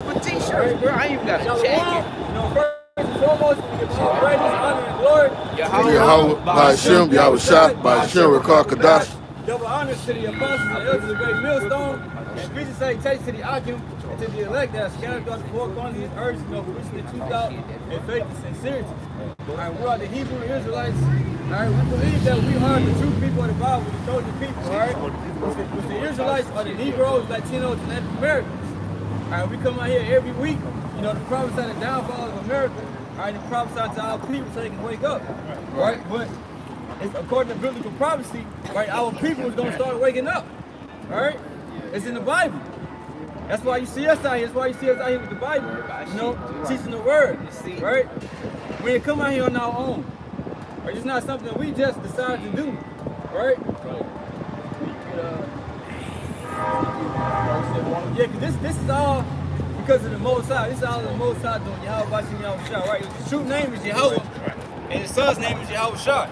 with t-shirts, bro. I ain't even got a jacket. First and foremost, we give all praise, honor, and glory. Yahweh, Ba'ashem, Yahushua, Ba'ashem, Rakar Kadash. Double honors to the apostles and elders of the great millstone, and preaching salutations to the Akim and to the elect that are scattered throughout the four corners of this earth, preaching the truth out in faith and sincerity. All right, we are the Hebrew Israelites. All right, we believe that we are the true people of the Bible, the chosen people. All right, which the Israelites are the Negroes, Latinos, and Native Americans. All right, we come out here every week, to prophesy the downfall of America. All right, and prophesy to our people so they can wake up. All right, but it's according to biblical prophecy, right, our people is going to start waking up, all right? It's in the Bible. That's why you see us out here. That's why you see us out here with the Bible, teaching the word, right? We didn't come out here on our own. Right? It's not something that we just decided to do, right? Yeah, because this is all because of the Most High. This is all the Most High doing. Yahweh Ba'ashem Yahushua, right? His true name is Yahweh, and his son's name is Yahushua.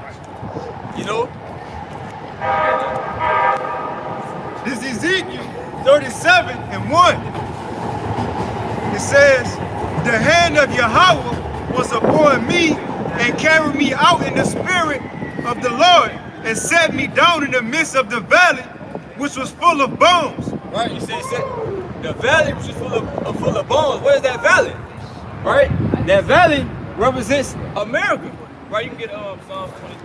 This is Ezekiel 37:1. It says, the hand of Yahweh was upon me and carried me out in the spirit of the Lord and set me down in the midst of the valley, which was full of bones. Right, you said the valley which is full of bones. What is that valley? Right? That valley represents America. Right, you can get Psalms 23.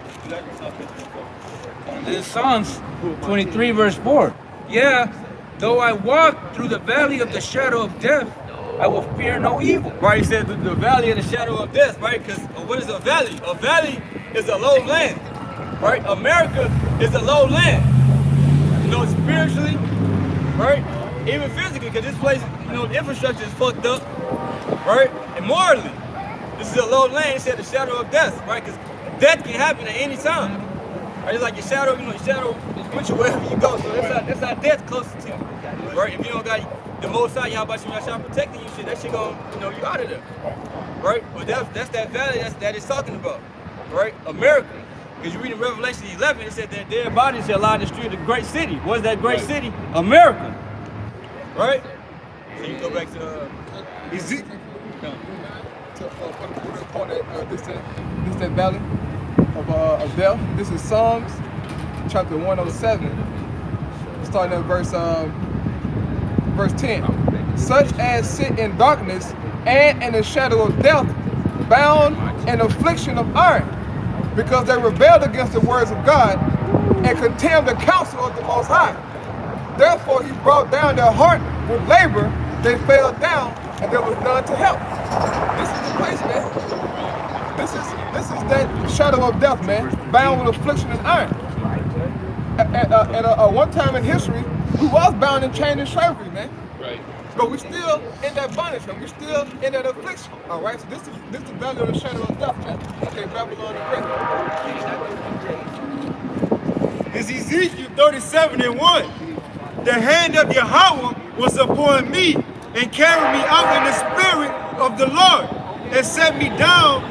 This is Psalms 23 verse 4. Yeah, though I walk through the valley of the shadow of death, I will fear no evil. Right, he said the valley of the shadow of death, right? Because what is a valley? A valley is a low land, right? America is a low land. Spiritually, right? Even physically, because this place, the infrastructure is fucked up, right? And morally, this is a low land. He said the shadow of death, right? Because death can happen at any time. Right? It's like your shadow, your shadow is with you wherever you go. So that's how death closest to you, right? If you don't got the Most High, Yahweh Ba'ashem Yahushua protecting you, shit, that shit gonna, you out of there, right? But that's that valley that it's talking about, right? America. Because you read in Revelation 11, it said that dead bodies shall lie in the street of the great city. What is that great city? America, right? So you go back to Ezekiel. This that valley of death. This is Psalms chapter 107, starting at verse 10. Such as sit in darkness and in the shadow of death, bound in affliction of iron, because they rebelled against the words of God and contemned the counsel of the Most High. Therefore he brought down their heart with labor. They fell down, and there was none to help. This is the place, man. This is that shadow of death, man, bound with affliction and iron. At one time in history, we was bound and chained in slavery, man. Right. But we're still in that bondage, man. We're still in that affliction. All right. So this is the valley of the shadow of death, man. Okay, Babylon the Great. It's Ezekiel 37:1. The hand of Yahweh was upon me and carried me out in the spirit of the Lord and set me down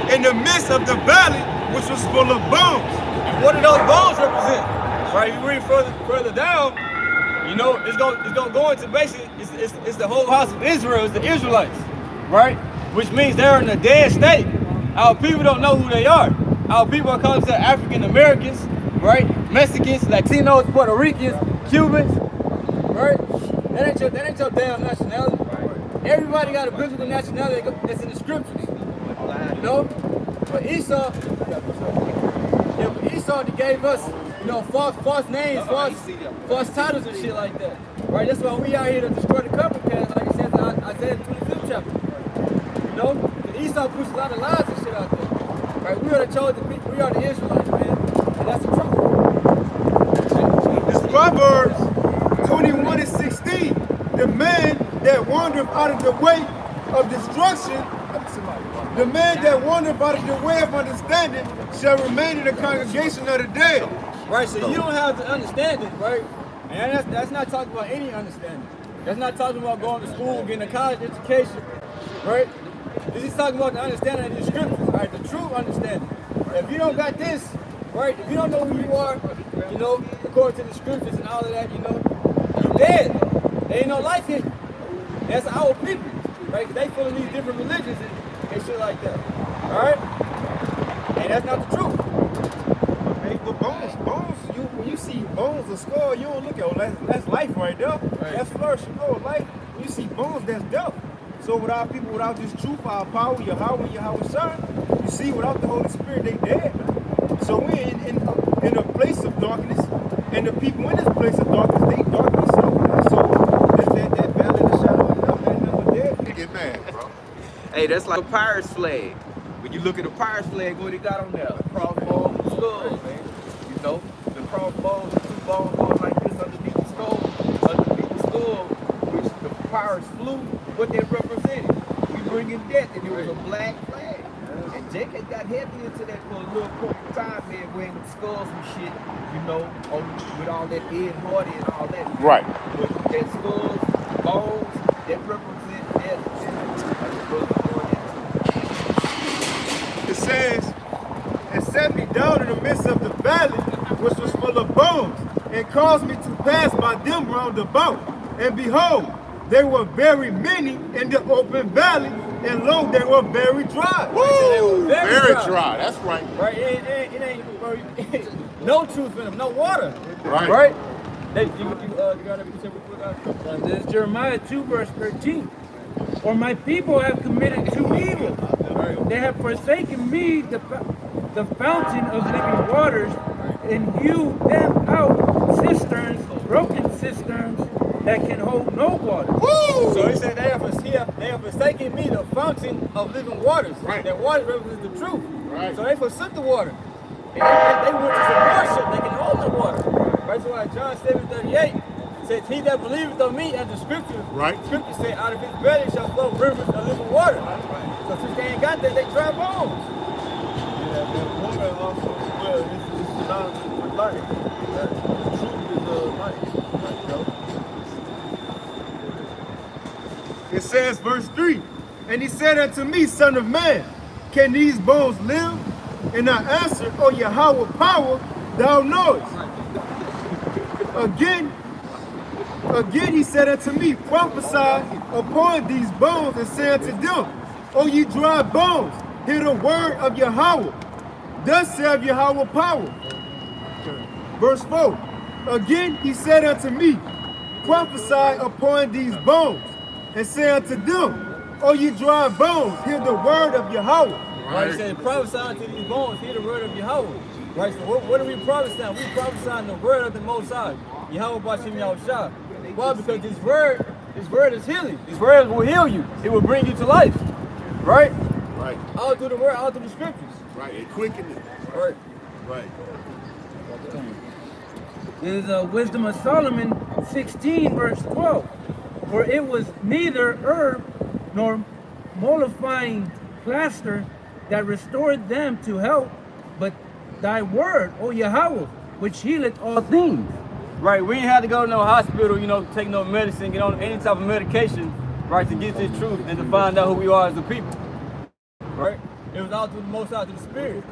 in the midst of the valley, which was full of bones. And what do those bones represent? Right, you read further down, it's gonna go into basically it's the whole house of Israel, it's the Israelites, right? Which means they're in a dead state. Our people don't know who they are. Our people are called African Americans, right? Mexicans, Latinos, Puerto Ricans, Cubans, right? That ain't your damn nationality. Everybody got a biblical nationality that's in the scriptures. But Esau, they gave us, false names, false titles and shit like that. Right? That's why we out here to destroy the covenant cast, like it says in Isaiah 25th chapter. Esau pushed a lot of lies and shit out there. Right? We are the chosen people, we are the Israelites, man. And that's the truth. It's Proverbs 21:16. The man that wandereth out of the way of destruction, the man that wandereth out of the way of understanding shall remain in the congregation of the dead. Right, so you don't have to understand it, right? And that's not talking about any understanding. That's not talking about going to school, getting a college education, right? This is talking about the understanding of the scriptures, right? The true understanding. If you don't got this, right? If you don't know who you are, according to the scriptures and all of that, you're dead. There ain't no life in you. That's our people, right? 'Cause they follow these different religions and shit like that. All right? And that's not the truth. Hey, but bones, when you see bones or skull, you don't look at, oh, that's life right there. Right. That's flourishing, no life. When you see bones, that's death. So without people, without this truth, our power, Yahweh Shine, you see, without the Holy Spirit, they dead. So we're in a place of darkness, and the people in this place of darkness, they darkness. So that's that valley of the shadow of death, that number dead. They get mad, bro. Hey, that's like a pirate's flag. When you look at a pirate's flag, what it got on there? Crossbones and skulls, man. You know, the crossbones, the two bones going like this underneath the skull, which the pirates flew, what they represented. We bring in death, and it was a black flag. And Jake had got heavy into that for a little point in time, man, wearing the skulls and shit, you know, with all that Ed Hardy and all that. Right. But that skulls, bones, that represent death. It says, and set me down in the midst of the valley, which was full of bones, and caused me to pass by them round about. And behold, there were very many in the open valley, and lo, they were very dry. Woo! Very dry. dry. That's right. Right? It ain't bro, no truth in them, no water. Right. Right? You got to be This is Jeremiah 2, verse 13. For my people have committed two evils. They have forsaken me, the fountain of living waters, and hewed them out cisterns, broken cisterns that can hold no water. Woo! So he said they have forsaken me, the fountain of living waters. Right. That water represents the truth. Right. So they forsook the water. And they went to some worship, they can hold the water. That's why John 7:38 says, he that believeth on me, as the scripture, Right. Scripture said, out of his belly shall flow rivers of living water. So since they ain't got that, they dry bones. Yeah, but water also, well, it's synonymous with life. Truth is life. You know? It says, verse 3, and he said unto me, Son of man, can these bones live? And I answered, O Yahweh power, thou knowest. Again he said unto me, prophesy upon these bones, and say unto them, O ye dry bones, hear the word of Yahweh. Thus saith Yahweh power. Verse 4, again he said unto me, prophesy upon these bones, and say unto them, O ye dry bones, hear the word of Yahweh. Right, he said, prophesy unto these bones, hear the word of Yahweh. Right, so what are we prophesying? We prophesying the word of the Most High. Yahweh Bashim Yahushua. Why? Because this word is healing. These words will heal you. It will bring you to life. Right? Right. All through the word, all through the scriptures. Right. It quickened it. Right. Right. Is Wisdom of Solomon 16, verse 12. For it was neither herb nor mollifying plaster that restored them to health, but thy word, O Yahweh, which healeth all things. Right, we ain't had to go to no hospital, you know, take no medicine, get on any type of medication, right, to get this truth and to find out who we are as a people. Right? It was all through the Most High, through the Spirit.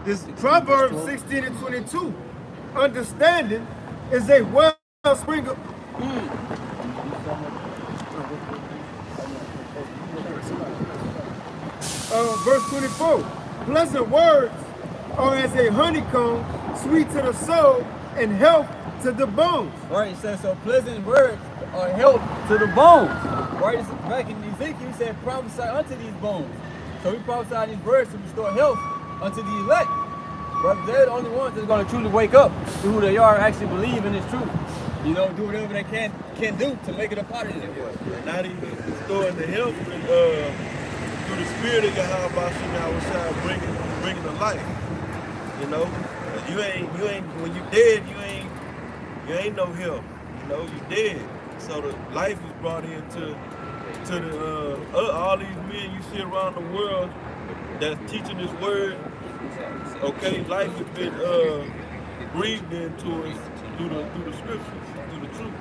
This Proverbs 16 and 22, understanding is a wellspring of... verse 24, pleasant words are as a honeycomb, sweet to the soul, and health to the bones. Right, it says, so pleasant words are health to the bones. Right, it's back in Ezekiel, he said, prophesy unto these bones. So we prophesy these words to restore health unto the elect. Right, they're the only ones that are going to truly wake up to who they are and actually believe in this truth. You know, do whatever they can do to make it a part of it. Not even restoring the health through the spirit of Yahweh Bashim Yahushua, bringing the life. You know, you ain't when you dead, you ain't no help. You know, you dead. So the life is brought into the all these men you see around the world that's teaching this word. Okay, life has been breathed into us through the scriptures, through the truth.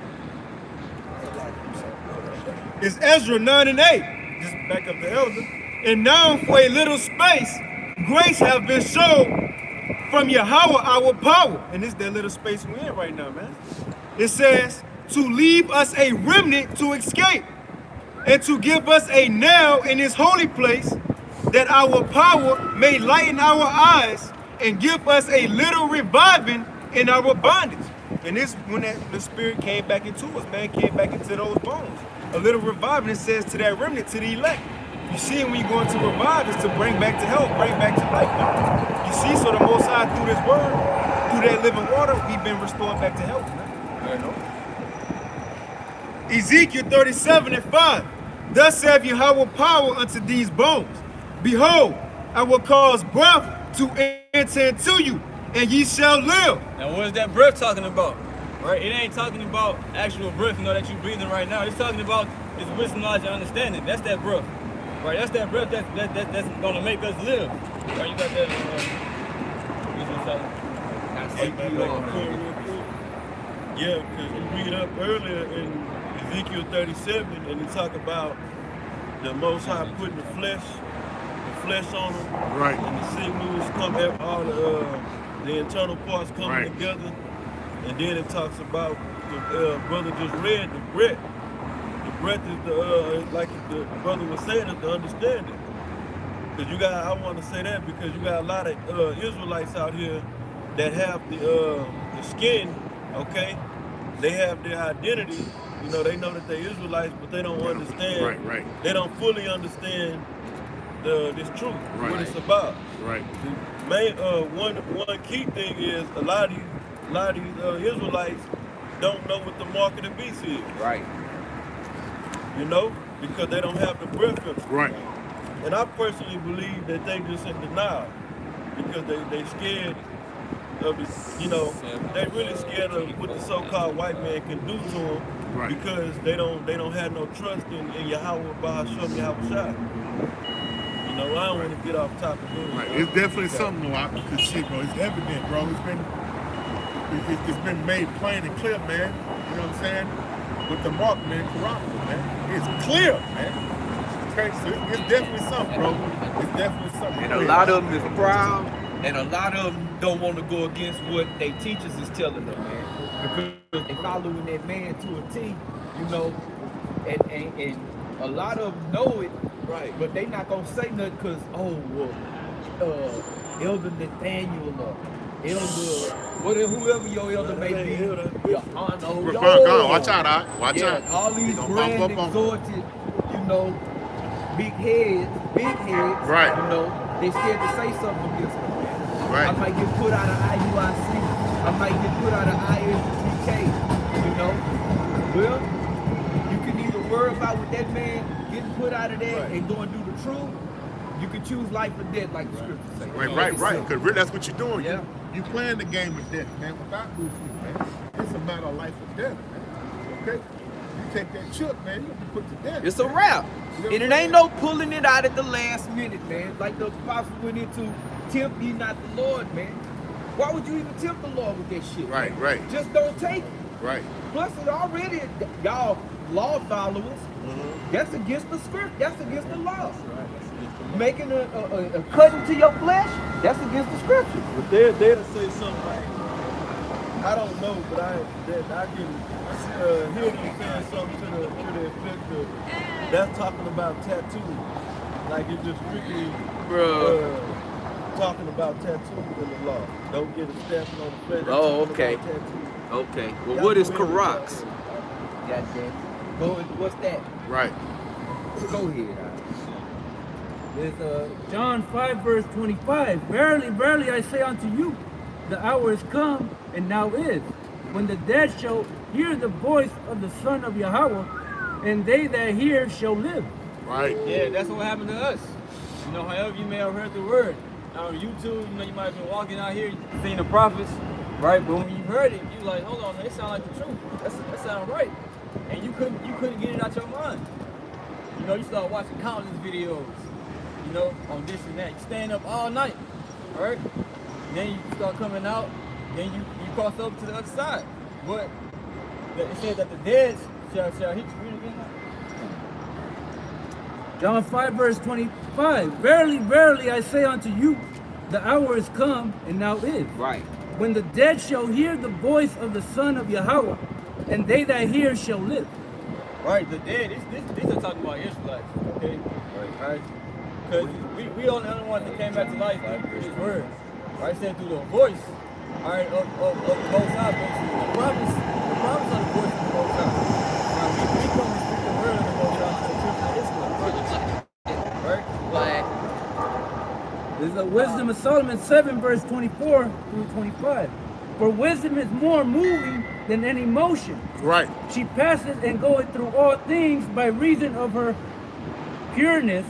It's Ezra 9 and 8, just back up the elder. And now for a little space, grace have been shown from Yahweh our power. And this is that little space we're in right now, man. It says, to leave us a remnant to escape, and to give us a now in his holy place, that our power may lighten our eyes and give us a little reviving in our bondage. And this, when the spirit came back into us, man, came back into those bones. A little reviving, it says, to that remnant, to the elect. You see, when you go into revive, it's to bring back to health, bring back to life. You see, so the Most High, through this word, through that living water, we've been restored back to health, man. You know? Ezekiel 37:5. Thus saith Yahweh power unto these bones. Behold, I will cause breath to enter into you, and ye shall live. Now what is that breath talking about? Right? It ain't talking about actual breath, you know, that you're breathing right now. It's talking about this wisdom, knowledge, and understanding. That's that breath. Right? That's that breath that's gonna make us live. Right? You got that yeah, because you read up earlier in Ezekiel 37, and he talk about the Most High putting the flesh on them, Right. and the sinews come, all the internal parts coming together, and then it talks about the brother just read the breath. The breath is the like the brother was saying, is the understanding. Because you got, I want to say that because you got a lot of Israelites out here that have the skin, okay? They have their identity. You know, they know that they're Israelites, but they don't understand. Right. They don't fully understand this truth, Right. what it's about. Right. The main, one key thing is a lot of these Israelites don't know what the mark of the beast is. Right. You know, because they don't have the breath of it. Right. And I personally believe that they just in denial because they scared of this, you know, they really scared of what the so-called white man can do to them. Right. Because they don't have no trust in Yahweh Bahasham Yahweh Shai. You know, I don't want to get off topic. Right. It's definitely something though, because shit, bro, it's evident, bro. It's been made plain and clear, man. You know what I'm saying? With the mark, man, corruptible, man. It's clear, man. Okay, so it's definitely something, bro. It's definitely something. And a lot of them is proud, and a lot of them don't want to go against what they teachers is telling them, man. Because they following that man to a T, you know, and a lot of them know it, right? But they not gonna say nothing because, oh, well, Elder Nathaniel or Elder, whoever your elder may be, your aunt, Watch out, watch out. All these grand exalted, you know, big heads, right? You know, they scared to say something against them. Right. I might get put out of IUIC. I might get put out of ISTK. You know, well, you can either worry about what that man getting put out of there and go and do the truth. You can choose life or death, like the scripture says. Right. Because really, that's what you're doing. Yeah. You playing the game of death, man, without losing, man. It's a matter of life or death, man. Okay? You take that chip, man, you'll be put to death. It's a wrap. And it ain't no pulling it out at the last minute, man. Like the apostle went into, tempt ye not the Lord, man. Why would you even tempt the Lord with that shit? Right, man? right. Just don't take it. Right. Plus, it already, y'all law followers, that's against the script. That's against the law. Making a cut into your flesh, that's against the scripture. But they'll say something like, I don't know, but I can hear them saying something to the effect of, that's talking about tattoo. Like it's just strictly talking about tattoos in the law. Don't get a stamping on the flesh. Oh, okay. Okay. Well, what is Karox? Goddamn. What's that? Right. Go ahead. It's John 5 verse 25. Verily, verily, I say unto you, the hour is come, and now is, when the dead shall hear the voice of the Son of Yahweh, and they that hear shall live. Right. Yeah, that's what happened to us. You know, however you may have heard the word on YouTube, you know, you might have been walking out here, seeing the prophets, right? But when you heard it, you like, hold on, man, it sound like the truth. That sound right. And you couldn't get it out your mind. You know, you start watching countless videos, you know, on this and that. You staying up all night, right? Then you start coming out, then you cross over to the other side. But it says that the dead shall hit you. Read it again. John 5 verse 25. Verily, verily, I say unto you, the hour is come, and now is. Right. When the dead shall hear the voice of the Son of Yahweh, and they that hear shall live. Right, the dead, these are talking about Israelites, okay? Right? Because we are the only ones that came back to life through his word. Right, it said through the voice, all right, of the Most High, basically. The promise of the voice of the Most High. Right, we come and speak the word of the Most High to the children of Israel. Right? This is the Wisdom of Solomon 7, verse 24 through 25. For wisdom is more moving than any motion. Right. She passeth and goeth through all things by reason of her pureness.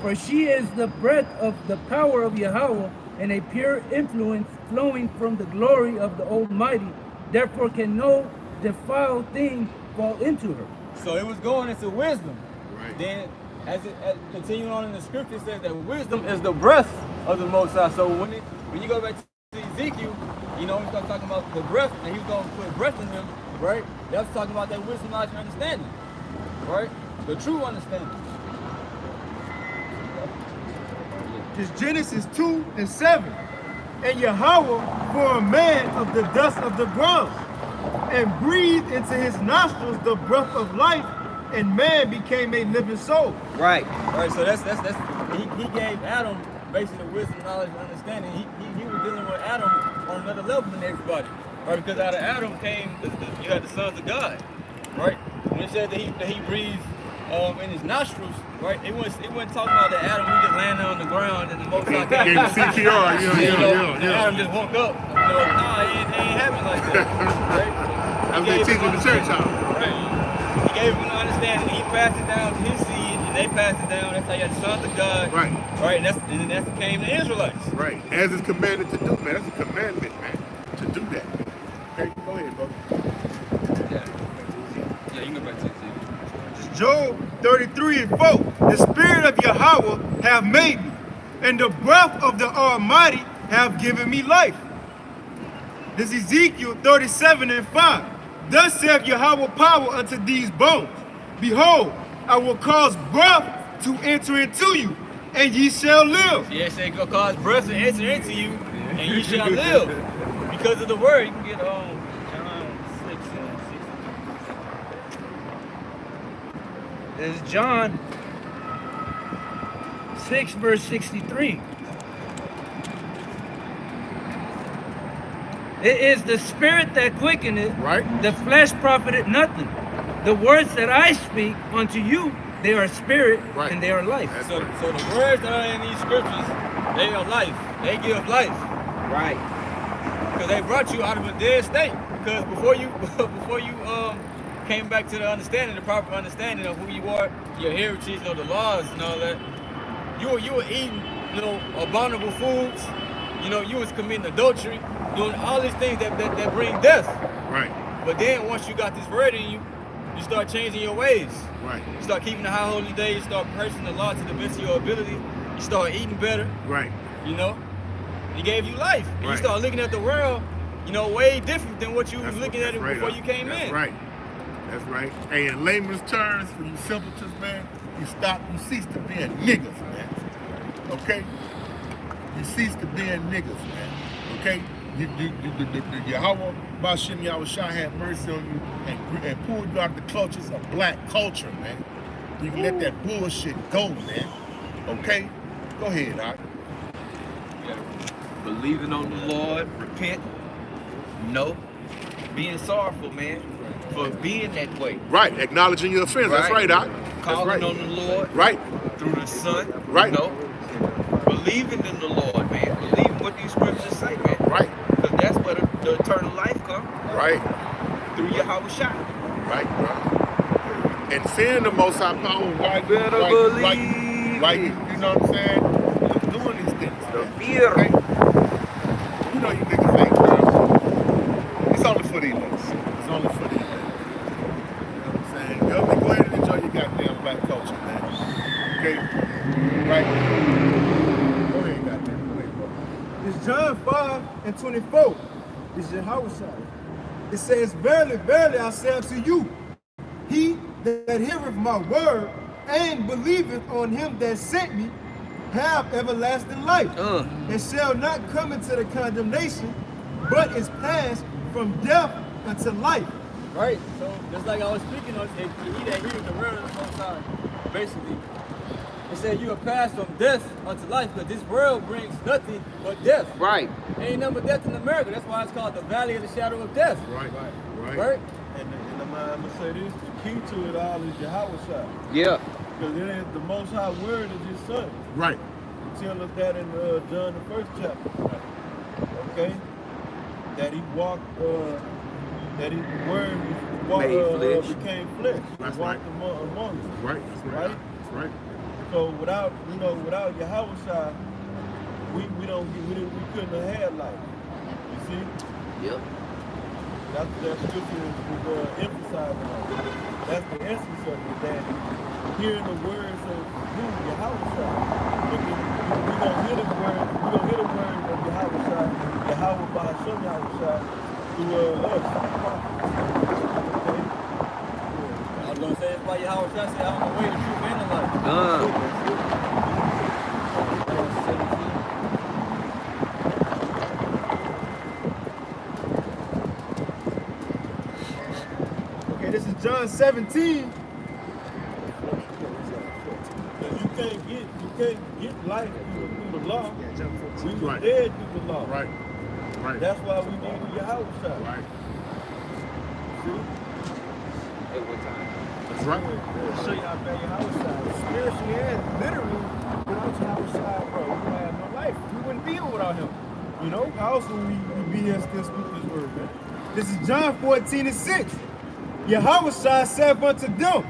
For she is the breath of the power of Yahweh, and a pure influence flowing from the glory of the Almighty. Therefore can no defiled thing fall into her. So it was going into wisdom. Right. Then, as continuing on in the scripture, it says that wisdom is the breath of the Most High. So when you go back to Ezekiel, you know, we start talking about the breath, and he was going to put breath in them, right? That's talking about that wisdom, knowledge, and understanding, right? The true understanding. It's Genesis 2 and 7. And Yahweh formed man of the dust of the ground, and breathed into his nostrils the breath of life, and man became a living soul. Right. Right. So that's he gave Adam basically wisdom, knowledge, and understanding. He was dealing with Adam on another level than everybody. Right? Because out of Adam came you had the sons of God. Right? When it said that he breathed in his nostrils, right? It wasn't talking about that Adam he just landed on the ground and the Most High Gave him CPR, yeah. Adam just woke up. You know, nah, it ain't happening like that. Right? That's what they teach in the church house. Right. He gave him an understanding. He passed it down to his seed, and they passed it down. That's how you had the sons of God. Right. Right. And that's came the Israelites. Right. As it's commanded to do, man. That's a commandment, man, to do that. Okay, go ahead, bro. Yeah, you can go back to it. Job 33 and 4. The spirit of Yahweh have made me, and the breath of the Almighty have given me life. This is Ezekiel 37 and 5. Thus saith Yahweh power unto these bones. Behold, I will cause breath to enter into you, and ye shall live. Yeah, it said go cause breath to enter into you, and you shall live. Because of the word, you can get John 6 and 60. This is John 6, verse 63. It is the spirit that quickeneth, Right. the flesh profited nothing. The words that I speak unto you, they are spirit, Right. and they are life. So the words that are in these scriptures, they are life. They give life. Right. Because they brought you out of a dead state. Because before you came back to the understanding, the proper understanding of who you are, your heritage, you know, the laws and all that, you were eating, you know, abominable foods. You know, you was committing adultery, doing all these things that bring death. Right. But then once you got this word in you, you start changing your ways. Right. You start keeping the high holy days, you start cursing the law to the best of your ability, you start eating better, Right. you know? He gave you life. And you Right. start looking at the world, you know, way different than what you was That's looking at it right, before you came That's in. Right. That's right. Hey, in layman's terms, for you simpletons, man, you cease to being niggas, man. Okay? You cease to being niggas, man. Okay? Yahweh, Bashim Yahushua had mercy on you and pulled you out of the clutches of black culture, man. You can let that bullshit go, man. Okay? Go ahead, Doc. Believing on the Lord, repent, being sorrowful, man, for being that way. Right, acknowledging your offense. That's right, Doc. That's Calling right. on the Lord Right. through the Son. Right. Believing in the Lord, man. Believing what these scriptures say, man. Right. Because that's where the eternal life comes. Right. Through Yahweh Shai. Right, bro. And seeing the Most High power, right, better believe right, you know what I'm saying? Doing these things. The man. fear. Okay? You know you niggas ain't, bro. It's only for the elites. It's only for the elites. You know what I'm saying? Yo, go ahead and enjoy your goddamn black culture, man. Okay? Right? Go ahead, goddamn. Go ahead, bro. It's John 5 and 24. It's Yahweh. It says, Verily, verily, I say unto you, he that heareth my word and believeth on him that sent me have everlasting life, and shall not come into the condemnation, but is passed from death unto life. Right? So, just like I was speaking on, if he that hears the word of the Most High, basically, it said you are passed from death unto life, because this world brings nothing but death. Right. Ain't nothing but death in America. That's why it's called the Valley of the Shadow of Death. Right. Right? And I'm gonna say this: the key to it all is Yahweh. Yeah. Because it is the Most High word is His Son. Right. He tells us that in John the 1st chapter. Okay, that He walked, that His word became flesh. That's He walked right. among us. Right. That's right. Right? That's right. So without Yahweh, we couldn't have had life. You see? Yep. That's that scripture is emphasizing on. That's the essence of it, that hearing the words of who? Yahweh. But we don't hear the word, of Yahweh, Yahweh by Hashem Yahweh through us. Okay? I was going to say it's by Yahweh Shai, say I'm the way, the truth, and the life. Okay, this is John 17. You can't get life through the law. We were Right. dead through the law. Right. Right. That's why we need Yahweh. Right. See? That's right. I'll show you how bad Yahweh spiritually and literally, without Yahweh, bro, we would have no life. We wouldn't be here without him. You know, how else would we be here still speak this word, man? This is John 14:6. Yahweh said unto them,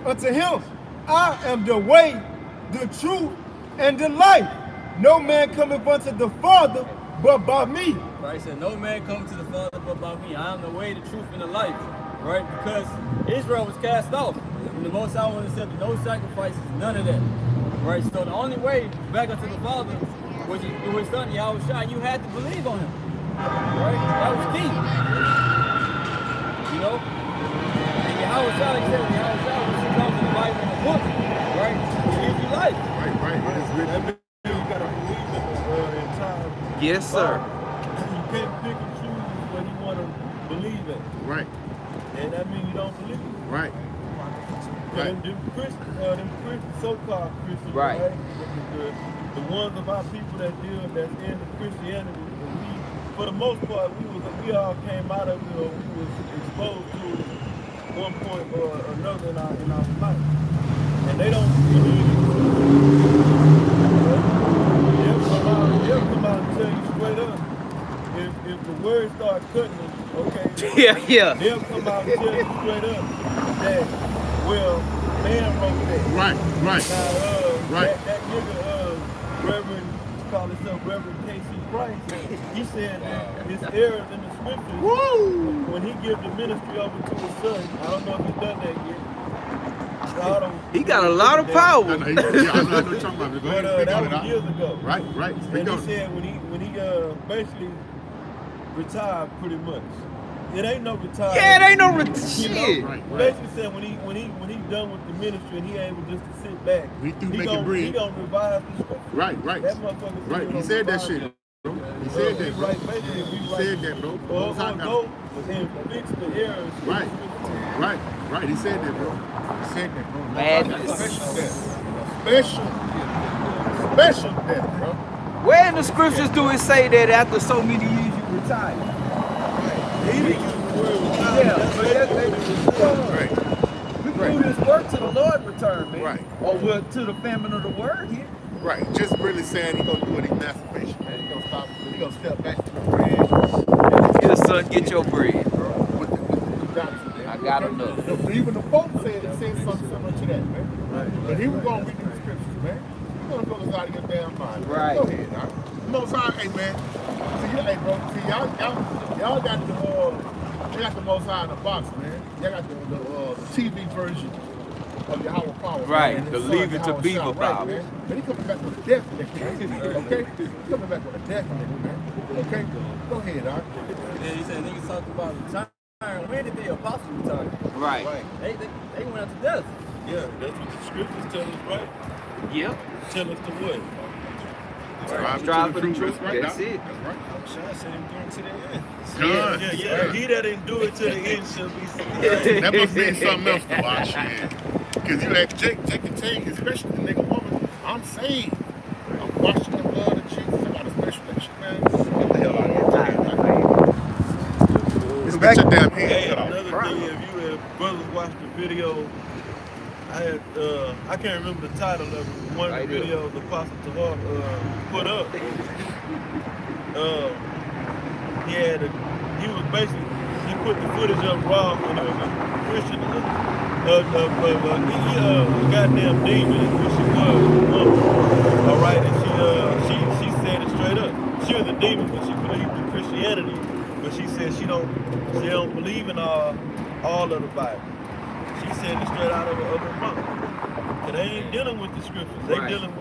unto him, I am the way, the truth, and the life. No man cometh unto the Father but by me. Right? He said, no man comes to the Father but by me. I am the way, the truth, and the life. Right? Because Israel was cast off. And the Most High wanted to accept no sacrifices, none of that. Right? So the only way back unto the Father was through His Son, Yahweh Shai. You had to believe on Him. Right? That was key. You know? And Yahweh Shai, like I said, Yahweh Shai, when she comes in the Bible in the book, right? He gives you life. Right. It is That written. means you gotta believe in time. Yes, sir. You can't pick and choose what you want to believe in. Right. And that means you don't believe. Right. Them Christians, so-called Christians, Right. The ones of our people that's in the Christianity, and we, for the most part, we all came out of it, or we was exposed to it at one point or another in our life. And they don't believe it. They'll come out and tell you straight up. If the words start cutting them, okay. Yeah. They'll come out and tell you straight up that, well, man wrote that. Right. Now, Right. that nigga, Reverend, call himself Reverend K.C. Price, he said that it's errors in the scriptures. Woo! When he gives the ministry over to his son, I don't know if he's done that yet. He got a lot of power. I know what you're talking about. Go But ahead, speak that on was it. years ago. Right. And Speak he on it. said when he basically retired pretty much. It ain't no retire. Yeah, it ain't no You know, shit. Right. basically said when he done with the ministry and he able just to sit back, He through he making bread. He gonna revive the scripture. Right. That motherfucker Right. He gonna said that revive shit, it. bro. He said that, bro. Right, basically, He said that, bro. Or Most High got- go and fix the errors. Right. He said that, bro. He said that, bro. Madness. Special death, bro. Where in the scriptures do it say that after so many years you retire? He didn't use the word retire. Yeah, That's but Right. we do this work to the Lord return, man. Right. Or to the famine of the word here. Right. Just really saying he gonna do an emancipation, man. He gonna stop. He gonna step back to the bread. Get son, get your bread. With the doctrine, man. I got enough. Even the Pope said something similar to that, man. But he was gonna read the scriptures, man. You gonna throw us out of your damn mind. Man. Right. Go ahead, huh? Most High, hey man. Hey bro. See y'all got they got the Most High in the box, man. Y'all got the TV version of Yahweh power. Right, Man. And the his Leave son, It to Yahweh Beaver Shai, right, power. man. But he coming back with a death nigga, man. Okay? He coming back with a death nigga, man. Okay? Go ahead, huh? And he said niggas talk about retiring. When did the apostles retire? Right. They went out to death. Yeah, that's what the scriptures tell us, right? Yep. Tell us to what? Strive for the truth. That's That's it. That's right. Sean said he doing to the end. Done. Yeah. He that didn't do it to the end shall be saved. That must mean something else to watch, man. Because you ask Jake can tell you, especially the nigga woman, I'm saved. I'm washing the blood of Jesus. I got a special relationship, man. Get the hell out of here. It's back. Get your damn Hey, hands another off. thing, if brothers watched the video, I had I can't remember the title of it. One of the videos the Apostle Tahar put up. He was basically he put the footage up raw when it was a Christian, a goddamn demon is what she was. All right, and she said it straight up. She was a demon, but she believed in Christianity. But she said she don't believe in all of the Bible. She said it straight out of her mouth. Cause they ain't dealing with the scriptures. They dealing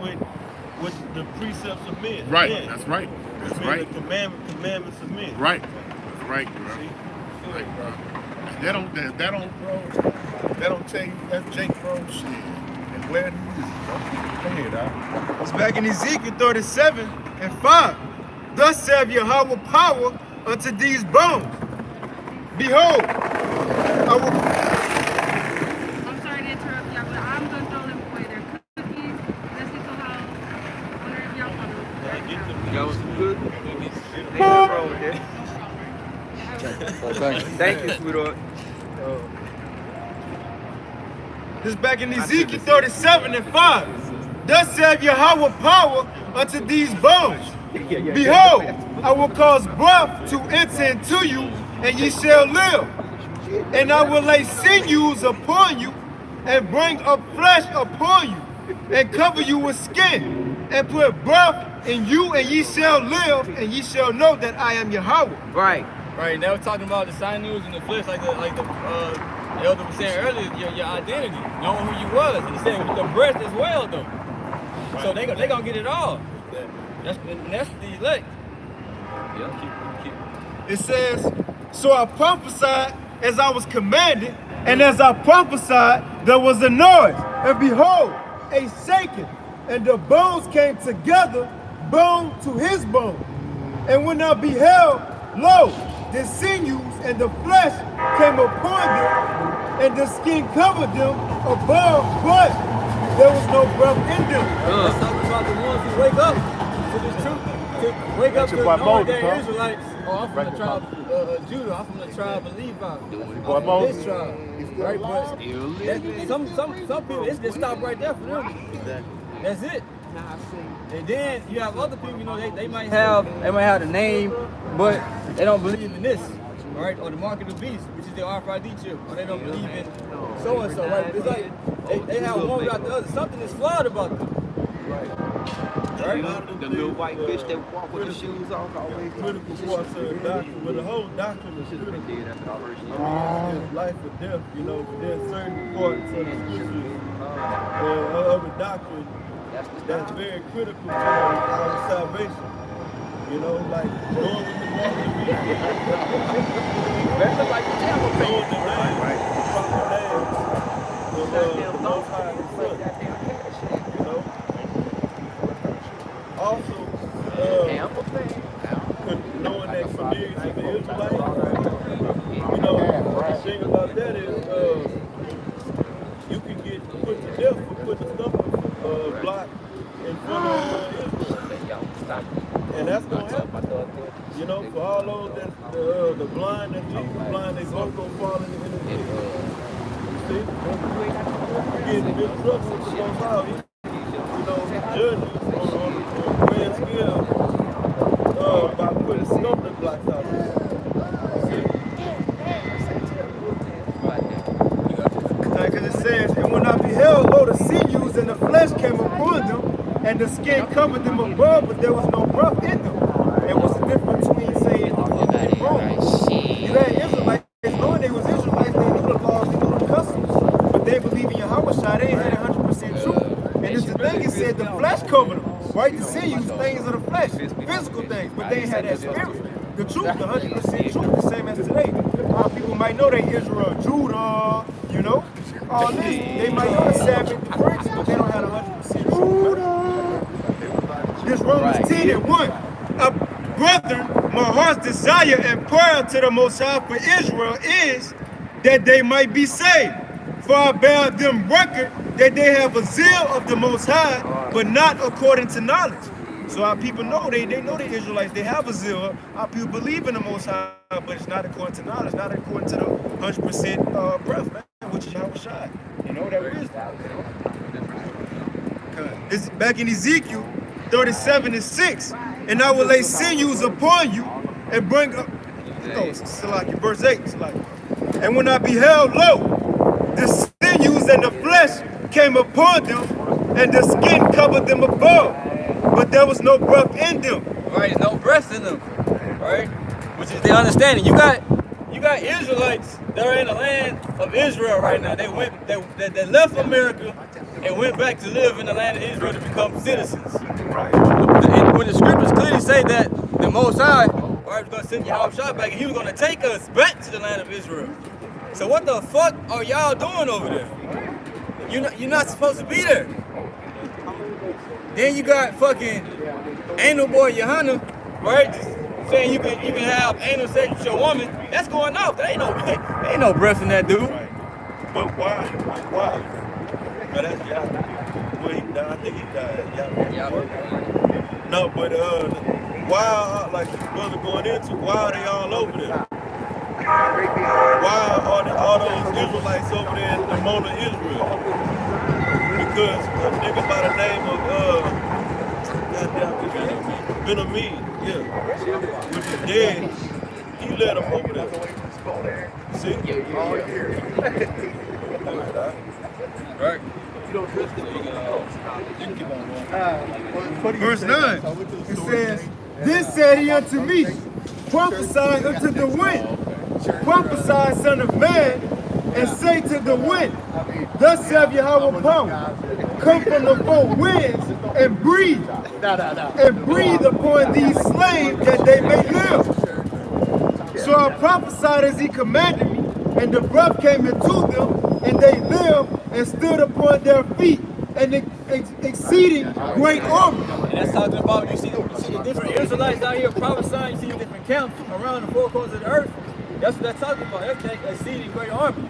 with the precepts of men. Right, Men. that's right. That's The right. commandments of men. Right. That's right, bro. See? Right, bro. That don't tell you that's Jake, bro. Shit. And where he is, bro. Go ahead, dog. It's back in Ezekiel 37:5. Thus saith Yahweh power unto these bones. Behold, I will. I'm sorry to interrupt y'all, but I'm gonna throw them away. They're cookies. Let's get to how. Wonder if y'all want them. Y'all was good. Ain't nothing wrong with that. Thank you, sweetheart. This is back in Ezekiel 37:5. Thus saith Yahweh power unto these bones. Behold, I will cause breath to enter into you, and ye shall live. And I will lay sinews upon you, and bring up flesh upon you, and cover you with skin, and put breath in you, and ye shall live, and ye shall know that I am Yahweh. Right. Right, now we're talking about the sinews and the flesh, like the elder was saying earlier, your identity, knowing who you was, and he said with the breath as well, though. So they gonna get it all. That's the elect. It says, so I prophesied as I was commanded, and as I prophesied, there was a noise, and behold, a shaking, and the bones came together, bone to his bone. And when I beheld, lo, the sinews and the flesh came upon them, and the skin covered them above, but there was no breath in them. Let's talk about the ones who wake up to the truth, to wake up to knowing they're Israelites. Oh, I'm from the tribe of Judah. I'm from the tribe of Levi. I'm from this tribe. Right, but some people, it's just stop right there for them. That's it. And then you have other people, you know, they might have the name, but they don't believe in this, right? Or the mark of the beast, which is their RFID chip, or they don't believe in so and so, right? It's like they have one without the other. Something is flawed about them, right? The little white bitch that walk with the shoes off always. Critical parts of the doctrine, but the whole doctrine is critical. It's life or death, you know. There's certain parts of the scriptures of the doctrine that's very critical to our salvation. You know, like going with the mark of the beast. Like the devil, Knowing the name, the proper names of the Most High and Son. You know. Also, knowing that familiar to the Israelites, you know, the thing about that is you can get put to death for putting a stumbling block in front of Israel. And that's going to happen. You know, for all those that the blind that Jesus blind, they both going to fall in the pit. See? Getting big trouble with the Most High. You know, judges on grand scale by putting stumbling blocks out there. Because it says, and when I beheld, lo, the sinews and the flesh came upon them, and the skin covered them above, but there was no breath in them. And what's the difference between saying and wrong? You had Israelites, knowing they was Israelites, they knew the laws, they knew the customs, but they believe in Yahweh Shai, they ain't had 100% truth. And it's the thing, it said the flesh covered them, right? The sinews, things of the flesh, physical things, but they ain't had that spirit. The truth, the 100% truth, the same as today. People might know they Israel, Judah, you know, all this. They might know the Sabbath, the French, but they don't have 100% truth. This Romans 10. desire and prayer to the Most High for Israel is that they might be saved. For I bear them record that they have a zeal of the Most High, but not according to knowledge. So our people know, they know the Israelites, they have a zeal. Our people believe in the Most High, but it's not according to knowledge, not according to the 100% breath, man, which is Yahushua. You know that is. This is back in Ezekiel 37:6. And I will lay sinews upon you and bring up, Salaki, verse 8, Salaki. And when I beheld, lo, the sinews and the flesh came upon them, and the skin covered them above, but there was no breath in them. Right, there's no breath in them. Right? Which is the understanding. You got Israelites that are in the land of Israel right now. They left America and went back to live in the land of Israel to become citizens. And when the scriptures clearly say that the Most High, right, was going to send Yahushua back and he was going to take us back to the land of Israel. So what the fuck are y'all doing over there? You're not supposed to be there. Then you got fucking anal boy Johanna, right? Saying you can have anal sex with your woman. That's going off. There ain't no breath in that dude. But why? But that's Yahweh. Well, he died. I think he died. Yahweh. No, but why, like the brother going into, why are they all over there? Why are all those Israelites over there in the Mona Israel? Because a nigga by the name of Benjamin, yeah, which is dead, he let them over there. See? Right. Verse 9, it says, Then said he unto me, prophesy unto the wind, prophesy, son of man, and say to the wind, thus saith Yahweh power, come from the four winds and breathe upon these slaves that they may live. So I prophesied as he commanded me, and the breath came into them, and they lived and stood upon their feet, an exceeding great army. And that's talking about, you see the different Israelites out here prophesying, you see the different camps around the four corners of the earth. That's what that's talking about. That's an exceeding great army.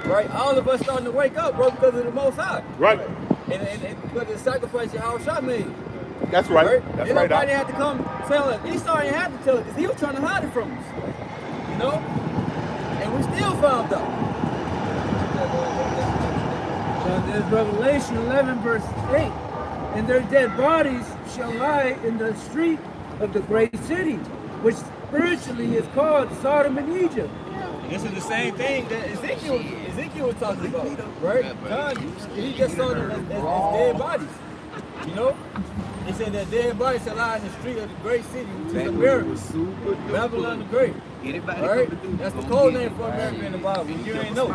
Right? All of us starting to wake up, bro, because of the Most High. Right. And because of the sacrifice Yahushua made. That's right. That's right. Nobody had to come tell us. Esau didn't have to tell us because he was trying to hide it from us. You know? And we still found out. There's Revelation 11 verse 8. And their dead bodies shall lie in the street of the great city, which spiritually is called Sodom and Egypt. And this is the same thing that Ezekiel was talking about, right? God, he just saw them as dead bodies. You know? He said that dead bodies shall lie in the street of the great city, which is America. Babylon the Great. Right? That's the code name for America in the Bible. You ain't know.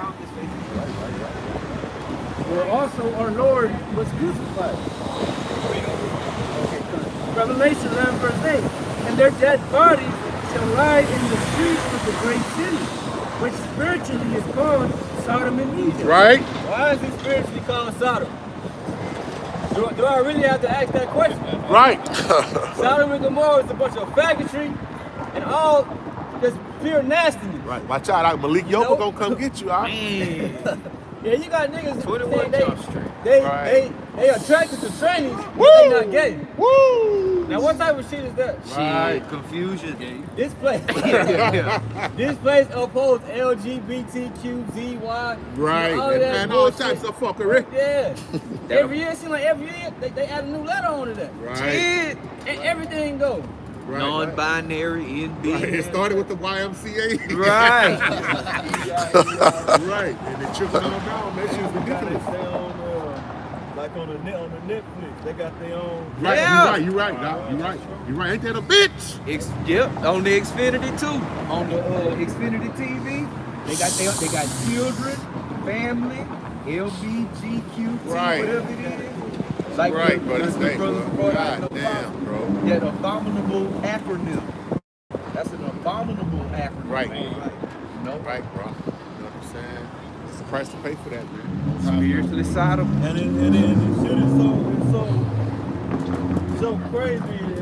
Where also our Lord was crucified. Revelation 11 verse 8. And their dead bodies shall lie in the streets of the great city, which spiritually is called Sodom and Egypt. Right. Why is it spiritually called Sodom? Do I really have to ask that question? Right. Sodom and Gomorrah is a bunch of faggotry and all just pure nastiness. Right. Watch out. Malik Yoba gonna come get you. All right? Yeah, you got niggas saying they attracted to trainees, but they not gay. Woo! Now what type of shit is that? Right. Confusion. This place upholds LGBTQZY. Right. And all types of fuckery. Yeah. Every year, it seems like every year they add a new letter onto that. Right. And everything goes. Right. Non-binary, NB. Right. It started with the YMCA. Right. Right. And they tripped on down. That shit was ridiculous. Like on the Netflix, they got their own. Right. Yeah. You're right, Doc. You're right. Ain't that a bitch? Yep. On the Xfinity too. On the Xfinity TV, they got children, family, LBGQT, whatever it is. Like right, bro. This thing, bro. God damn, bro. That abominable acronym. That's an abominable acronym. Right. You know? Right, bro. You know what I'm saying? It's the price to pay for that, man. Spiritually Sodom. And it shit is so crazy in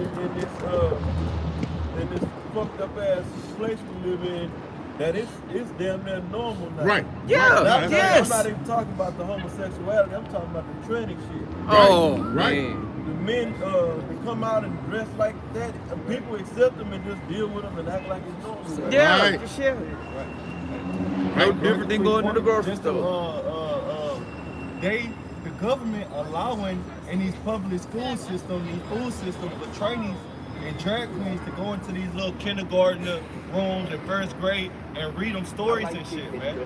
this fucked up ass place we live in that it's damn near normal now. Right. Yeah, yes. I'm not even talking about the homosexuality. I'm talking about the tranny shit. Oh, Right. man. The men they come out and dress like that. And people accept them and just deal with them and act like it's normal. Right? Yeah, Right. for sure. Right, No different than going to the grocery Just store. the government allowing in these public school systems, these school systems for trainees and drag queens to go into these little kindergarten rooms in first grade and read them stories and shit, man.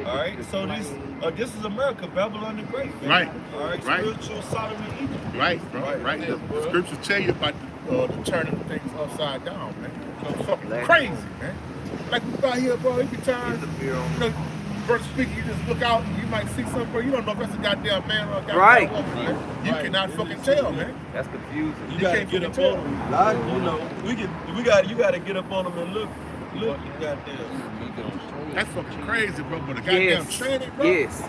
All right, so this is America, Babylon the Great, man. Right. All right, Right. spiritual Sodom and Egypt. Right, bro. Right. The scriptures tell you about the turning things upside down, man. You know, fucking crazy, man. Like we out here, bro, every time, you know, first speaker, you just look out and you might see something, bro. You don't know if that's a goddamn man or a goddamn Right. woman, man. You cannot fucking tell, man. That's confusing. You gotta can't get up fucking on them. You know, you gotta get up on them and look, goddamn. That's fucking crazy, bro. But a goddamn Yes. training, bro. Yes.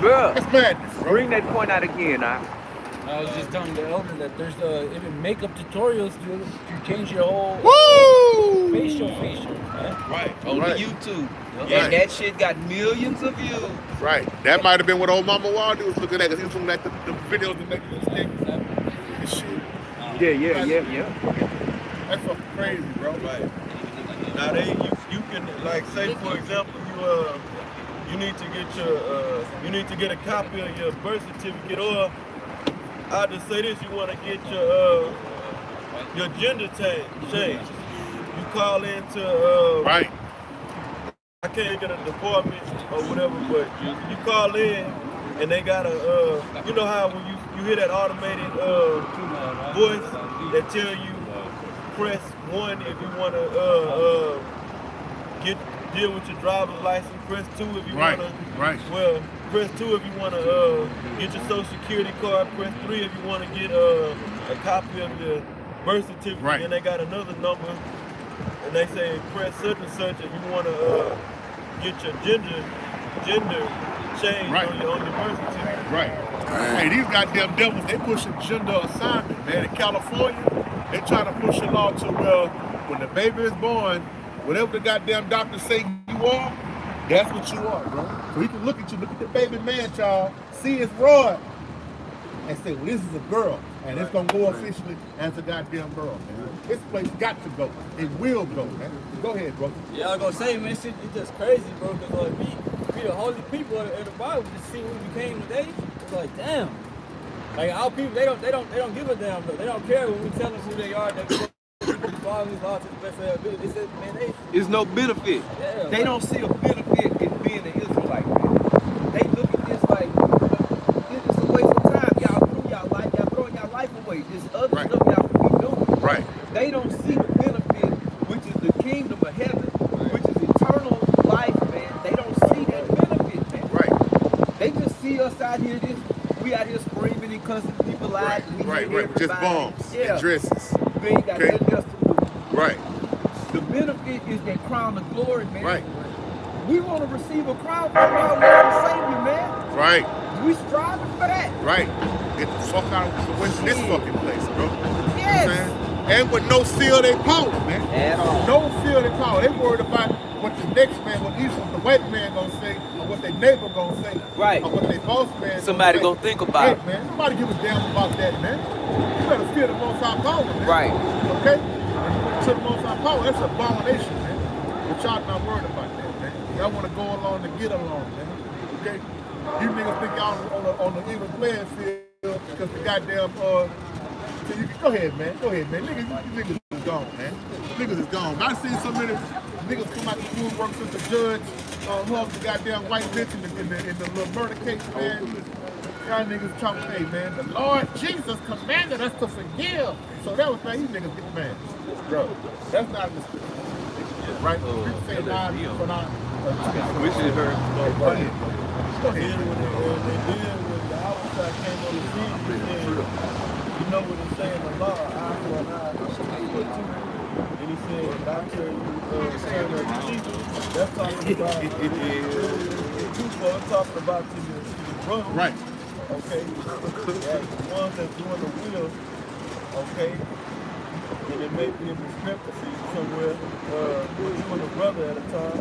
Bro, That's madness, bro. bring that point out again, I was just telling the elder that there's even makeup tutorials to change your whole Woo! facial man. Right. On Right. YouTube. Right. And that shit got millions of views. Right. That might have been what old Mama Waldy was looking at, because he was looking at the videos that make lipstick and shit. Yeah. That's fucking crazy, bro. Right. Now you can, like, say for example you need to get a copy of your birth certificate, or I'll just say this, you want to get your gender changed. You call into Right. I can't get a department or whatever, but you call in and they got a you know how when you hear that automated voice that tell you press 1 if you want to deal with your driver's license, press 2 if you Right. want to Right. press 2 if you want to get your social security card, press 3 if you want to get a copy of your birth certificate. Right. And they got another number and they say press such and such if you want to get your gender changed Right. on your birth certificate. Right. Hey, these goddamn devils, they pushing gender assignment, man. In California, they trying to push a law to where when the baby is born, whatever the goddamn doctor say you are, that's what you are, bro. So he can look at you, look at the baby man child, see his rod, and say, well, this is a girl, and it's gonna go officially as a goddamn girl, man. This place got to go. It will go, man. Go ahead, bro. Yeah, I was gonna say, man, shit, it's just crazy, bro. Cause like we the holy people of the Bible, just see what we became today. It's like, damn. Like our people, they don't give a damn though. They don't care when we tell them who they are. They follow these laws to the best of their ability. They said, man, There's no benefit. Yeah, They don't see a benefit in being an Israelite, man. They look at this like, it's a waste of time. Y'all throwing y'all life away. This other Right. stuff y'all could be doing. Right. They don't see the benefit, which is the kingdom of heaven, which is eternal life, man. They don't see that benefit, man. Right. They just see us out here, we out here screaming and cussing people out. Right. and we Right. hate Right. Just everybody. bombs Yeah. and dresses. We ain't got Okay. nothing else to do. Right. The benefit is that crown of glory, man. Right. We want to receive a crown from our Lord and Savior, man. Right. We striving for that. Right. Get the fuck out of the way from this fucking place, bro. Yes. Man. And with no seal they power, man. At all. No seal they power. They worried about what the next man, what the white man gonna say, or what their neighbor gonna say, Right. or what their boss man Somebody gonna gonna think about it. Hey, man, nobody give a damn about that, man. You better fear the Most High power, man. Right. Okay? To the Most High power, that's an abomination, man. But y'all not worried about that, man. Y'all want to go along to get along, man. Okay? You niggas think y'all on the even playing field because the goddamn, so you can, go ahead, man. Niggas is gone, man. Niggas is gone. I seen so many niggas come out the school work with the judge, hug the goddamn white bitch in the little murder case, man. Y'all niggas talking, hey, man, the Lord Jesus commanded us to forgive. So that was why you niggas get mad. Bro, that's not the right? You say nah, for not. We should have heard. Go ahead. Go ahead. Then when the outside came on the scene, he said, you know what it say in the law, eye for an eye, tooth for a tooth. And he said, doctor, turn the cheek. That's talking about tooth for, it's talking about to your brother. Right. Okay. Yeah, the ones that's doing the will, okay. and it may be a discrepancy somewhere with you and a brother at a time,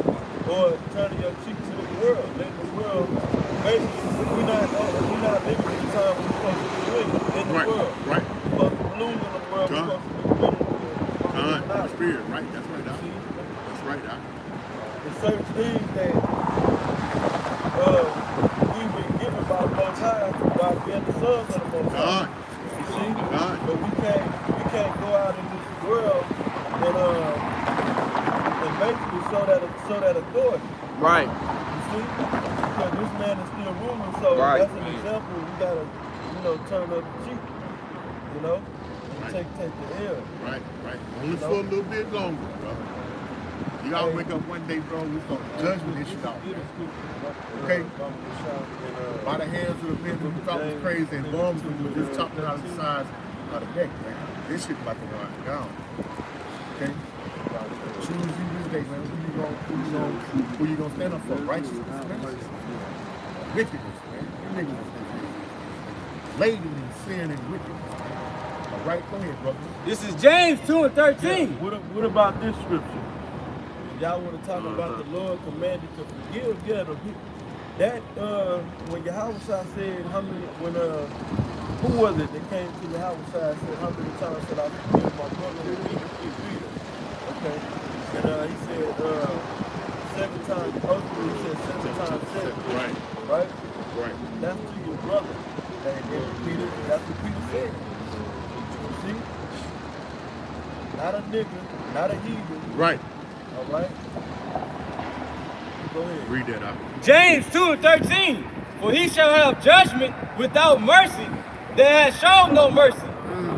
or turning your cheek to the world, letting the world, basically, we're not living in the time we're supposed to be in the world. Right. We're supposed to bloom in the world, we're supposed to be winning in the world. The spirit, right? That's right, Doc. That's right, Doc. There's certain things that we've been given by the Most High by being the sons of the Most High. You see? But we can't go out in this world and basically show that authority. Right. You see? Because this man is still ruling, so that's an example. We gotta, turn up the cheek. And take the L. Right. Only for a little bit longer, bro. You gotta wake up one day, bro, we're gonna judgment this shit out. Okay? By the hands of the men who thought was crazy and bombs who were just chopping it out of the sides of the neck, man. This shit about to wind down. Okay? Choose you this day, man. Who you gonna stand up for? Righteousness, man. Wickedness, man. You niggas is laden in sin and wickedness. All right, go ahead, brother. This is James 2:13. What about this scripture? Y'all want to talk about the Lord commanded to forgive? Yeah, that when Yahweh said who was it that came to Yahweh and said how many times should I forgive my brother and Peter? Okay, and he said 7 times. Ultimately, he said 7 times 7. Right. That's to your brother. And Peter, that's what Peter said. See, not a nigga, not a heathen. Right. All right. Go ahead. Read that out. James 2:13. For he shall have judgment without mercy that has shown no mercy,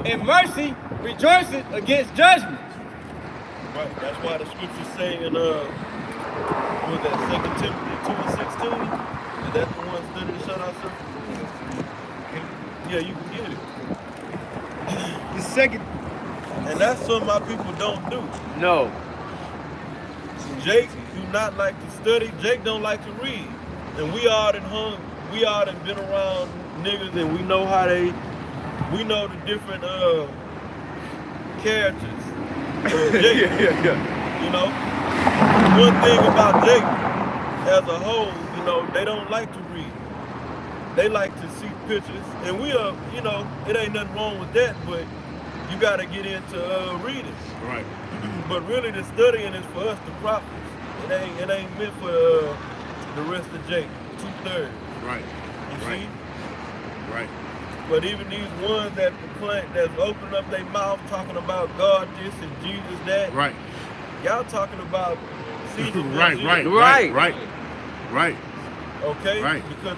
and mercy rejoiceth against judgment. Right. That's why the scriptures say in what was that 2 Timothy 2:16? Is that the one study to shut ourselves? Yeah, you can get it. The second. And that's something my people don't do. No. Jake do not like to study. Jake don't like to read. And we all done been around niggas and we know we know the different characters of Jake. One thing about Jake as a whole, they don't like to read. They like to see pictures. And we are, it ain't nothing wrong with that, but you gotta get into reading. Right. But really the studying is for us, the prophets. It ain't meant for the rest of Jake, 2/3. Right. You see? Right. But even these ones that's opening up their mouth talking about God this and Jesus that. Right. Y'all talking about Caesar. Right. Okay? Right. Because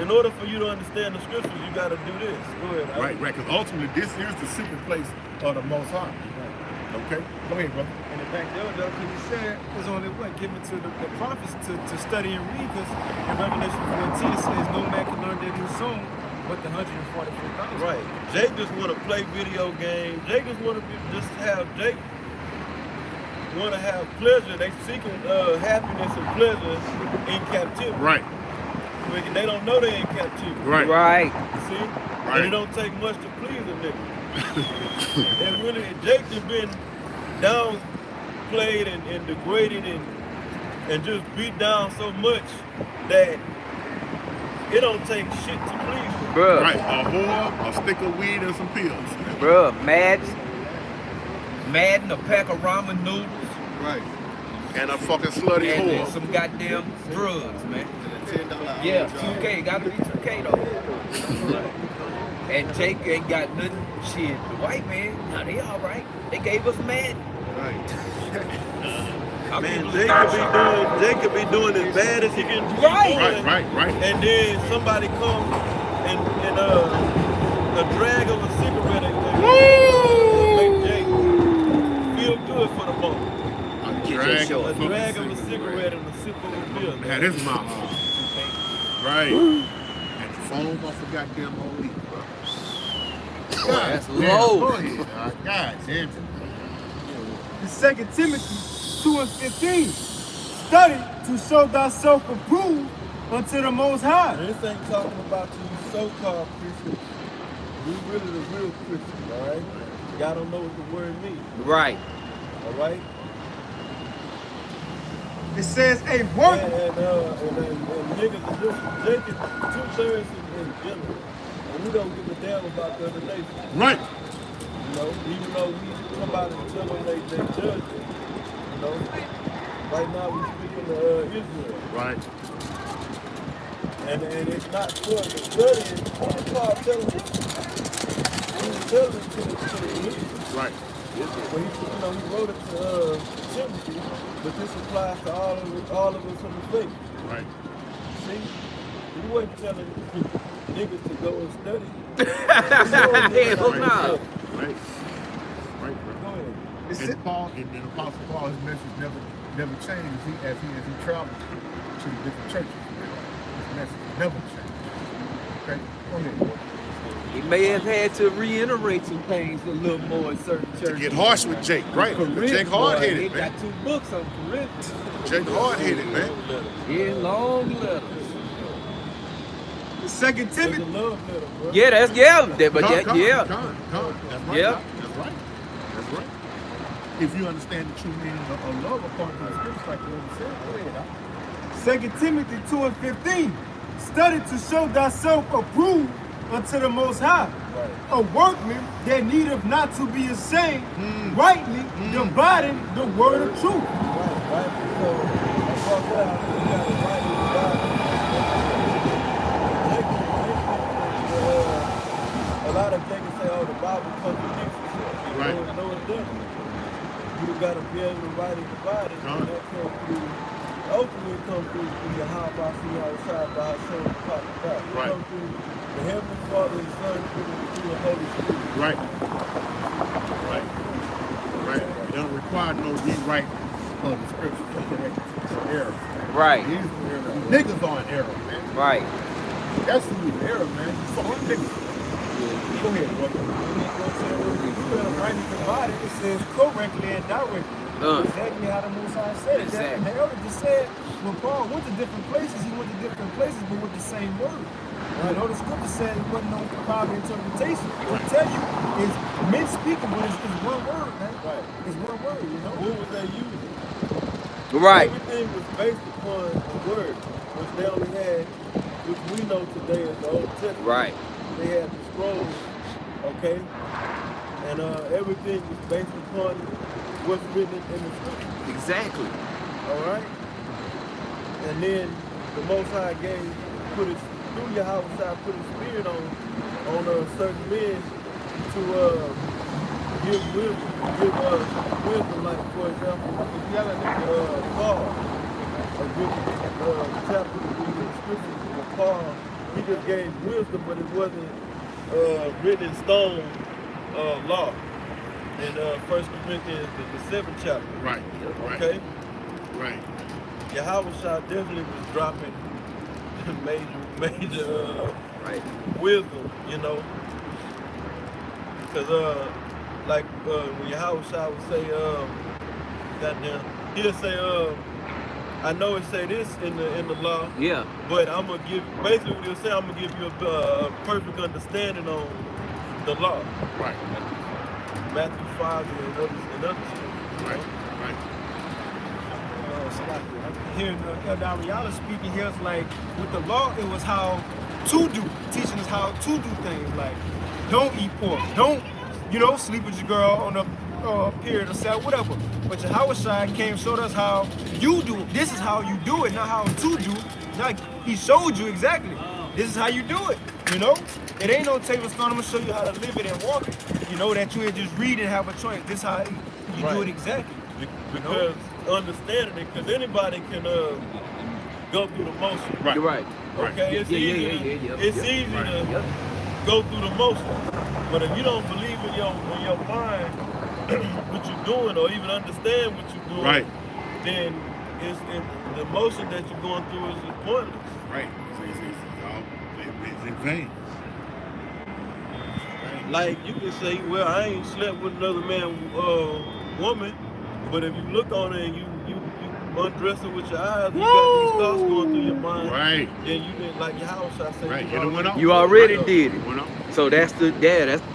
in order for you to understand the scriptures, you got to do this. Go ahead. Right. Because ultimately, this is the secret place of the Most High. Okay? Go ahead, brother. And the back there, though, because he said it's only given to the prophets to study and read, because in Revelation 14 it says no man can learn their new song but the 144,000. Right. Jake just want to play video games. Jake just want to have pleasure. They seeking happiness and pleasure in captivity. Right. They don't know they in captivity. Right. See? Right. And it don't take much to please a nigga. And really, Jake has been downplayed and degraded and just beat down so much that it don't take shit to please him. Bruh. Right. A whore, a stick of weed, and some pills. Bruh. Madden, a pack of ramen noodles. Right. And a fucking slutty And whore. some goddamn drugs, man. Yeah, 2K. Gotta be 2K though. And Jake ain't got nothing. Shit, the white man, now they all right. They gave us Madden. Right. Man, Jake could be doing as bad as he can do. Right. And then somebody comes and a drag of a cigarette and make Jake feel good for the moment. A drag of a cigarette and a sip of a beer. Had his mouth. Right. And the phone off the goddamn whole week, bro. That's low. Go ahead, God damn it. The 2 Timothy 2:15. Study to show thyself approved unto the Most High. This ain't talking about you so-called Christians. We really the real Christians, all right? Y'all don't know what the word means. Right. All right? It says a And workman. niggas is just Jacob 2/3 in general. And we don't give a damn about the other nation. Right. You know, even though we come out and tell them they judge it. You know, right now we speaking to Israel. Right. And it's not for the studying. What is Paul telling us? He's telling it to the Israelites. Right. Well, he wrote it to Timothy, but this applies to all of us on the faith. Right. See, he wasn't telling niggas to go and study. Hell no. Right. Right, bro. Go ahead. And Paul, and then Apostle Paul, his message never changed as he traveled to the different churches. His message never changed. Okay, go ahead. He may have had to reiterate some things a little more in certain churches. Get harsh with Jake, right? Jake hard-headed, He man. got 2 books on Corinth. Jake hard-headed, man. Yeah, long letters. 2 Timothy. The love letter, bro. Yeah, that's but Come. yeah. That's right. Yeah. That's right. That's right. If you understand the true meaning of love according to the scriptures, like the Lord said, go ahead. 2 Timothy 2:15. Study to show thyself approved unto the Most High, a workman that needeth not to be ashamed, rightly dividing the word of truth. Right. So, about that, we got to rightly divide. A lot of things say, oh, the Bible contradicts itself. Right. No, it doesn't. You got to be able to rightly divide it. And that comes through, ultimately comes through your how by see outside by Hashem talk about. It Right. comes through the Heavenly Father and Son through the Holy Spirit. Right. Right. Right. It don't require no rewrite of the scriptures to correct error. Right. These niggas are in error, man. Right. That's who's in error, man. Fucking niggas. Go ahead, brother. You better rightly divide it. It says correctly and directly. Exactly how the Most High said it. Exactly. The elder just said when Paul went to different places, he went to different places, but with the same word. You know, the scripture said it wasn't no private interpretation. It will tell you it's men speaking, but it's one word, man. Right. It's one word, you know. What was they using? Right. Everything was based upon the word, which they only had, which we know today as the Old Testament. Right. They had the scrolls, okay? And everything was based upon what's written in the scripture. Exactly. All right? And then the Most High put his, through Yahweh, put his spirit on certain men to give wisdom, like for example, Paul, a good chapter in the scriptures with Paul, he just gave wisdom, but it wasn't written in stone law. In 1 Corinthians, the 7th chapter. Right. Okay? Right. Yahweh definitely was dropping major Right. wisdom, you know. Because, like, when Yahweh would say, goddamn, he'll say, I know it say this in the law, Yeah. but I'm going to give, basically what he'll say, I'm going to give you a perfect understanding on the law. Right. Matthew 5 and other shit. Right. Right. Hearing Elder Ariala speaking here, it's like with the law, it was how to do, teaching us how to do things. Like, don't eat pork, don't, sleep with your girl on a period of sex, whatever. But Yahweh came and showed us how you do it. This is how you do it, not how to do. Like, he showed you exactly. This is how you do it, It ain't no table stone. I'm gonna show you how to live it and walk it. That you just read and have a choice. This is how you do it exactly. Because understanding it, because anybody can go through the motion. Right. You're right. Okay, it's easy to go through the motion. But if you don't believe in your mind what you're doing, or even understand what you're doing, Right. then the motion that you're going through is pointless. Right. It's in vain. Like you can say, well, I ain't slept with another woman, but if you look on it and you undress it with your eyes, you got these thoughts going through your mind. Right. Then you didn't like your house. I say, Right. you You already did it. Went up. So that's the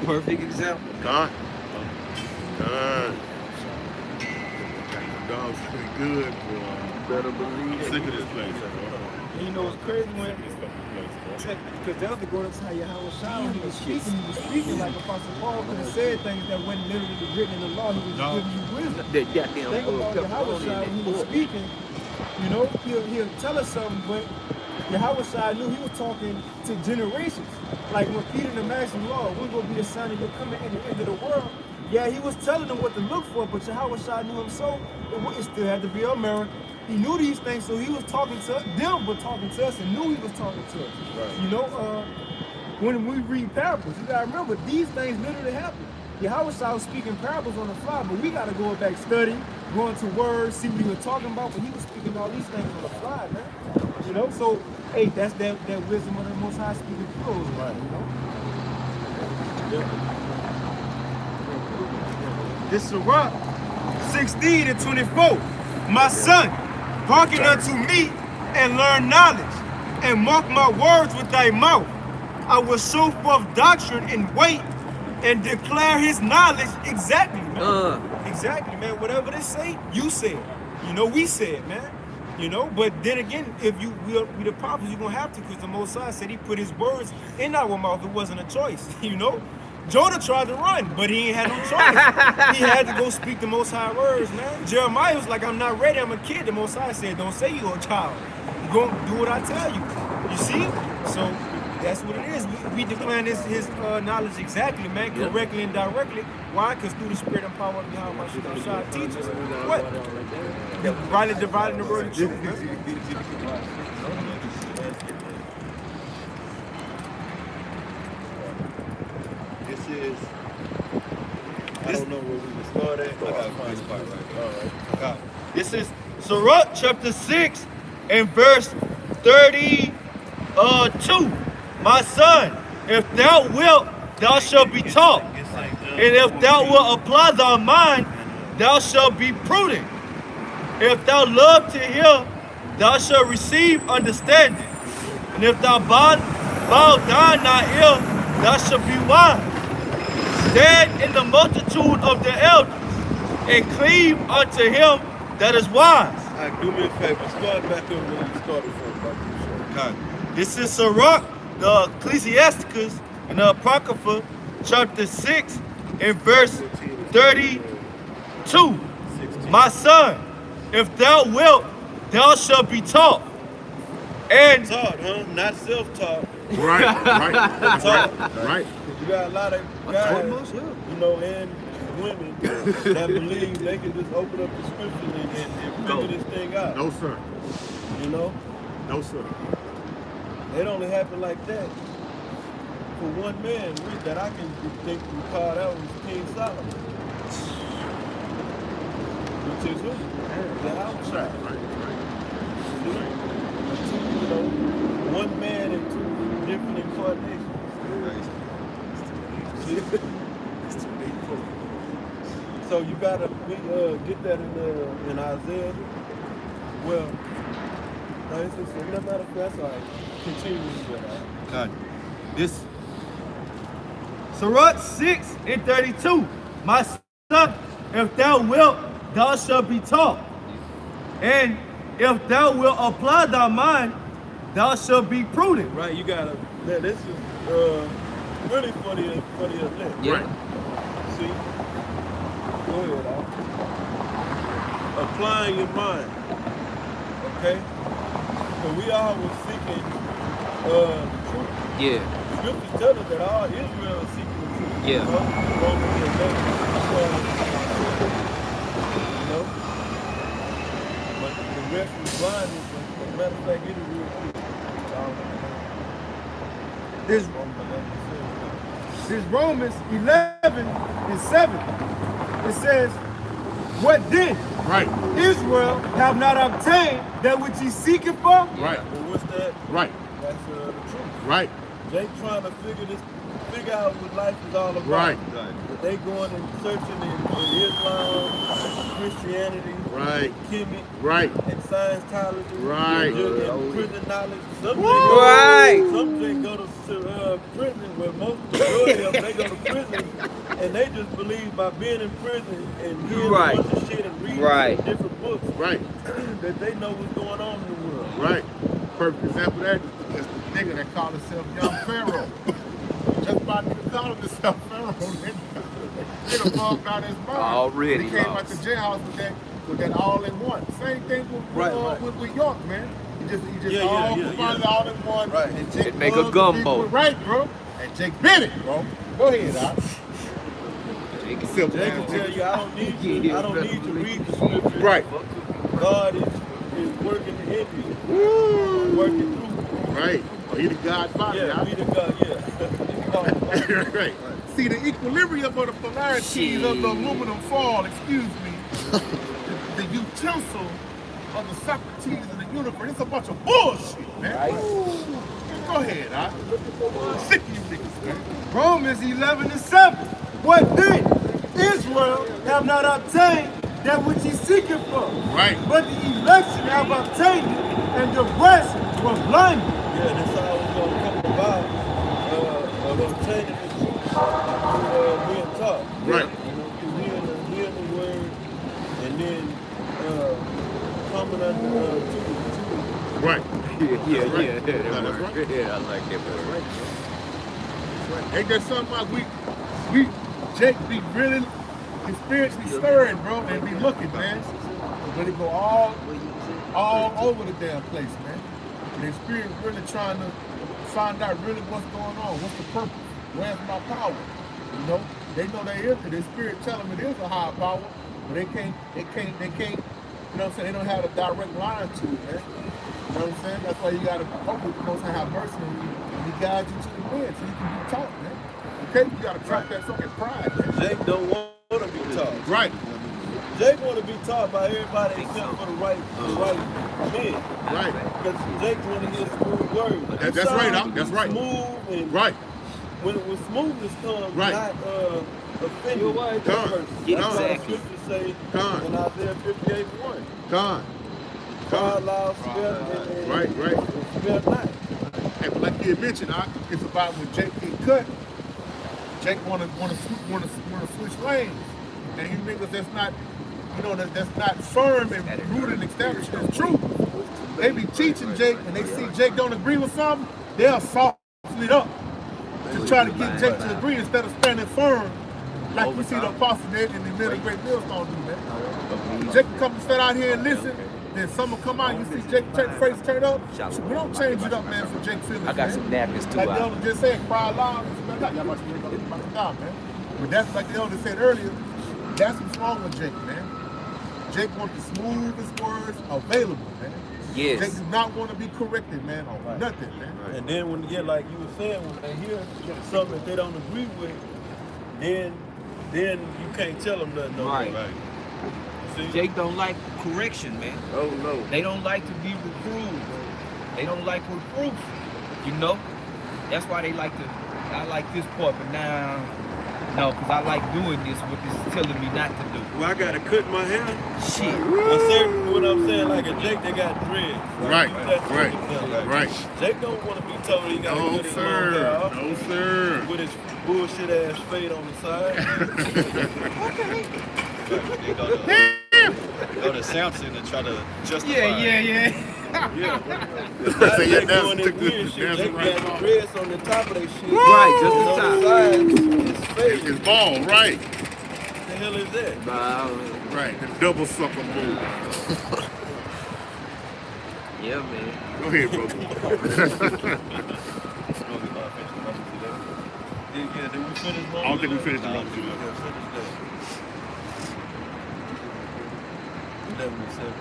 perfect example. God. Dog's pretty good, boy. Better believe. Sick of this place, bro. And you know what's crazy when, because that was the going to Yahweh Shai when he was speaking like Apostle Paul could have said things that wasn't literally written in the law. He was giving you wisdom. Think about Yahweh Shai when he was speaking, you know, he'll tell us something, but Yahweh Shai knew he was talking to generations. Like when Peter and the Master Law, we're going to be the sign of your coming in the end of the world. Yeah, he was telling them what to look for, but Yahweh Shai knew him so it still had to be America. He knew these things, so he was talking to them, but talking to us, and knew he was talking to us. Right. You know, when we read parables, you gotta remember these things literally happen. Yahweh Shai was speaking parables on the fly, but we gotta go back, study, go into words, see what he was talking about. But he was speaking all these things on the fly, man. You know, so hey, that's that wisdom of the Most High speaking through us, right? You know. Yeah. This is Sirach 16 and 24. My son, hearken unto me and learn knowledge, and mark my words with thy mouth. I will show forth doctrine and weight, and declare his knowledge exactly, man. Exactly, man. Whatever they say, you said. You know, we said, man. You know, but then again, if we the prophets, you're gonna have to, because the Most High said he put his words in our mouth. It wasn't a choice, you know. Jonah tried to run, but he ain't had no choice. He had to go speak the Most High words, man. Jeremiah was like, I'm not ready, I'm a kid. The Most High said, don't say you're a child. You're going to do what I tell you. You see? So that's what it is. We decline his knowledge exactly, man, correctly and directly. Why? Because through the spirit and power of Yahweh Shai teaches. What? Rightly dividing the word of truth, man. I don't know where we can start at. I gotta find a spot right. All right. This is Sirach chapter 6 and verse 32. My son, if thou wilt, thou shalt be taught. And if thou wilt apply thy mind, thou shalt be prudent. If thou love to hear, thou shalt receive understanding. And if thou bow down thy ear, thou shalt be wise. Stand in the multitude of the elders, and cleave unto him that is wise. All right, do me a favor. Start back up where you started from. Okay. This is Sirach, the Ecclesiasticus, and the Apocrypha, chapter 6, and verse 32. My son, if thou wilt, thou shalt be taught. And taught, huh? Not self-taught. Right. Right. You got a lot of guys, you know, and women that believe they can just open up the scripture and figure this thing out. No, sir. You know? No, sir. It only happened like that for one man that I can think recall. That was King Solomon. Which is who? The outside. Right. You know, one man and two different incarnations. So you gotta get that in Isaiah. Well, no, it's just, no matter if that's all right. Continue with that. this Sirach 6 and 32. My son, if thou wilt, thou shalt be taught. And if thou wilt apply thy mind, thou shalt be prudent. Right, you gotta. This is really for the elect. Yeah. Right. See? Go ahead, Al. Applying your mind. Okay? So we all were seeking the truth. Yeah. Scriptures tell us that all Israel is seeking the truth. Yeah. You know? But the rest was blindness. As a matter of fact, it is real truth. This Romans 11 and 7. It says, what then? Right. Israel have not obtained that which he seeketh for? Right. Well, what's that? Right. That's the truth. Right. They trying to figure figure out what life is all about. Right. But they going and searching in Islam, Christianity, Right. Kemet, Right. and Scientology, Right. and prison knowledge. Some they go to prison where majority of them, they go to prison and they just believe by being in prison and hearing a bunch of shit and reading different books that they know what's going on in the world. Right. Perfect example of that is the nigga that called himself Young Pharaoh. Just by nigga calling himself Pharaoh, they done bugged out his mind. Already He came lost. out the jailhouse with that all in one. Same thing with York, man. He just all combined all in one. Right. And Jake It make a bugged the gumbo. people. Right, bro. And Jake bit it, bro. Go ahead, Doc. They can tell you, I don't need to read the scripture. Right. God is working in you. Working through. Right. Or he the Godfather. Yeah, be the God, Right. See, the equilibrium of the polarities of the aluminum foil, excuse me, the utensil of the Socrates and the universe, it's a bunch of bullshit, man. Go ahead, Doc. Sick of you niggas, man. Romans 11:7. What then? Israel have not obtained that which he seeketh for. Right. But the election have obtained it, and the rest were blinded. Yeah, that's how it's going to come about of obtaining the truth through being taught. Right. Through hearing the word and then coming under to Right. Yeah. That's right. Yeah, I like that. That's right. Ain't that something like Jake be really spiritually stirring, bro, and be looking, man. But it go all over the damn place, man. And the spirit really trying to find out really what's going on. What's the purpose? Where's my power? You know, they know they is. The spirit tell them it is a higher power, but they can't. You know what I'm saying? They don't have a direct line to it, man. You know what I'm saying? That's why you gotta hopefully the Most High have mercy on you and he guides you to the end so you can be taught, man. Okay, you gotta drop that fucking pride, man. Jake don't want to be taught. Right. Jake want to be taught by everybody except for the right men. Right. Because Jake want to hear smooth words. That's right, Doc. That's right. Smooth and Right. when smoothness comes, Right. not offended. Done. That's what the Exactly. scriptures say Done. in Isaiah 58:1. Con. God allows spell and Right. spell not. Hey, but like you had mentioned, it's about when Jake get cut. Jake wanna switch lanes, and you niggas that's not, that's not firm and rooted and established in truth. They be teaching Jake, and they see Jake don't agree with something, they'll soften it up to try to get Jake to agree instead of standing firm, like we see the Apostle did and the men of Great Millstone do, man. Jake can come and stand out here and listen. Then someone come out, you see Jake face turn up. We don't change it up, man, for Jake feelings. I got some napkins too. Like the elder just said, cry loud. Y'all about to die, man. But that's like the elder said earlier. That's what's wrong with Jake, man. Jake wants the smoothest words available, man. Yes. Jake does not want to be corrected, man, on nothing, man. And then when like you were saying, when they hear something that they don't agree with, then you can't tell them nothing. Right. See? Jake don't like correction, man. Oh no. They don't like to be reproved. They don't like reproof. You know? That's why they like to, I like this part, but now, no, because I like doing this, what this is telling me not to do. Well, I gotta cut my hair. Shit. Well, certain, what I'm saying, like a Jake, they got dreads. Right. Jake don't want to be told he got to cut his long hair off. No, sir. With his bullshit ass fade on the side. Go to Sound Center and try to justify. Yeah. Say your Jake dance doing that took weird this shit. dance Jake right got the dreads on the top of that shit. Right, just the on top. the sides, it's fade. It's ball, right. What the hell is that? Right. The double sucker move. Yeah, man. Go ahead, bro. Yeah, did we finish? I don't think we finished the No, run. we finished that. 11:07.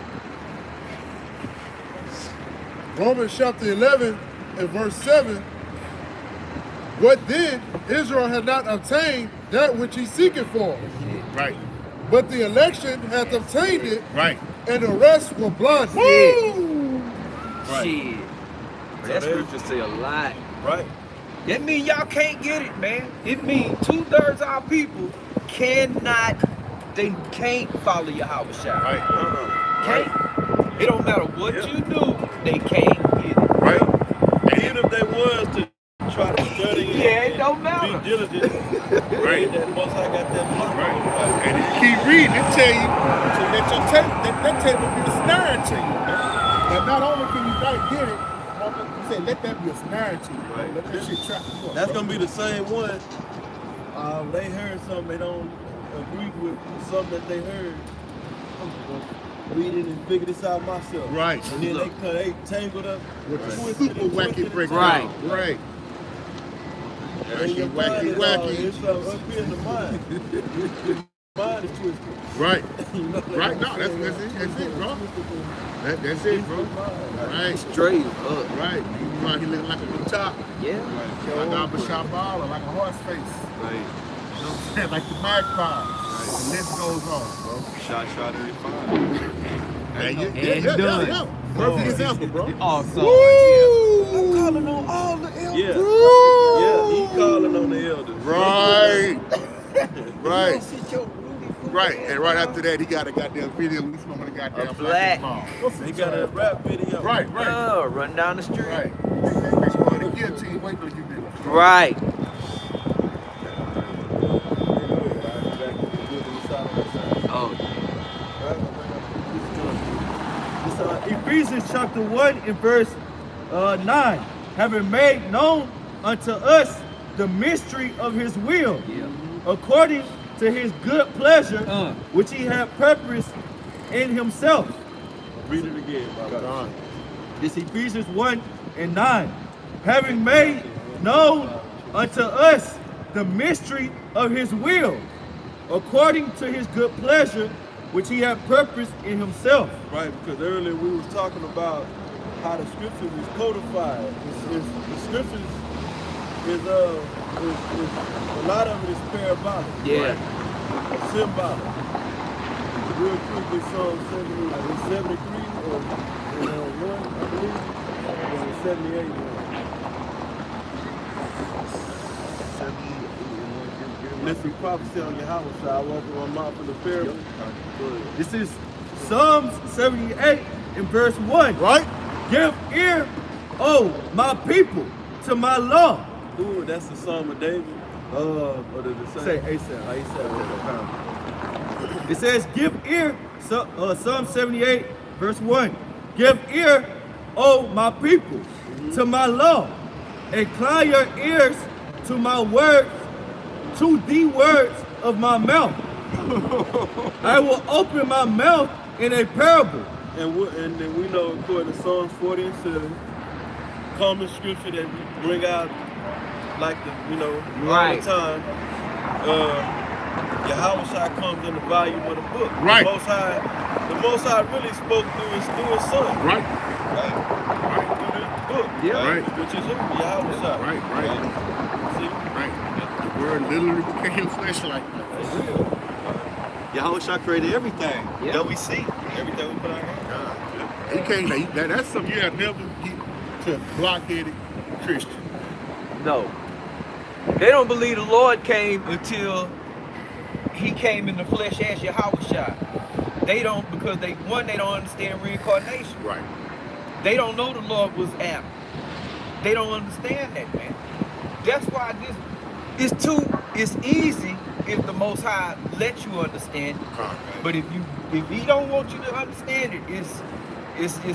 Romans chapter 11 and verse 7. What then? Israel had not obtained that which he seeketh for. Right. But the election hath obtained it, Right. and the rest were blinded. Shit. That scripture say a lot. Right. That means y'all can't get it, man. It means 2/3 of our people cannot, they can't follow Yahweh Shai. Right. Can't. It don't matter what you do, they can't get it. Right. And even if they was to try to study Yeah, it don't matter. be diligent, Right. that most I got that block. Right. And if you keep reading, it tell you to let your that tape will be a snare to you. But not only can you not get it, you say let that be a snare to you. Right. Let that shit trap you up. That's gonna be the same one. They heard something they don't agree with something that they heard. I'm gonna read it and figure this out myself. Right. And then they tangled up With the twisted super and wacky twisted and breakdown. twisted. Right. And your mind Wacky, is all- wacky. It's up here in the mind. Your mind is twisted. Right. You know, Right. No, that's it, bro. That's it, bro. Right. Straight up. Right. You know, he looking like a little top. Yeah. Like a Bashabal or like a horse face. Right. You know what I'm saying? Like the magpie. The list goes on, bro. Shot every five. Yeah. Perfect example, bro. Awesome. Woo! I'm calling on all the elders. Yeah. Woo! Yeah, he calling on the elders. Right. Right. Don't sit your Rudy fool Right. ass And right down. after that, he got a goddamn video. We smoking a goddamn A black. mall. He got a rap video. Right. Run down the street. Right. They going to guillotine. Wait till you do it. Right. Oh, Ephesians chapter 1 and verse 9, having made known unto us the mystery of his will, according to his good pleasure, which he had purposed in himself. Read it again, Baba. This Ephesians 1 and 9, having made known unto us the mystery of his will, according to his good pleasure, which he had purposed in himself. Right, because earlier we was talking about how the scriptures is codified. The scriptures is a lot of it is parabolic. yeah. Symbolic. Real quick, it's Psalm 73 or 1, I believe, or 78. Listen, prophecy on Yahweh, I walk in my mouth for the parable. This is Psalms 78 in verse 1. Right? Give ear, O my people, to my law. Ooh, that's the Psalm of David. Or did it say? It says, give ear, Psalm 78, verse 1. Give ear, O my people, to my law. Incline your ears to my words, to the words of my mouth. I will open my mouth in a parable. And then we know, according to Psalms 40 and 7, common scripture that we bring out like all the time. Yahweh Shai comes in the volume of the book. Right. The Most High really spoke through his son. Right. Through this book. Yeah. Right. Which is who? Yahweh Shai. Right. See? Right. The word literally became flesh like that. Yahweh Shai created everything that we see. Everything we put our hands. He can't. That's something you have never get to blockheaded Christian. No. They don't believe the Lord came until he came in the flesh as Yahweh Shai. They don't, because they don't understand reincarnation. Right. They don't know the Lord was Adam. They don't understand that, man. That's why it's easy if the Most High lets you understand it. But if he don't want you to understand it, it's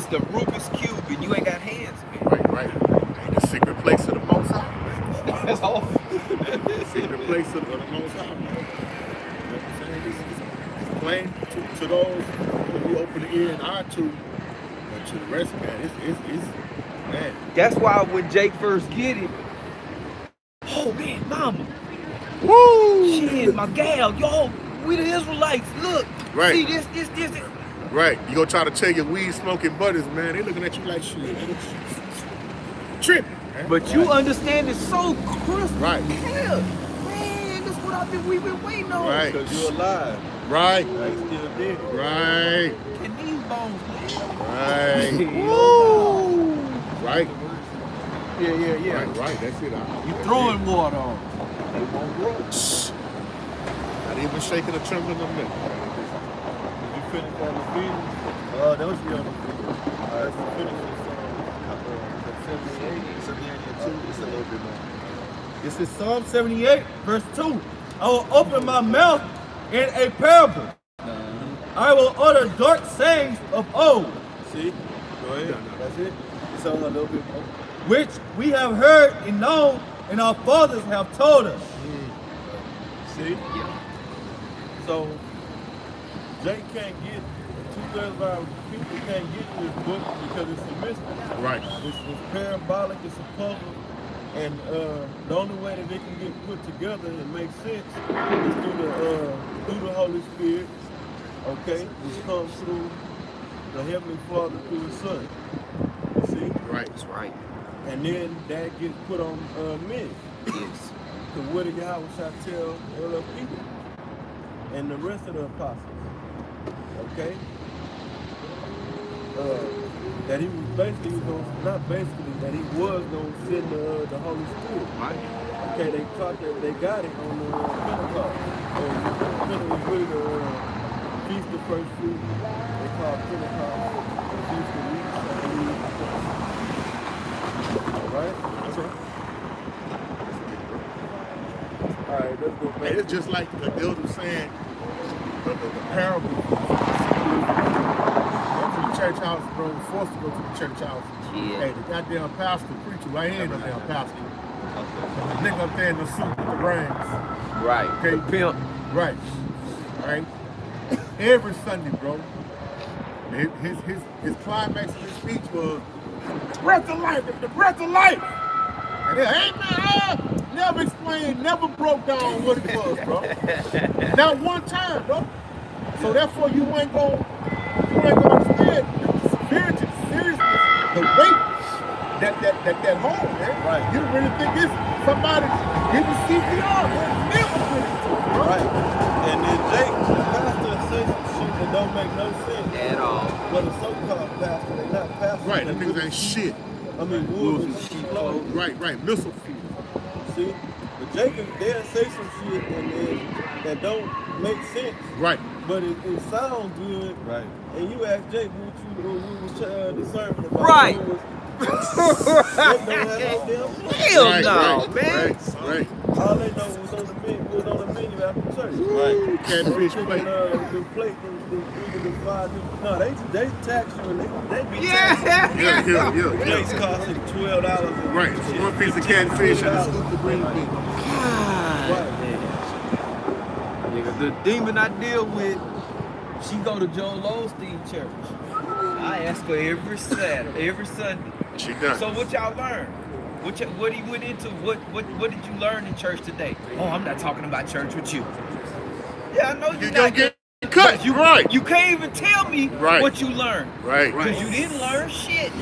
the Rubik's Cube and you ain't got hands, man. Right. Ain't the secret place of the Most High. That's all. The secret place of the Most High. You know what I'm saying? It's plain to those who open the ear and eye to, but to the rest, man, it's man. That's why when Jake first get it, oh man, mama. Woo! Shit, my gal, yo, we the Israelites. Look, Right. see this. Right. You gonna try to tell your weed smoking buddies, man, they looking at you like shit. Tripping. But you understand it so crystal Right. clear. Man, that's what we've been waiting on. Right. Because you're alive. Right. I ain't still dead. Right. Can these bones live? Right. Woo! Right. Yeah. Right, that's it. You throwing water on. They won't grow. Not even shaking a trembling of nothing. Did you finish on the field? That was you on the field. If you finish this 78 and 2, it's a little bit more. This is Psalm 78, verse 2. I will open my mouth in a parable. I will utter dark sayings of old. See? Go ahead. That's it. It's on a little bit more. Which we have heard and known, and our fathers have told us. See? Yeah. So, Jake can't get, 2/3 of our people can't get to this book because it's a mystery. Right. It's parabolic, it's a puzzle. And the only way that it can get put together and make sense is through the Holy Spirit, okay, which comes through the Heavenly Father through His Son. You see? Right. That's right. And then that gets put on men. Yes. The word of Yahweh shall tell other people and the rest of the apostles. Okay? That he was basically that he was going to send the Holy Spirit. Right. Okay, they taught that they got it on the Pentecost. Pentecost was really the Feast of First Fruit. They call it Pentecost, the Feast of Weeks, I believe. Alright? That's right. Alright, let's go back. And it's just like the elder was saying, the parable. Church house, bro, forced to go to the church house. Yeah. Hey, the goddamn pastor preacher, right here, no damn pastor. The nigga up there in the suit with the rings. Right. Okay. The pimp. Right. Right. Every Sunday, bro. His climax of his speech was the breath of life, the breath of life. And then, hey man, never explained, never broke down what it was, bro. Not one time, bro. So therefore you ain't gonna understand the severity, the seriousness, the weight that hold, man. Right. You don't really think it's somebody giving CPR, man. Never really do, bro. Right. And then Jake, the pastor, say some shit that don't make no sense At all. But the so-called pastor, they not pastors. Right, them niggas ain't shit. I mean, wolves and sheep clothes. Right, missile field. See? But Jacob, they'll say some shit that don't make sense. Right. But it sounds good. Right. And you ask Jake what was discernment about. Right. Hell no, man. Right. All they know was on the menu after church. Right. Catfish plate. The plate, the five. No, they tax you and they be Yeah. Yeah. Plates costing $12. Right. One piece of catfish and a scoop of green beans. God. Nigga, the demon I deal with, she go to Joel Osteen church. I ask her every Sunday. She does. So what y'all learn? What he went into? What did you learn in church today? Oh, I'm not talking about church with you. Yeah, I know you're gonna not get cut. Right. You can't even tell me what you learned. Right. Because you didn't learn shit.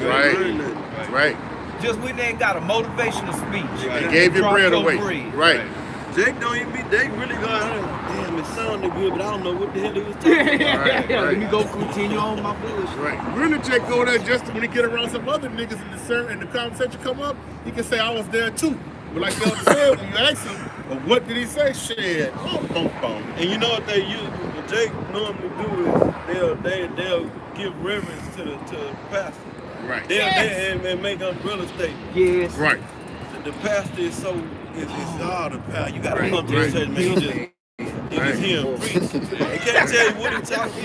Right. Just went there and got a motivational speech. They gave your bread away. Right. Jake don't even be, they really go out there, damn, it sounded good, but I don't know what the hell they was talking about. Let me go continue on my bullshit. Right. Really, Jake go there just when he get around some other niggas and the conversation come up, he can say, I was there too. But like the other said, when you ask him, well, what did he say? Shit. Boom. And you know what they use, what Jake normally do is they'll give reverence to the pastor. Right. They'll make umbrella statements. Yes. Right. The pastor is so, it's all the pastor. You gotta come to the church, man. You just hear him preach. They can't tell you what he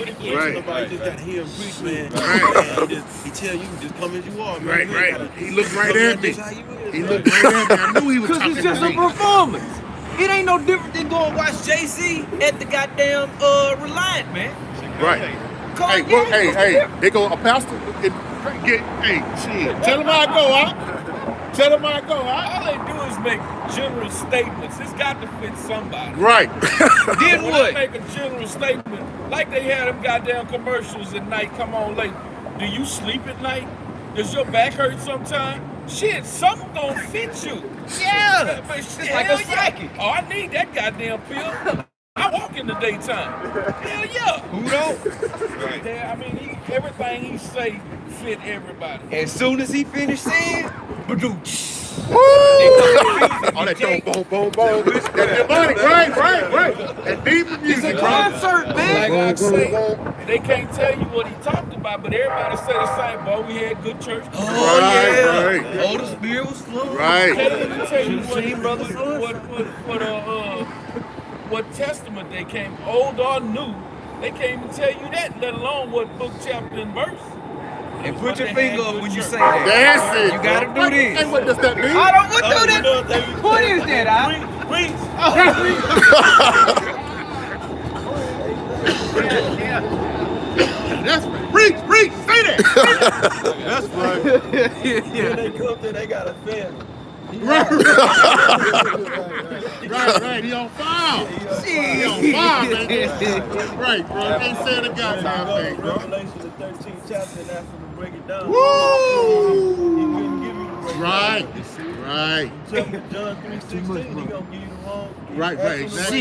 preaching about. You just gotta hear him preach, man. Right. He tell you, just come as you are, man. Right. He looked right at me. He looked right at me. I knew he was talking to me. Because it's just a performance. It ain't no different than going watch JC at the goddamn Reliant, man. Right. Hey, they go, a pastor, tell him how I go, huh? Tell him how I go, huh? All they do is make general statements. It's got to fit somebody. Right. Then When what? they make a general statement, like they had them goddamn commercials at night, come on late. Do you sleep at night? Does your back hurt sometime? Shit, something gonna fit you. Yeah. But It's like a psychic. Oh, I need that goddamn pill. I walk in the daytime. Hell yeah. Who don't? Right. I mean, everything he say fit everybody. As soon as he finished saying, badooch. All that boom, boom, boom. That demonic, right. That demon music, It's a concert, man. Like I say, they can't tell you what he talked about, but everybody say the same. Boy, we had good church. Right. Oh, the spirit was flowing. Right. Can't even tell you Brother what testament they came, old or new. They can't even tell you that, let alone what book, chapter, and verse. And put your finger up when you say that. That's it. You gotta do this. Hey, what does that mean? I don't want to do this. What is that, That's right. Reach, say that. That's right. When they come there, they got a family. Right. He on fire. He on fire, man. Right, bro. Ain't saying a goddamn thing, bro. Revelation, the 13th chapter, and ask him to break it down. Woo! He couldn't give you the breakdown. Right. John 3:16, he gonna give you the wrong. Right, exactly.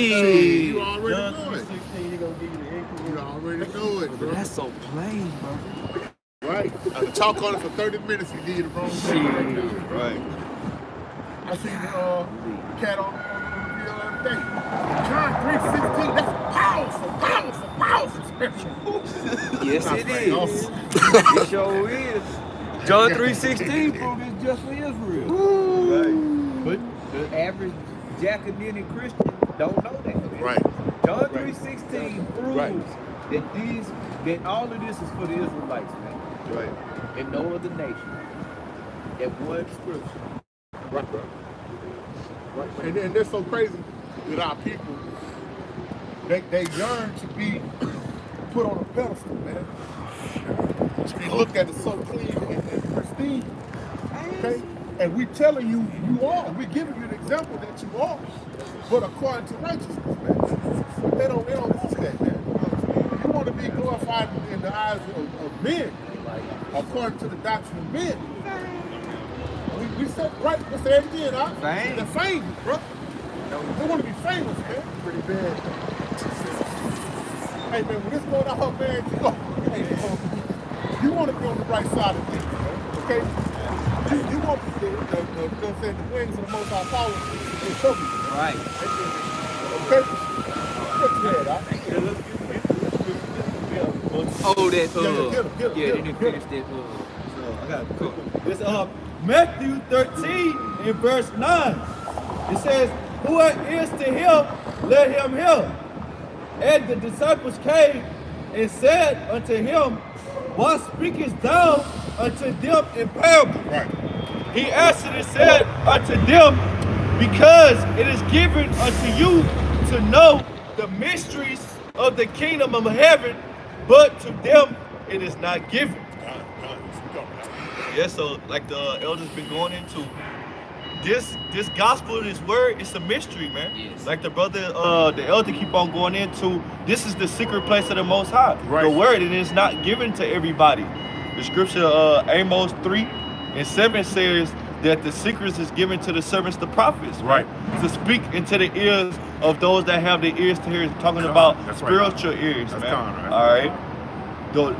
You already John know it. 3:16, he gonna give you the incorrect. You already know it, bro. That's so plain, bro. Right. I could talk on it for 30 minutes and give you the wrong thing. Right. I seen the cat on the video the other day. John 3:16, that's powerful scripture. Yes, it is. Awesome. It sure is. John 3:16 proved it's just for Israel. Right. But the average Jacobin Christian don't know that. Right. John 3:16 proves that all of this is for the Israelites, man. Right. And no other nation. That one scripture. Right, bro. Right. And they're so crazy with our people. They yearn to be put on a pedestal, man. They look at it so clean and pristine. Okay? And we telling you are. We're giving you an example that you are. But according to righteousness, man. They don't want that, man. You want to be glorified in the eyes of men, according to the doctrine of men. We said, right, let's say it again, huh? Fame. The fame, bro. We want to be famous, man. Pretty bad. Hey, man, when this going out, man, you want to be on the right side of things, man. Okay? You want the wings of the Most High power to cover you. Right. Okay? What you had, huh? Oh, that, Get him. they didn't finish that, I got it. Cool. It's Matthew 13 in verse 9. It says, "Whoever is to him, let him hear." And the disciples came and said unto him, "Why speakest thou unto them in parables?" Right. He answered and said unto them, "Because it is given unto you to know the mysteries of the kingdom of heaven, but to them it is not given." Yeah, so like the elders been going into this gospel, this word, it's a mystery, man. Yes. Like the brother, the elder keep on going into, this is the secret place of the Most High. Right. The word, it is not given to everybody. The scripture, Amos 3:7 says that the secrets is given to the servants, the prophets, right? To speak into the ears of those that have the ears to hear. Talking about spiritual ears, man. All right.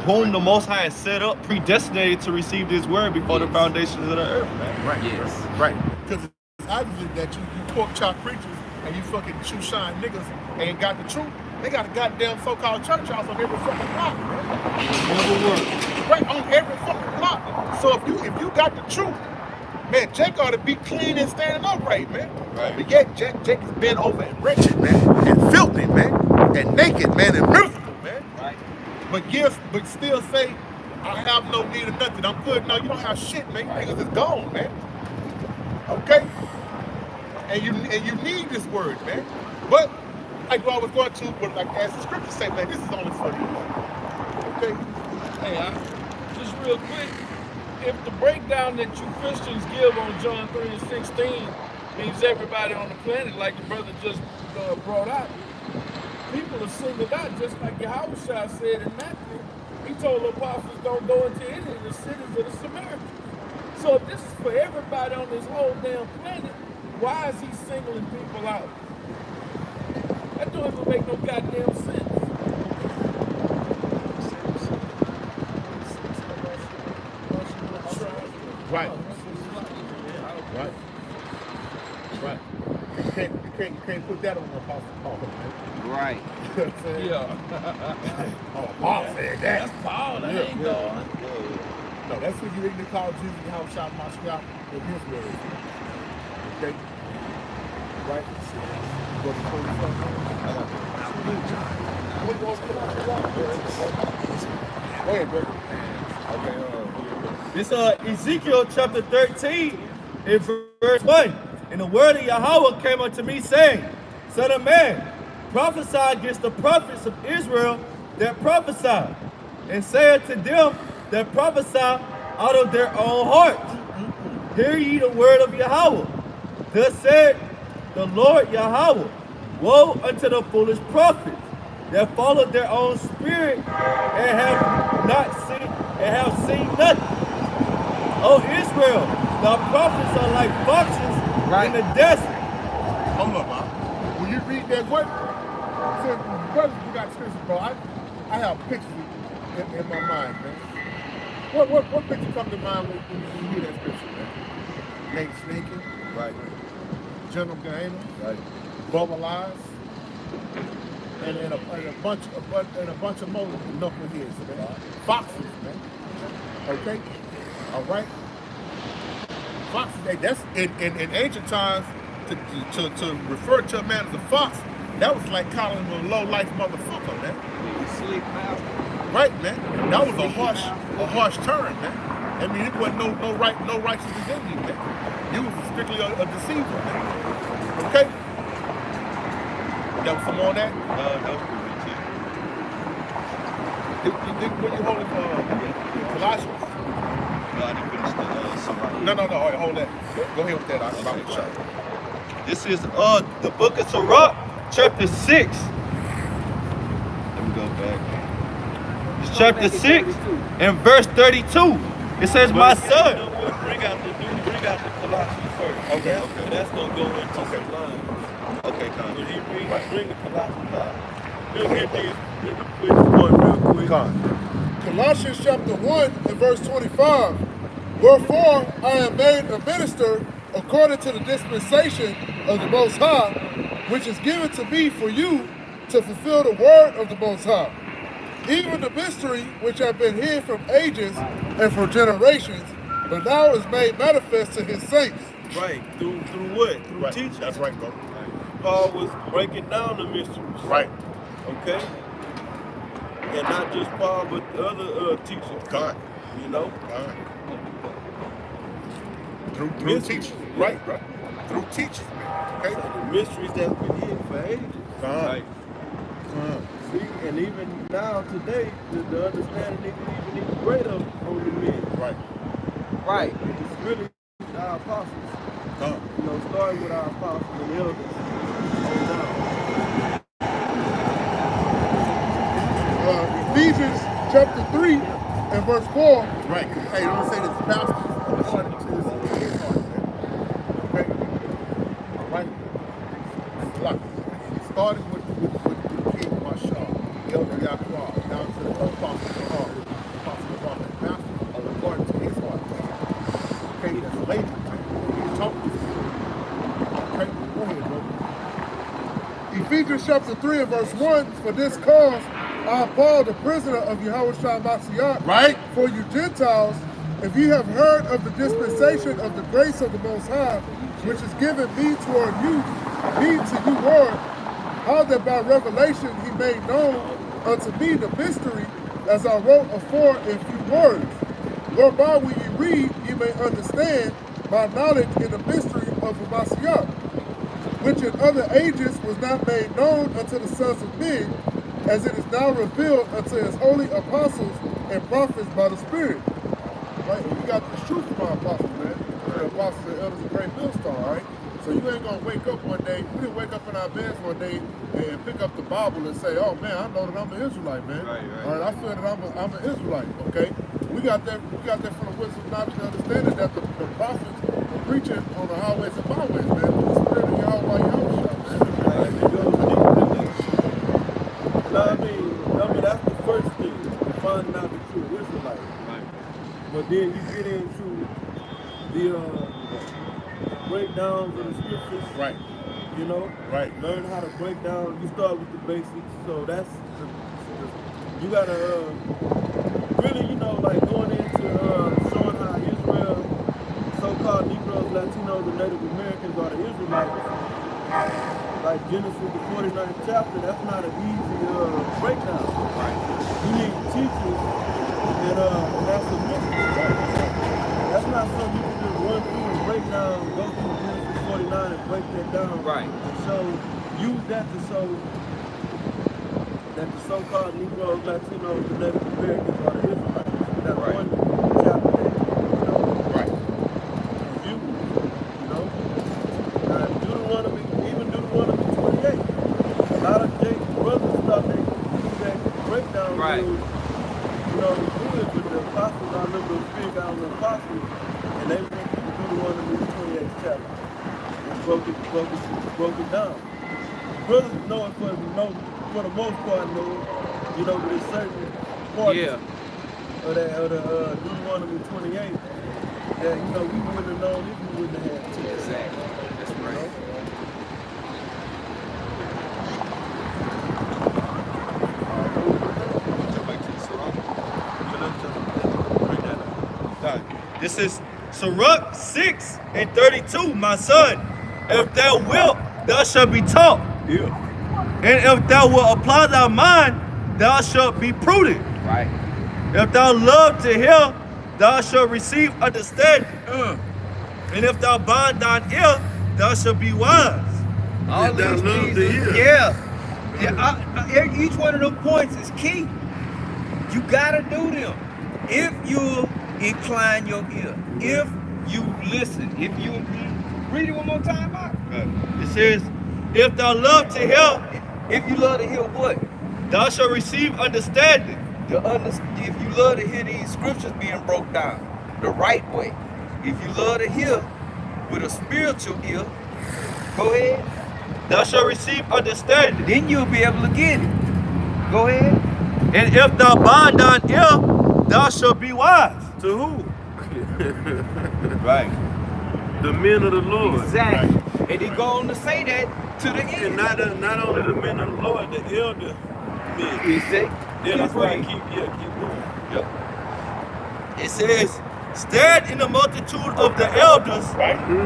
Whom the Most High has set up, predestinated to receive this word before the foundations of the earth, man. Right. Yes. Right. Because it's obviously that you pork chop preachers and you fucking shoe shine niggas ain't got the truth. They got a goddamn so-called church house on every fucking block, man. Right, on every fucking block. So if you got the truth, man, Jake ought to be clean and standing upright, man. Right. But yet Jake is bent over and wretched, man, and filthy, man, and naked, man, and miserable, man. Right. But still say, I have no need of nothing. I'm good. No, you don't have shit, man. You niggas is gone, man. Okay? And you need this word, man. But like what I was going to, but like as the scripture say, man, this is only for you. Okay? Hey, just real quick, if the breakdown that you Christians give on John 3:16 means everybody on the planet, like the brother just brought out, people are singled out, just like Yahushua said in Matthew. He told the apostles, don't go into any of the cities of the Samaritans. So if this is for everybody on this whole damn planet, why is he singling people out? That don't even make no goddamn sense. Right. Right. can't put that on the Apostle Paul, man. Right. You know what I'm saying? Yeah. Oh, Paul said that. That's Paul. That ain't God. No, that's what you need to call Jesus Yahweh Shah Mashiach in his words. Okay? Right? Go to 47. Go ahead, brother. Okay, this Ezekiel chapter 13 in verse 1. And the word of Yahweh came unto me, saying, Son of man, prophesy against the prophets of Israel that prophesy, and say unto them that prophesy out of their own hearts. Hear ye the word of Yahweh. Thus said the Lord Yahweh, woe unto the foolish prophets that follow their own spirit and have seen nothing. O Israel, the prophets are like foxes in the desert. Hold up, man. When you read that, what? So, brothers, we got scripture, bro. I have pictures in my mind, man. What picture come to mind when you hear that scripture, man? Nate Sneaking, right? General Gainer, right? Bubble Eyes, and a bunch of more knuckleheads, man. Foxes, man. Okay, all right. Foxes, that's in ancient times to refer to a man as a fox. That was like calling him a low-life motherfucker, man. Right, man. That was a harsh term, man. I mean, it wasn't no righteousness in you, man. You was strictly a deceiver, man. Okay? That was some more on that? That was pretty What you holding for Colossians? No, I didn't finish the summary. No. All right, hold that. Go ahead with that. I'm about to show. This is the book of Sirach, chapter 6. Let me go back. It's chapter 6 and verse 32. It says, my son. Bring out the Colossians first. Okay. That's going to go into some lines. Okay, Con. When he bring the Colossians out, he'll get these quick one real quick. Colossians chapter 1 and verse 25. Wherefore I am made a minister according to the dispensation of the Most High, which is given to me for you to fulfill the word of the Most High, even the mystery which had been hid from ages and from generations, but now is made manifest to his saints. Right, through what? Through teaching. That's right, bro. Paul was breaking down the mysteries. Right. Okay? And not just Paul, but the other teachers. God. You know? God. Through teachers. Right. Through teachers, man. Okay? So the mysteries that's been hidden for ages. God. Right. See, and even now today, the understanding is even greater on the men. Right. Right. It's really our apostles. God. You know, starting with our apostles and elders on down. Ephesians chapter 3 and verse 4. Right. Hey, don't say this pastor according to his heart, man. Okay? All right? Look, it started with the king Marshall, Elder Yahweh, down to the apostle Paul, and pastor according to his heart. Okay, that's later. You talk to him. Okay, go ahead, brother. Ephesians chapter 3 and verse 1. For this cause I am Paul, the prisoner of Yahweh Shah Mashiach, right? For you Gentiles, if you have heard of the dispensation of the grace of the Most High, which is given me toward you, me to you, Lord, how that by revelation he made known unto me the mystery, as I wrote afore in few words, whereby when you read, you may understand my knowledge in the mystery of the Mashiach, which in other ages was not made known unto the sons of men, as it is now revealed unto his holy apostles and prophets by the Spirit. Right? And you got the truth from our apostles, man. The apostles and elders of Great Millstone, right? So you ain't gonna wake up one day, we didn't wake up in our beds one day and pick up the Bible and say, oh man, I know that I'm an Israelite, man. Right. All right, I feel that I'm an Israelite, okay? We got that from the wisdom, knowledge, and understanding that the prophets were preaching on the highways and byways, man. The Spirit of Yahweh, man. I mean, that's the first thing, finding out that you're an Israelite. Right. But then you get into the breakdowns of the scriptures. Right. you know? Right. Learn how to break down. You start with the basics. So that's, you gotta really, you know, like going into showing how Israel, so-called Negroes, Latinos, and Native Americans are the Israelites. Like Genesis, the 49th chapter, that's not an easy breakdown. Right. You need teachers and that's a mystery. That's not something you can just run through and break down, go through Genesis 49 and break that down. Right. And show, use that to show that the so-called Negroes, Latinos, and Native Americans are the Israelites. That Right. one chapter that, you know, Right. you know. Deuteronomy, even Deuteronomy 28. A lot of Jake's brothers thought they could do that breakdown. Right. You know, do it with the apostles. I remember the big out the apostles, and they went through Deuteronomy 28th chapter and broke it down. Brothers know it for the most part, know it, you know, but it's certain parts of the Deuteronomy 28 that, you know, we wouldn't have known if we wouldn't have had to. Exactly. That's right. This is Sirach 6 and 32, my son. If thou wilt, thou shalt be taught. Yeah. And if thou wilt apply thy mind, thou shalt be prudent. Right. If thou love to hear, thou shalt receive understanding. And if thou bind thine ear, thou shalt be wise. All thou these love things to is- hear. Yeah, each one of them points is key. You gotta do them. If you incline your ear, if you listen, if you read it one more time out. It says, if thou love to hear, If you love to hear what? thou shalt receive understanding. If you love to hear these scriptures being broke down the right way, if you love to hear with a spiritual ear, go ahead. Thou shalt receive understanding. Then you'll be able to get it. Go ahead. And if thou bind thine ear, thou shalt be wise. To who? Right. The men of the Lord. Exactly. And he go on to say that to the And end. not only the men of the Lord, the elder men. You see? Yeah, that's right. Keep going. Yep. It says, stand in the multitude of the elders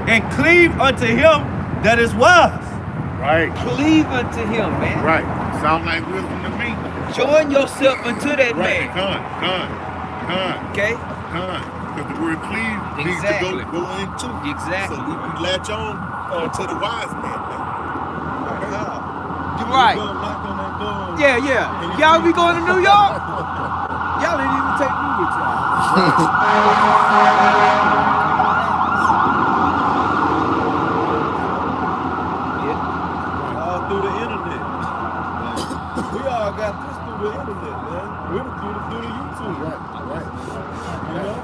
and cleave unto him that is wise. Right. Cleave unto him, man. Right. Sound like wisdom to me. Join yourself unto that Right. man. Con. Okay? Because the word cleave means Exactly. to go into. Exactly. So we latch on to the wise man. You're right. Go knock on that door. Yeah. Y'all be going to New York? Y'all didn't even take me with y'all. All through the internet. We all got this through the internet, man. We done through the YouTube. Right. You know?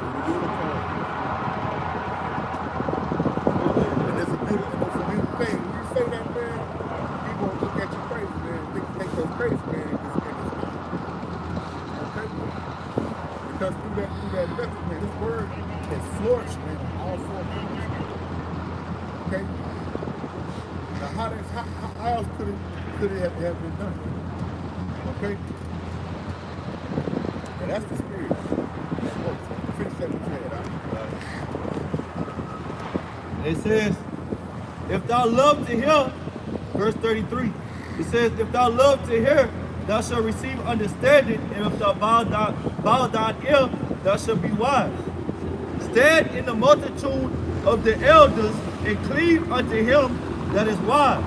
And it's a beautiful thing. When you say that, man, people look at you crazy, man. Think you're crazy, man. Okay? Because through that message, man, this word has flourished, man, in all four corners. Okay? Now, how else could it have been done? Okay? And that's the spirit. Finish that with your head out. It says, if thou love to hear, verse 33, it says, if thou love to hear, thou shalt receive understanding, and if thou bow thine ear, thou shalt be wise. Stand in the multitude of the elders and cleave unto him that is wise.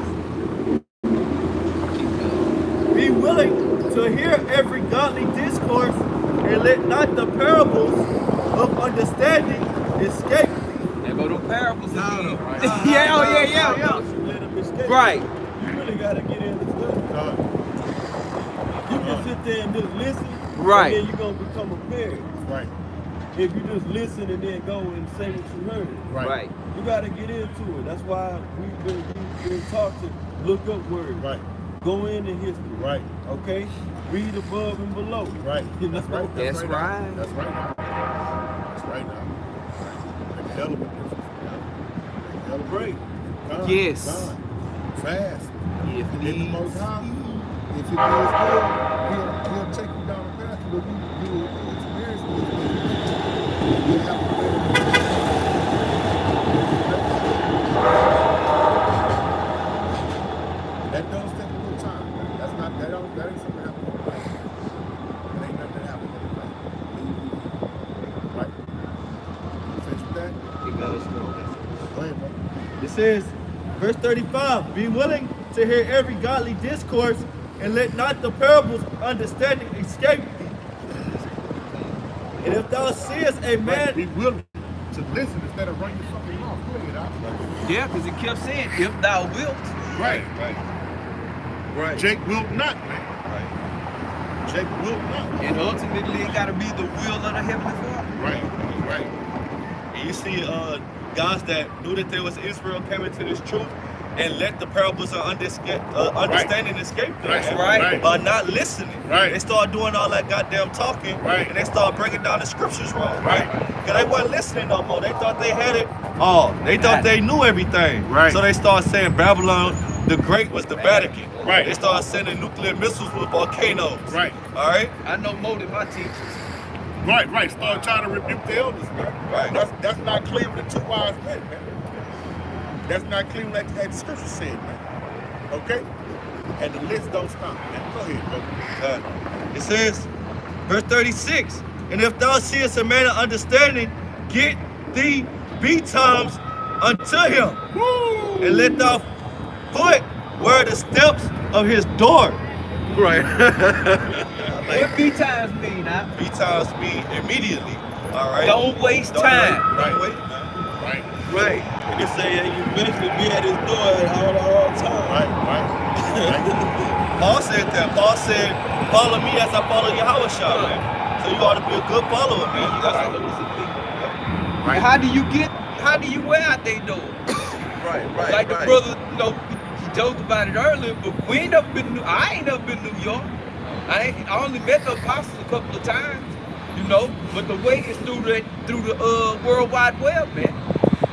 Be willing to hear every godly discourse, and let not the parables of understanding escape thee. There go the parables again. Yeah. Let them escape. Right. You really gotta get in the study. You can sit there and just listen, Right. and then you're gonna become a parent. Right. If you just listen and then go and say what you heard. Right. You gotta get into it. That's why we've been taught to look up words. Right. Go into history. Right. Okay? Read above and below. Right. You know? That's right. That's right. That's right now. That's right now. Make a hell of a difference. Make a hell of a Great. God, Yes. God. Fast. If And the needs Most High, be. if it is will, he'll take you down the path to where you will experience these things. You'll have to that does take a little time. That's not that ain't something that happens overnight. It ain't nothing that happens overnight. Right? You finished with that? It goes through. Go ahead, bro. It says, verse 35, be willing to hear every godly discourse and let not the parables of understanding escape thee. And if thou seest a Right, man, be willing to listen instead of running something off. Go ahead, Al. Yeah, because it kept saying, if thou wilt. Right. right, Jake will not, man. Jake will not. And ultimately, it got to be the will of the Heavenly Father. Right. and you see guys that knew that there was Israel came into this truth and let the parables of understanding escape them. That's man. right. By not listening. Right. They start doing all that goddamn talking. Right. And they start breaking down the scriptures wrong. Right. Because they weren't listening no more. They thought they had it all. They thought they knew everything. Right. So they started saying Babylon the Great was the Vatican. Right. They started sending nuclear missiles with volcanoes. Right. All right. I know more than my teachers. Right. Start trying to rebuke the elders, man. Right. That's not clear with the two wise men, man. That's not clear like the scripture said, man. Okay? And the list don't stop, man. Go ahead, brother. It says, verse 36, and if thou seest a man of understanding, get thee betimes unto him, and let thy foot wear the steps of his door. Right. What B times mean, huh? Betimes mean immediately. All right. Don't waste time. Don't wait, man. Right. You can say that you basically be at his door at all times. Right. Paul said that. Paul said, follow me as I follow Yahushua, man. So you ought to be a good follower, man. That's what it is. Right. And how do you wear out their door? Right. Like the brother, he joked about it earlier, but we ain't never been to I ain't never been to New York. I only met the apostles a couple of times, but the way is through the World Wide Web, man.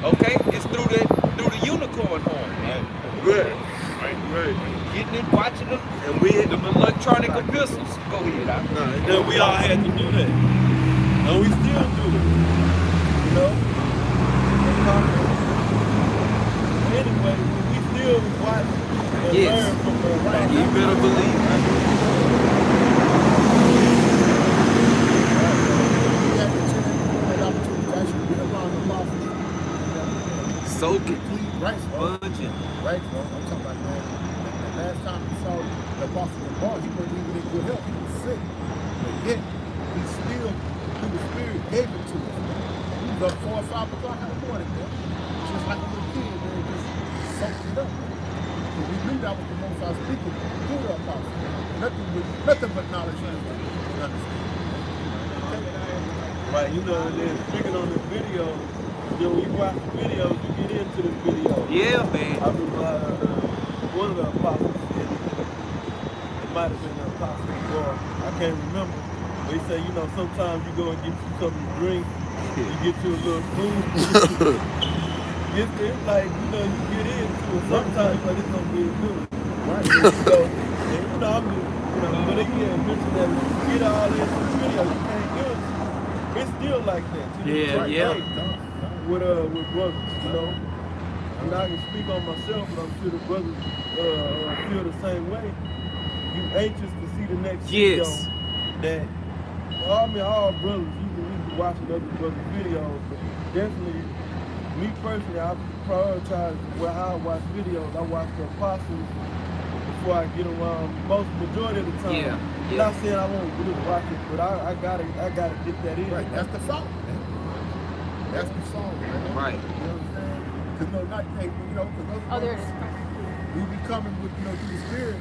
Okay? It's through the unicorn horn, man. Right. Getting it, watching them, And we them electronic epistles. Go ahead, and then we all had to do that. And we still do it. Anyway, we still watch and Yes. learn from the right. You better believe it. We have the chance and opportunity to actually be around the apostles. Soak it. Right, bro. Budget. Right, bro. I'm talking about, man. The last time we saw the apostle of Paul, he wasn't even in good health. He was sick. But yet, he still, through the Spirit, gave it to us. He was up 4 or 5 o'clock in the morning, man. Just like a little kid, man. Just soaked it up. And we knew that was the Most High speaking through the apostle. Nothing but knowledge and understanding. Right, and then speaking on this video, when you watch the videos, you get into the video. Yeah, man. I remember one of the apostles said, it might have been the apostle, or I can't remember. But he said, sometimes you go and get you something to drink, you get you a little food. It's like, you get into it sometimes, but it's gonna be good. Right. So, but again, mention that when you get all into the video, you can't do it. It's still like that. Yeah. With brothers, I'm not gonna speak on myself, but I'm sure the brothers feel the same way. You anxious to see the next video that all brothers, you can be watching other brothers' videos, but definitely me personally, I prioritize how I watch videos. I watch the apostles before I get around majority of the time. Yeah. Not saying I won't really watch it, but I gotta get that in. Right, that's the song, man. That's the song, man. Right. You know what I'm saying? Because because there it is. we be coming with, through the Spirit,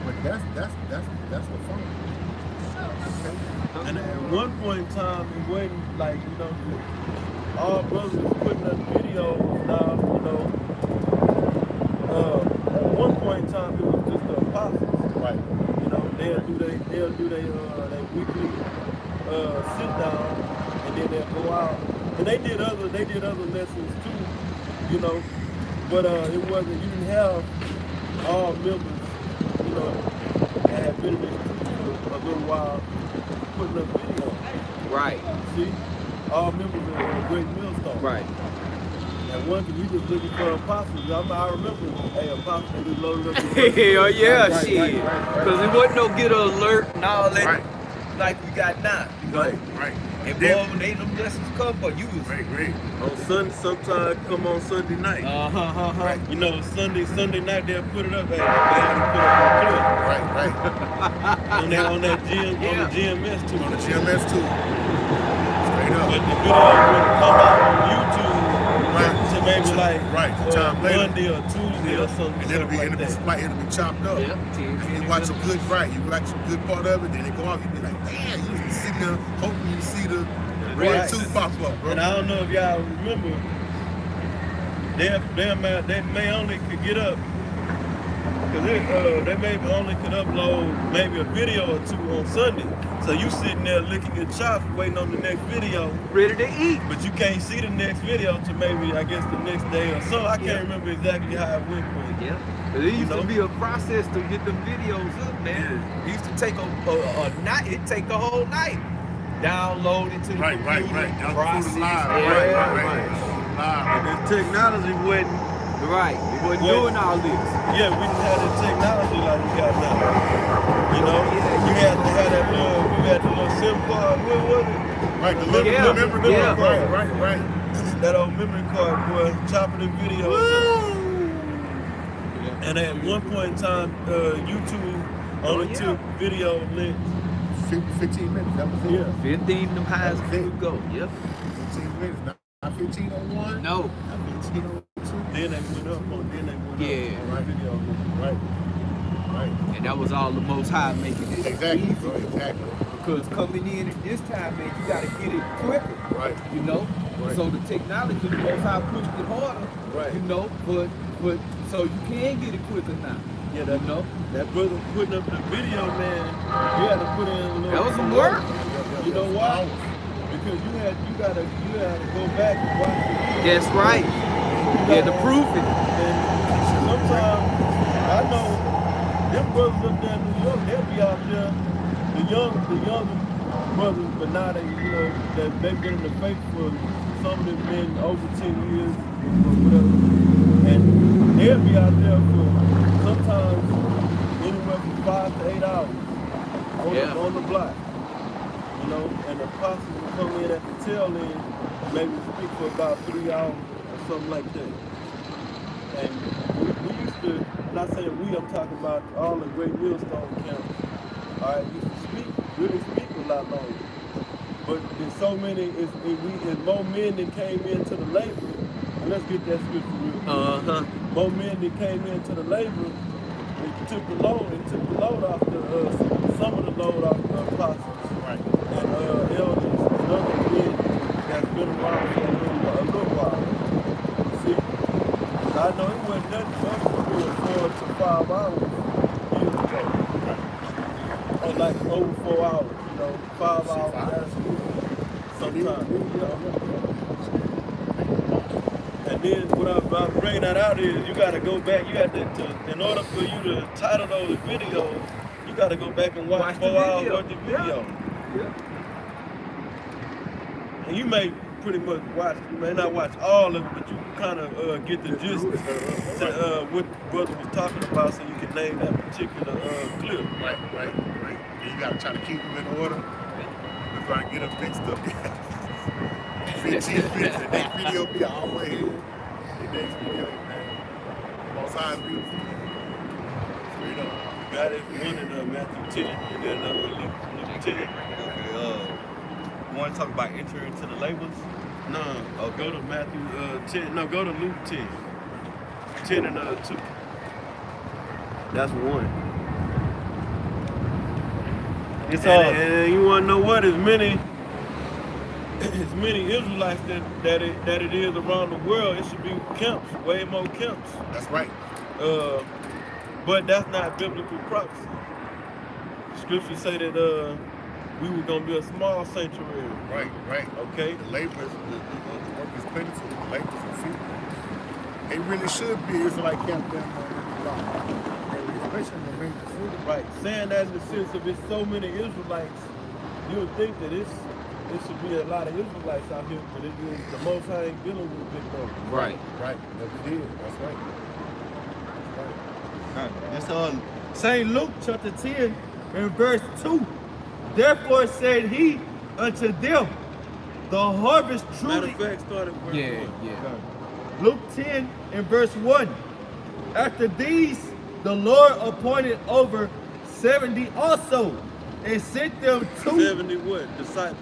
but that's the fun. Okay. And at one point in time, it wasn't like, all brothers was putting up videos now, at one point in time, it was just the apostles. Right. They'll do their weekly sit down, and then they'll go out. And they did other lessons too, but it wasn't, you didn't have all members, you know, that have been in this truth for a little while, putting up videos. Right. See? All members of Great Millstone. Right. And one thing, we just looking for apostles. I remember, hey, apostles, they just loaded up. Hell yeah, right, shit. Because it wasn't no get alert and all that like we got now. You know? Right. And boy, when they them lessons come for you was Great. On Sunday, sometimes come on Sunday night. You know, Sunday night they'll put it up. They had to put it up on clip. Right. on the GMS too. On the GMS too. Straight up. But the video would come out on YouTube. To maybe like time later. Monday or Tuesday or something. And it'll be chopped up. Yeah. And you watch a good part of it, then it go off, you be like, damn, you just sitting there hoping you see the red two pop up, bro. And I don't know if y'all remember, they may only could get up, because they maybe only could upload maybe a video or two on Sunday. So you sitting there licking your chops, waiting on the next video. Ready to eat. But you can't see the next video till maybe, I guess, the next day or so. I can't remember exactly how it went. But, But it used to be a process to get the videos up, man. It used to take a night. It take a whole night. Download it to the computer. Process. Right. And the technology wasn't. Right. We wasn't doing all this. Yeah, we didn't have the technology like we got now. You know, you had to have that little SIM card. What was it? Right, the little memory card. Right. That old memory card, boy, chopping the videos. And at one point in time, YouTube only took video length 15 minutes. That was it. 15 them highs could go. Yep. 15 minutes. Not 15 on one. No. Not 15 on two. Then they went up on video Right. And that was all the Most High making it Exactly, easy. bro. Exactly. Because coming in at this time, man, you got to get it quicker. Right. You know? Right. So the technology, the Most High pushed it harder. Right. You know? But so you can get it quicker now. Yeah, that brother putting up the video, man, you had to put in a little. That was some work. You know why? Because you gotta go back and watch the video. That's right. You had to proof it. And sometimes I know them brothers up there in New York, they'll be out there, the younger brothers, but now they've been in the faith for some of them been over 10 years or whatever. And they'll be out there for sometimes anywhere from 5 to 8 hours on the block. You know, and the apostles will come in at the tail end, maybe speak for about 3 hours or something like that. And we used to, I'm not saying we, I'm talking about all the Great Millstone camps. All right, used to really speak a lot longer. But there's so many, it's more men that came into the labor. And let's get that scripture real quick. More men that came into the labor, it took the load off some of the load off the apostles. Right. And elders and other men that's been around for a little while. See? I know it wasn't nothing for us to do it 4 to 5 hours years ago. Or like over 4 hours, 5 hours. That's sometimes. And then what I'm bringing that out is you got to go back. You have to in order for you to title those videos, you got to go back and watch 4 hours worth of video. Yeah. And you may pretty much watch. You may not watch all of it, but you kind of get the gist to what the brother was talking about, so you can name that particular clip. Right. And you gotta try to keep them in order. We're trying to get them mixed up. 15 minutes, the next video be all the way here. The next video, man. Most High is beautiful. Straight up. Got it one in Matthew 10, and then another one Luke 10. You want to talk about entering into the labels? No, go to Matthew 10. No, go to Luke 10. 10 and 2. That's one. It's all. And you want to know what? As many Israelites that it is around the world, it should be camps, way more camps. That's right. But that's not biblical prophecy. Scriptures say that we were going to be a small sanctuary. Right. Okay? The laborers, the work is plentiful, the laborers are few. It really should be Israelite camp down on the block. Especially in the major city. Right. Saying that in the sense of it's so many Israelites, you would think that it should be a lot of Israelites out here, but it is the Most High ain't dealing with big numbers. Right. Right. Never did. That's right. That's on St. Luke chapter 10 and verse 2. Therefore said he unto them, the harvest truly. Matter of fact, started verse 1. Luke 10 and verse 1. After these, the Lord appointed over 70 also, and sent them to 70 what? Disciples.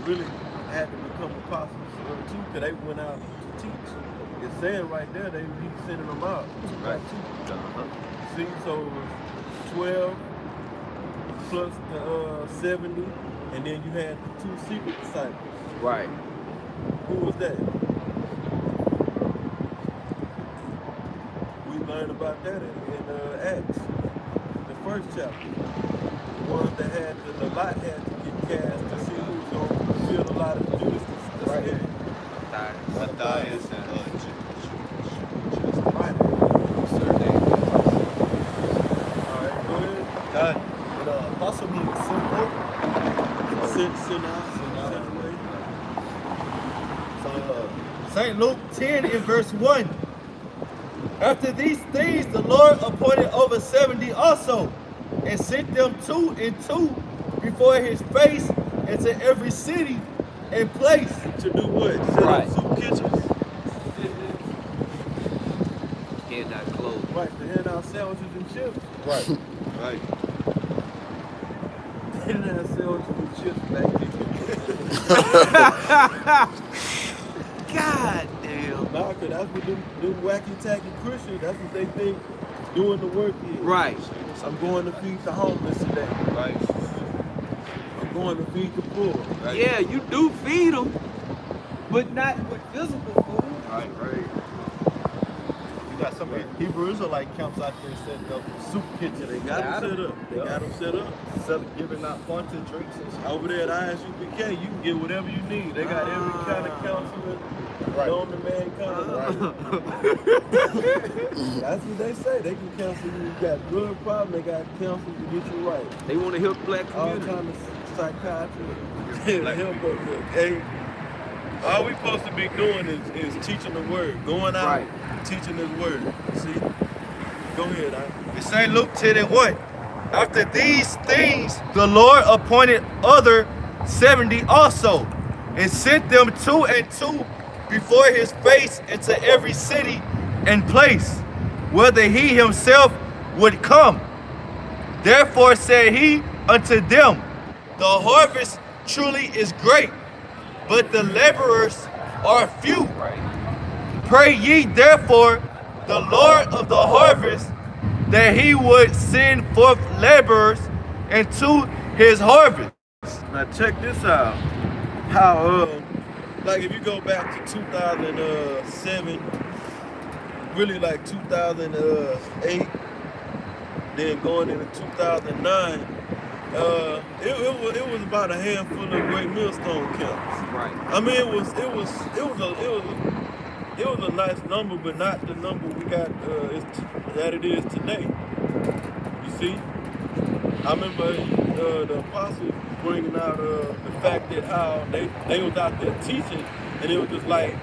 Really had to become apostles too, because they went out to teach. It's saying right there that he sending them out. Right. See, so it was 12 plus the 70, and then you had the 2 secret disciples. Right. Who was that? We learned about that in Acts, the first chapter. The ones that had the lot had to get cast to see who was going to fulfill a lot of the Jewish. Right. Matthias and right. All right, go ahead. God. Apostle means sent forth. Sent out. So, St. Luke 10 and verse 1. After these things, the Lord appointed over 70 also, and sent them 2 and 2 before his face into every city and place. To do what? Set up soup kitchens. Hand out clothes. Right, to hand out sandwiches and chips. Right. Right. Hand out sandwiches and chips back God damn. Nah, cause that's what them wacky tacky Christians, that's what they think doing the work is. Right. I'm going to feed the homeless today. Right. I'm going to feed the poor. Right. Yeah, you do feed them, but not with physical food. Right. You got some Hebrew Israelite camps out there setting up soup kitchen. They got them set up. They got them set up. Giving out Fanta drinks and shit. Over there at ISUPK, you can get whatever you need. They got every kind of counseling. Known to mankind. That's what they say. They can counsel you. You got drug problem. They got counsel to get you right. They want to help the black community. All kind of psychiatry. Help us. Hey, all we supposed to be doing is teaching the word. Going out, teaching this word. See? Go ahead. It's St. Luke 10 and 1. After these things, the Lord appointed other 70 also, and sent them 2 and 2 before his face into every city and place, whither he himself would come. Therefore said he unto them, the harvest truly is great, but the laborers are few. Pray ye therefore the Lord of the harvest, that he would send forth laborers into his harvest. Now check this out. How like if you go back to 2007, really like 2008, then going into 2009, it was about a handful of great millstone camps. Right. I mean, it was a nice number, but not the number we got that it is today. You see, I remember the apostles bringing out the fact that how they was out there teaching, and it was just like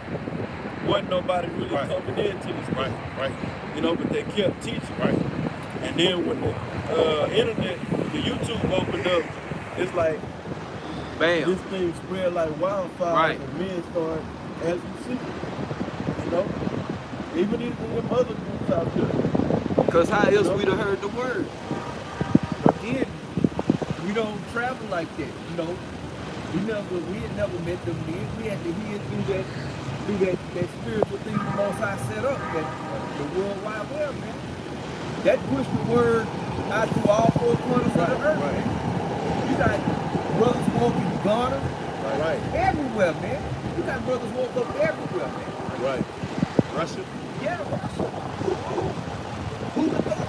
wasn't nobody really coming into this thing. Right. You know, but they kept teaching. Right. And then when the internet, the YouTube opened up, it's like bam, this thing spread like wildfire, and men started, as you see. You know, even in them other groups out there. Because how else we'd have heard the word? Again, we don't travel like that, you know. We had never met them men. We had to hear through that spiritual thing the Most High set up, that the World Wide Web, man. That pushed the word out through all 4 corners of the earth, man. You got brothers walking in Ghana, everywhere, man. You got brothers walking up everywhere, man. Right. Russia? Yeah, Russia. Who the fuck?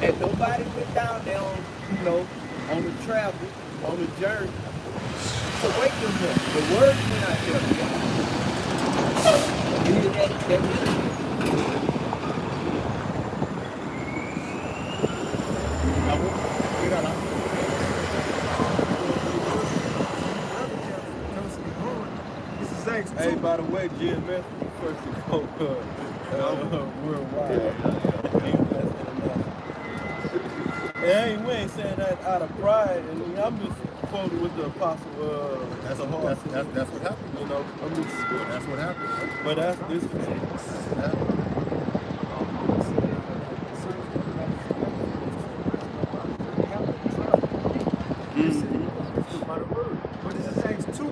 And nobody went down there on, you know, on the travel, on the journey to wake them up. The word went out there. Hey, by the way, GMS first to go worldwide. And we ain't saying that out of pride. I mean, I'm just quoting with the apostle. That's what happened. You know, I'm just, That's what happened. but that's this. But this is Acts 2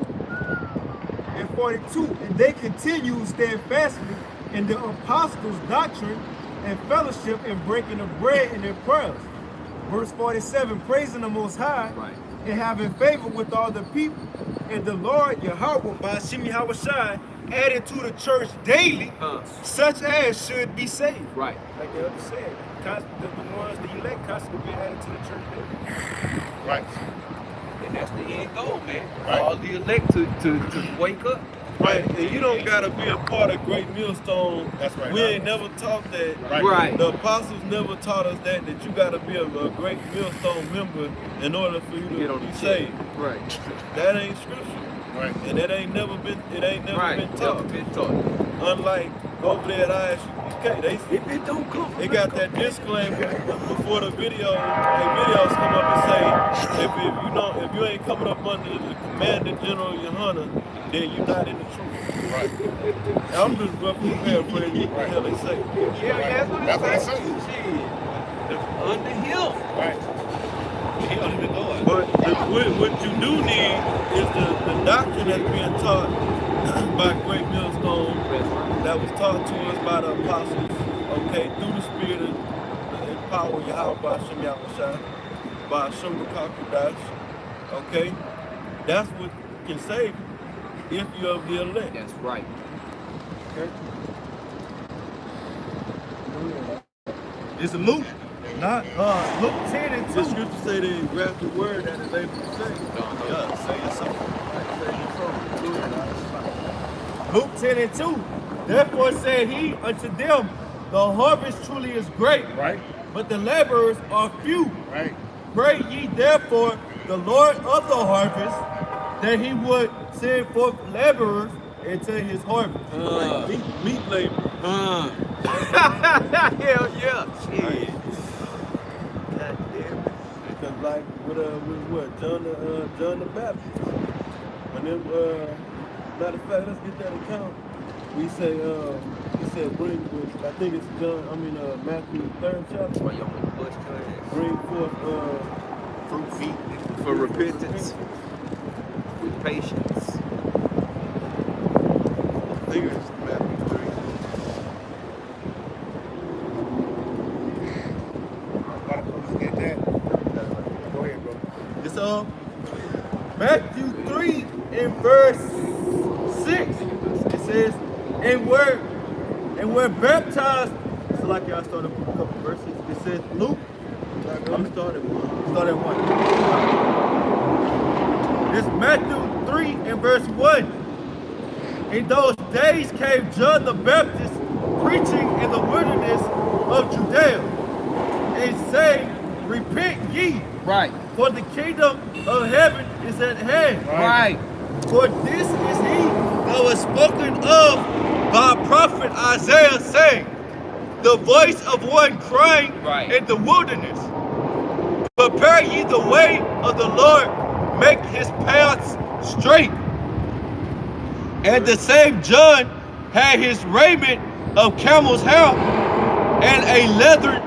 and 42. And they continue steadfastly in the apostles' doctrine and fellowship and breaking of bread in their prayers. Verse 47, praising the Most High and having favor with all the people. And the Lord Yahweh, by Shimi Hawashai, added to the church daily such as should be saved. Right. Like the other said, the ones that elect constantly be added to the church daily. Right. And that's the end goal, man. For all the elect to wake up. Right, and you don't gotta be a part of Great Millstone. That's right. We ain't never taught that. Right. The apostles never taught us that you gotta be a Great Millstone member in order for you to be saved. Right. That ain't scripture. Right. And that ain't never been been taught. Never been taught. Unlike over there at ISRAELITES, If it don't come, they got that disclaimer before the videos come up and say, if you ain't coming up under the command of General Yohana, then you're not in the truth. Right. I'm just roughly paraphrasing what the hell they say. Yeah, That's what it says. Under him. Right. He don't even know it. But what you do need is the doctrine that's being taught by Great Millstone that was taught to us by the apostles, okay, through the spirit and power of Yahweh by Shem Yahushua, by Shem Kakudash, okay? That's what can save you if you're of the elect. That's right. Okay? It's Luke, not Luke 10 and 2. The scriptures say they graft the word that is able to save. Yeah, say yourself. Luke 10 and 2. Therefore said he unto them, the harvest truly is great, Right. but the laborers are few. Right. Pray ye therefore the Lord of the harvest that he would send forth laborers into his harvest. Meat labor. Hell yeah. Shit. Because like with what John the Baptist, when them matter of fact, let's get that account. We say he said bring, I think it's Matthew 3rd chapter. Bring forth Fruit feet for repentance with patience. I think it's Matthew 3. Let's get that. Go ahead, bro. It's Matthew 3 and verse 6. It says, and we're baptized. It's like I started a couple verses. It says Luke. I'm starting at 1. It's Matthew 3 and verse 1. In those days came John the Baptist preaching in the wilderness of Judea and saying, repent ye, Right. for the kingdom of heaven is at hand. Right. For this is he that was spoken of by prophet Isaiah, saying, the voice of one crying in the wilderness, prepare ye the way of the Lord, make his paths straight. And the same John had his raiment of camel's hair and a leathern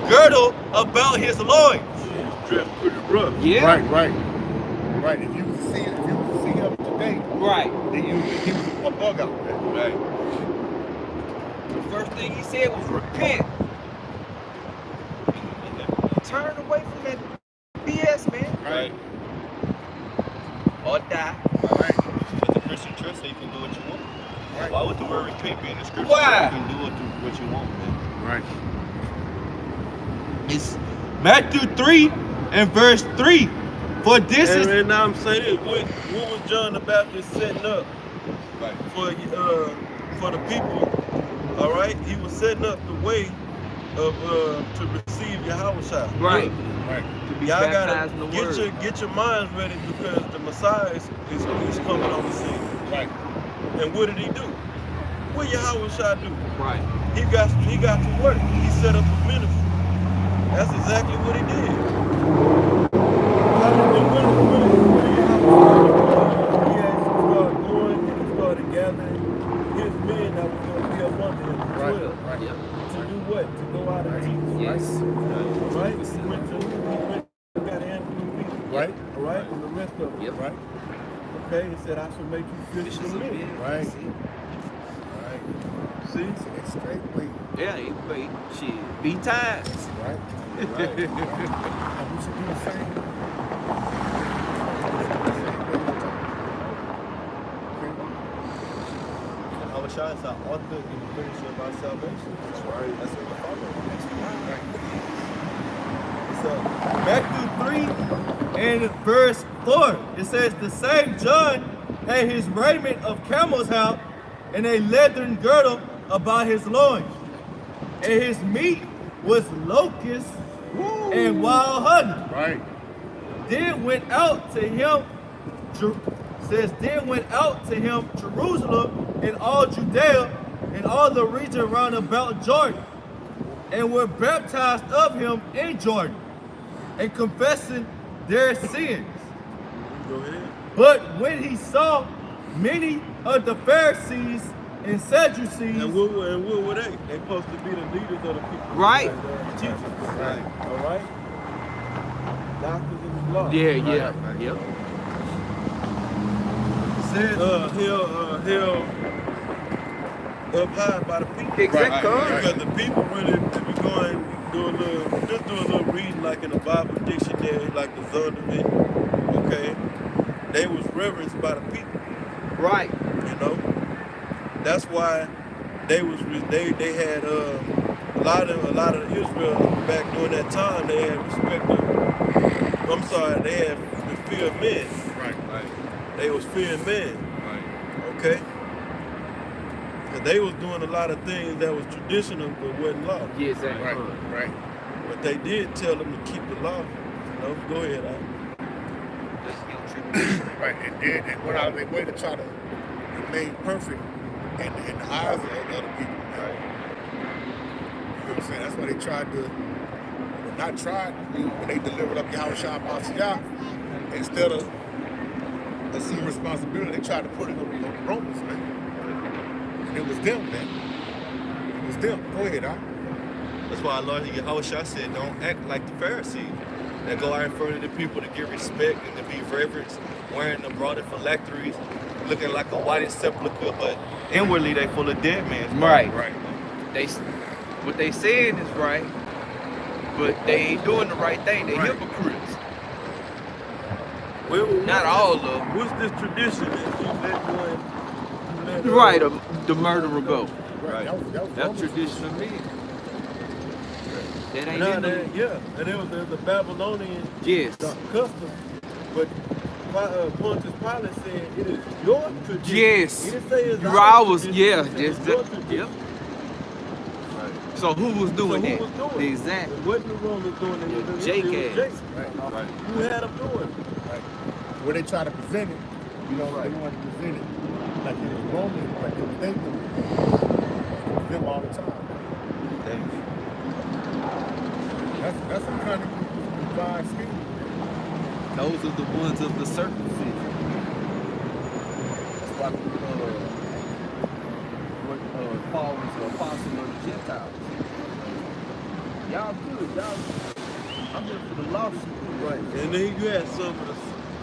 girdle about his loins. Dressed pretty rough. Yeah. Right. If you see him today, Right. then he was a bug out there. Right. The first thing he said was repent. Turn away from that BS, man. Right. Or die. Right. But the Christian church say you can do what you want. Right. Why would the word repent be in the scripture? Why? You can do what you want, man. Right. It's Matthew 3 and verse 3. For this is And now I'm saying this, what was John the Baptist setting up? for the people. All right, he was setting up the way of to receive Yahweh Shai. Right. Right. To be Y'all baptized in the gotta word. get your minds ready because the Messiah is coming on the scene. Right. And what did he do? What Yahweh Shai do? Right. He got to work. He set up a ministry. That's exactly what he did. And when he actually started going and he started gathering his men that was going to be up under him, 12. Right. Yep. To do what? To go out and teach. Yes. Right? He went to got Andrew and Peter. Right. All right? And the rest of them. Yep. Right. Okay? He said, I shall make you fish of men. Right. Right. See? It's straight weight. Yeah, it wait. Shit. Be times. Right. And we should do the same. Yahweh Shai is our author and the finisher of our salvation. That's right. That's what we follow. Matthew 3 and verse 4. It says, the same John had his raiment of camel's hair and a leathern girdle about his loins. And his meat was locusts and wild honey. Right. Then went out to him, Jerusalem and all Judea and all the region round about Jordan, and were baptized of him in Jordan, and confessing their sins. Go ahead. But when he saw many of the Pharisees and Sadducees, and what were they? They supposed to be the leaders of the people. Right. Teachers. Right. All right. Doctors in the law. Yeah, yeah. Yep. Said held up high by the people. Exactly. Because the people really to be do a little reading like in the Bible dictionary, like the Zondervan. Okay, they was reverenced by the people. Right. You know, that's why they had a lot of Israel back during that time. They had respect of. I'm sorry, they had the fear of men. Right. They was fearing men. Right. Okay? And they was doing a lot of things that was traditional but wasn't law. Yeah, exactly. Right. Right. But they did tell them to keep the law. You know, go ahead, Right. And went out of their way to try to remain perfect in the eyes of other people. Right. You know what I'm saying? That's why they tried to, not tried, when they delivered up Yahweh Shai Mashiach, instead of assuming responsibility, they tried to put it on the Romans, man. And it was them, man. It was them. Go ahead, Al. That's why our Lord Yahweh Shai said, don't act like the Pharisees. That go out in front of the people to get respect and to be reverenced, wearing the broader phylacteries, looking like a white sepulchre, but inwardly they full of dead men. Right. Right. What they saying is right, but they ain't doing the right thing. They hypocrites. Not all of them. What's this tradition that you let one? Right, the murderer go. Right. That's tradition of men. That ain't in the... Yeah, and there's a Babylonian Yes. custom, but Pontius Pilate said it is your tradition. Yes. He didn't say it's You our always, tradition, yeah, he said just it's your that. tradition. Yep. So who was doing that? Who was doing it? Exactly. It wasn't the Romans doing it. Jake it was had. Jake. Right. Who had them doing it? Right. Where they try to present it, they wanted to present it like it was Roman, like it was they do. Them all the time. That's a cunning divine scheme. Those are the ones of the circumcision. That's why Paul was the apostle of the Gentiles. Y'all good, y'all. I'm here for the lost. Right. And then you had some of the,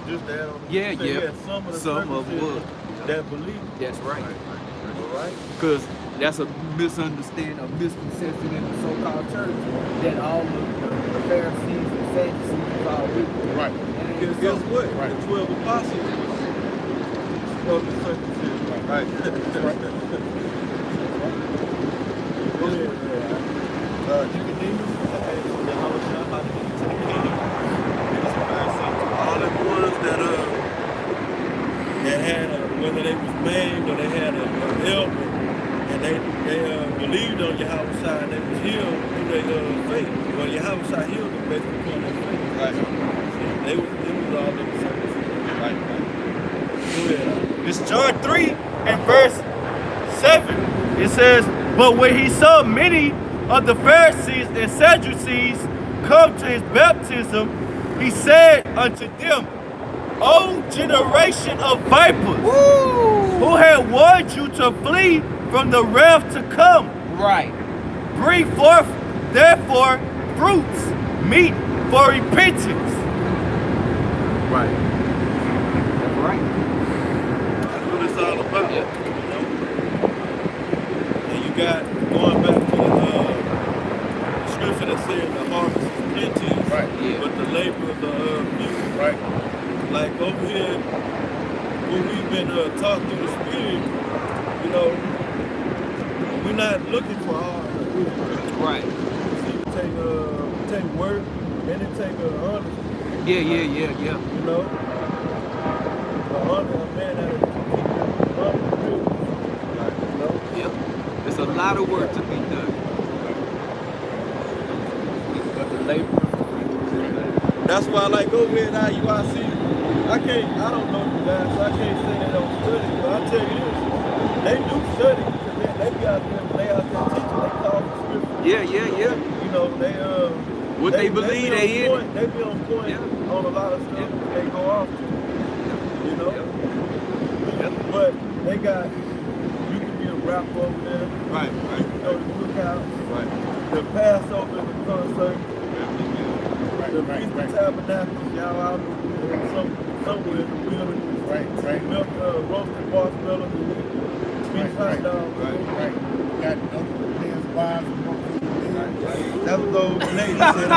just to add on, Yeah, you yeah. had some of the Some of circumcision what? that believe. That's right. All right. Because that's a misunderstanding, a misconception in the so-called church that all of the Pharisees and Sadducees is all wicked. Right. Because guess what? Right. The 12 apostles of the circumcision. Right. Go ahead, Nicodemus, Yahweh Shai, how to get into the kingdom. All the ones that had whether they was maimed or they had an ailment, and they believed on Yahweh Shai and they was healed through their faith. Well, Yahweh Shai healed them based upon their faith. Right. It was all in the service. Right. Go ahead. It's John 3 and verse 7. It says, but when he saw many of the Pharisees and Sadducees come to his baptism, he said unto them, O generation of vipers, who had warned you to flee from the wrath to come. Right. Bring forth, therefore, fruits, meet for repentance. Right. That's right. That's what it's all about. Yeah. You know? And you got, going back to the scripture that said the harvest is plenty, Right. Yeah. but the labor of the few. Right. Like over here, when we've been taught through the Spirit, you know, we're not looking for hard. Right. See, we take work and it take honesty. Yeah. You know, the honor of man that is honor too. You know, Yep. There's a lot of work to be done. But the labor. that's why I like over here at IUIC. I don't know you guys, so I can't say they don't study, but I tell you this, they do study because they be out there, when they out there teaching, they call for scripture. Yeah. You know, What they believe they be in. on point, they be on point on a lot of stuff they go off to. You know? But they got, you can be a rapper over there. Right. You can go to the cookout. Right. The Passover, the concert. The Feast of Tabernacles, y'all out somewhere in the wilderness. Right. Milk, roasted marshmallows, beef hot dogs. Right. Got other men's wives and more people. That was those ladies said,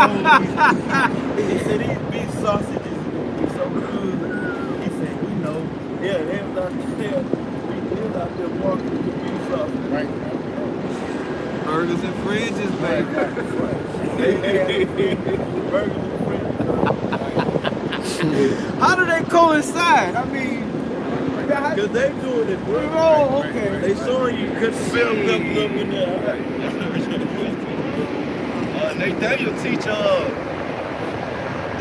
he said these beef sausages be so good. He said, we know. Yeah, they was out there. They was out there walking with the beef sausage. Right. Burgers and fridges, baby. They had burgers and french. How do they coincide? I mean, Because they doing it, bro. oh, okay. They showing you cut the bell peppers up in there. Nathaniel teach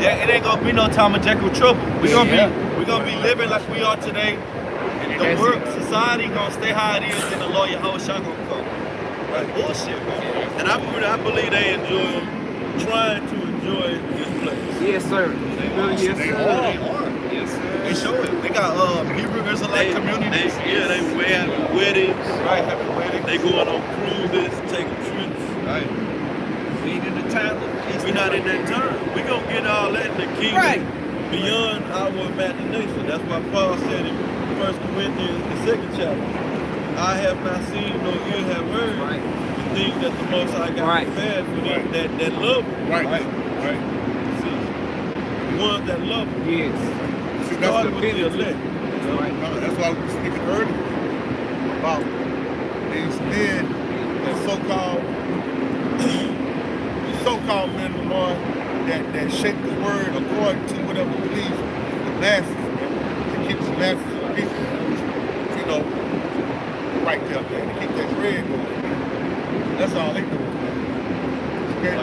it ain't gonna be no Tom and Jekyll trouble. We gonna be living like we are today. The world society gonna stay how it is, and the Lord Yahweh Shai gonna come. Like bullshit, man. And I believe they trying to enjoy this place. Yes, sir. Yes, sir. Yes, sir. They show it. They got Hebrew Israelite communities. They having weddings. Right, having weddings. They going on cruises, taking trips. Right. We ain't in the time. We're not in that time. We gonna get all that in the kingdom beyond our imagination. That's why Paul said in 1 Corinthians, the 2nd chapter, I have not seen, nor ear have heard the things that the Most High got prepared for them that love Him. Right. See, the ones that love Him. Yes. See, Started with the elect. That's why we were speaking earlier about these men, the so-called men of the Lord that shape the word according to whatever please the masses, to keep the masses of people, you know, right there, man, to keep that bread going. That's all they do, man. Okay?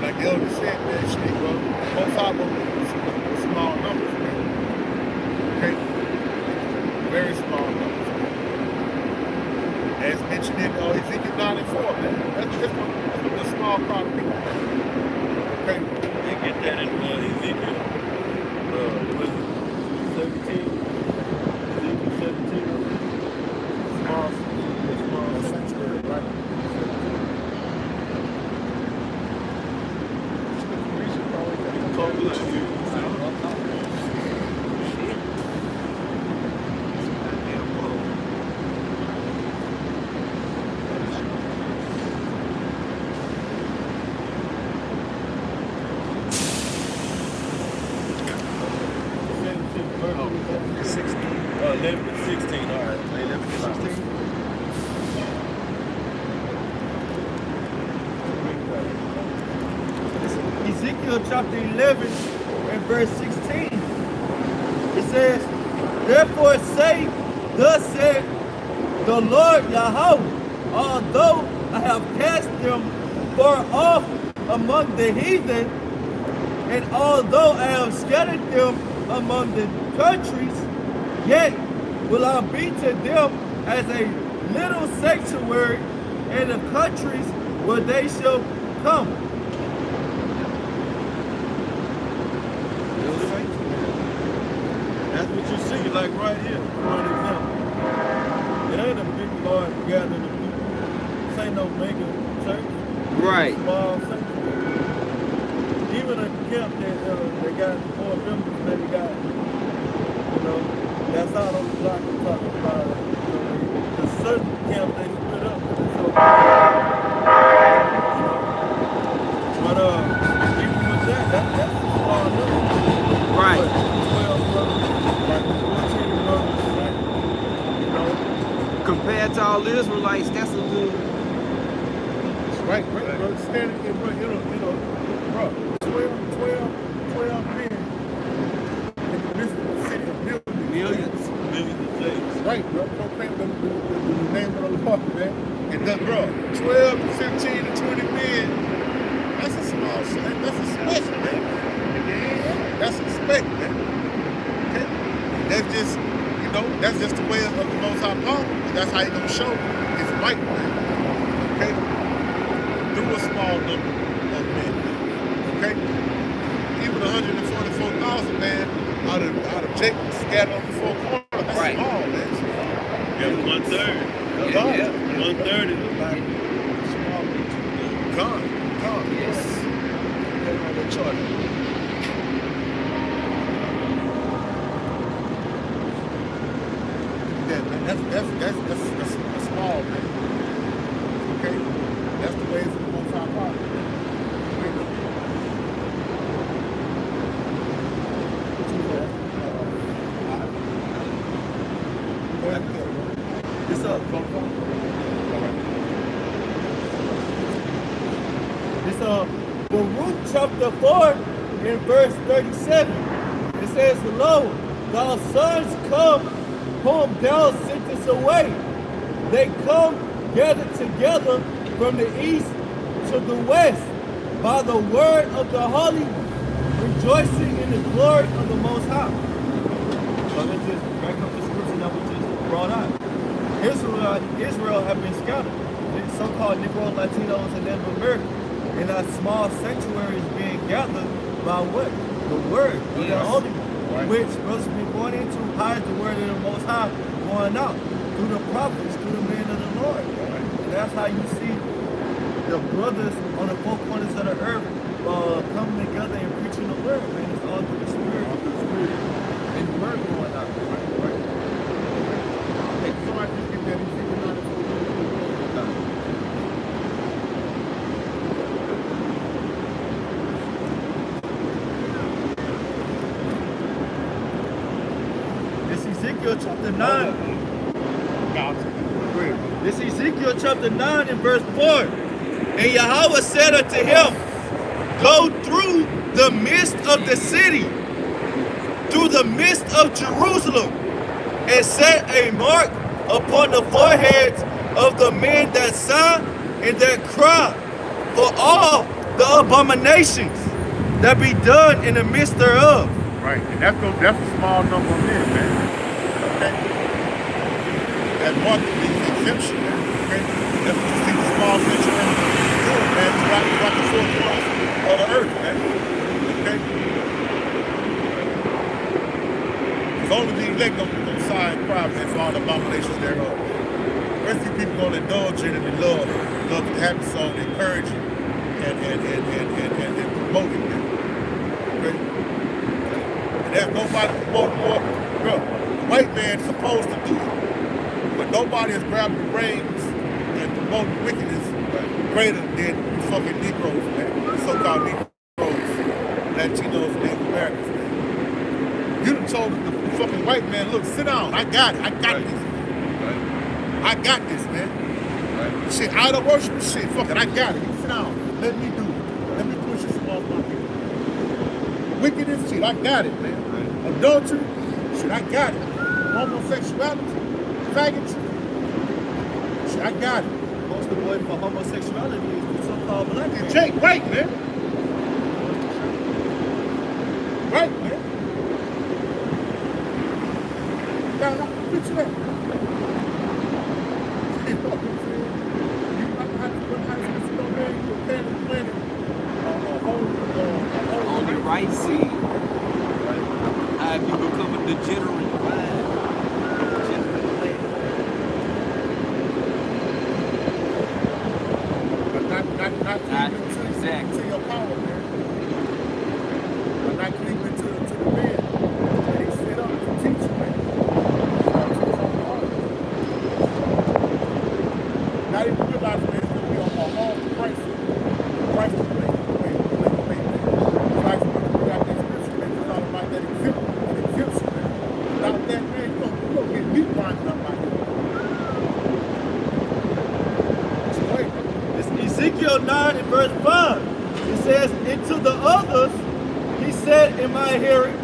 Like the elder said, man, shit, bro, most of them with small numbers, man. Okay? Very small numbers, man. As mentioned in Ezekiel 94, man. That's just a small crowd of people. Okay? They get that in Ezekiel. What is it? 17. Ezekiel 17. Small sanctuary, right? Talk good to you. Ezekiel chapter 11 and verse 16. It says, Therefore say, thus said the Lord Yahweh, although I have cast them far off among the heathen, and although I have scattered them among the countries, yet will I be to them as a little sanctuary in the countries where they shall come. That's what you see, like right here, for an example. It ain't a big large gathering of people. This ain't no mega church. Right. Small sanctuary. Even a camp that they got 4 members, maybe got, you know, that's out on the block we're talking about. You know, the certain camp they split up and it's okay. But even with that, that's a small number. Right. But 12 brothers, like 14 brothers, right? You know. Compared to all the Israelites, that's a little. Right, bro. Standing here, bro, bro, 12 men in the midst of the city of millions of days. Right, bro. Proclaim the name of the Lord, man. And then, bro, 12 to 15 to 20 men, that's a small shit. That's a special, man. That's a spec, man. Okay? That's just, you know, that's just the way of the Most High power. That's how He's going to show His might, man. Okay? Through a small number of men. Okay? Even 144,000 man out of Jacob scattered on the 4 corners. That's right. Small, man. Yeah, 1/3. Yeah. 1/3 is about Small. Gone. Yes. They're on the chart. Yeah, man. That's small, man. Okay? That's the ways of the Most High power. It's up. It's Baruch chapter 4 in verse 37. It says, Lo, thy sons come whom thou sentest away. They come gathered together from the east to the west by the word of the holy, rejoicing in the glory of the Most High. So let's just back up the scripture that we just brought out. Israel have been scattered. The so-called Negro, Latinos, and Native Americans. And that small sanctuary is being gathered by what? The word of the Holy One, which brothers be going into. How is the word of the Most High going out? Through the prophets, through the men of the Lord. And that's how you see the brothers on the 4 corners of the earth coming together and preaching the word, man. It's all through the Spirit. And the word going out. Right. Hey, somebody just get that Ezekiel 94. It's Ezekiel chapter 9. This is Ezekiel chapter 9 and verse 4. And Yahweh said unto him, Go through the midst of the city, through the midst of Jerusalem, and set a mark upon the foreheads of the men that sigh and that cry for all the abominations that be done in the midst thereof. Right, and that's a small number of men, man. Okay? That mark means exemption, man. Okay? That's what you see the small sanctuary doing, man. Throughout the 4 corners of the earth, man. Okay? Because only the elect gonna sigh and cry for all the abominations thereof. The rest of you people gonna indulge in it and love the happy song, encourage it, and promote it, man. Okay? There's nobody promoting more. Bro, the white man's supposed to do it. But nobody is grabbing the reins and promoting wickedness greater than fucking Negroes, man. So-called Negroes, Latinos, Native Americans, man. You done told the fucking white man, look, sit down. I got it. I got this. I got this, man. Shit, idol worship shit. Fuck it. I got it. Sit down. Let me do it. Let me push this off my people. Wickedness shit. I got it, man. Adultery, Shit, I got it. Homosexuality, faggots. Shit, I got it. Poster boy for homosexuality is the so-called black man. Jake, right, man. Right, man. Now, picture that. You know what I'm saying? You how you know, man, you prepare the planet On the right seed. How have you become a degenerate vine? Degenerate plant. but not cleaving exactly. to your power, man. But not cleaving to the man that he set up to teach you, man. Not even realizing that it's going to be on a hard price to play. Christ, we got that scripture, man. It's all about that exemption, man. Without that, man, you don't get me grinding up like that. It's Ezekiel 9 and verse 5. It says, and to the others, he said in my hearing,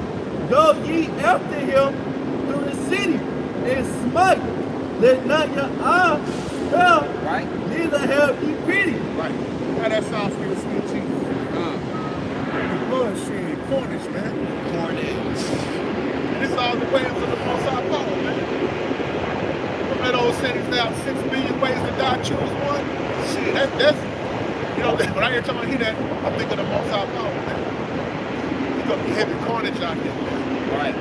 go ye after him through the city and smite. Let not your eye spell, Right? neither have ye pity. Right. How that sounds for you, sweet Jesus? Bloodshed, Cornish, man. Cornets. And it's all the way into the Most High power, man. From that old sentence now, 6 billion ways to die, choose one. Shit, that's you know, when I hear talking about that, I'm thinking of the Most High power, man. It's gonna be heavy carnage out here, man. Right.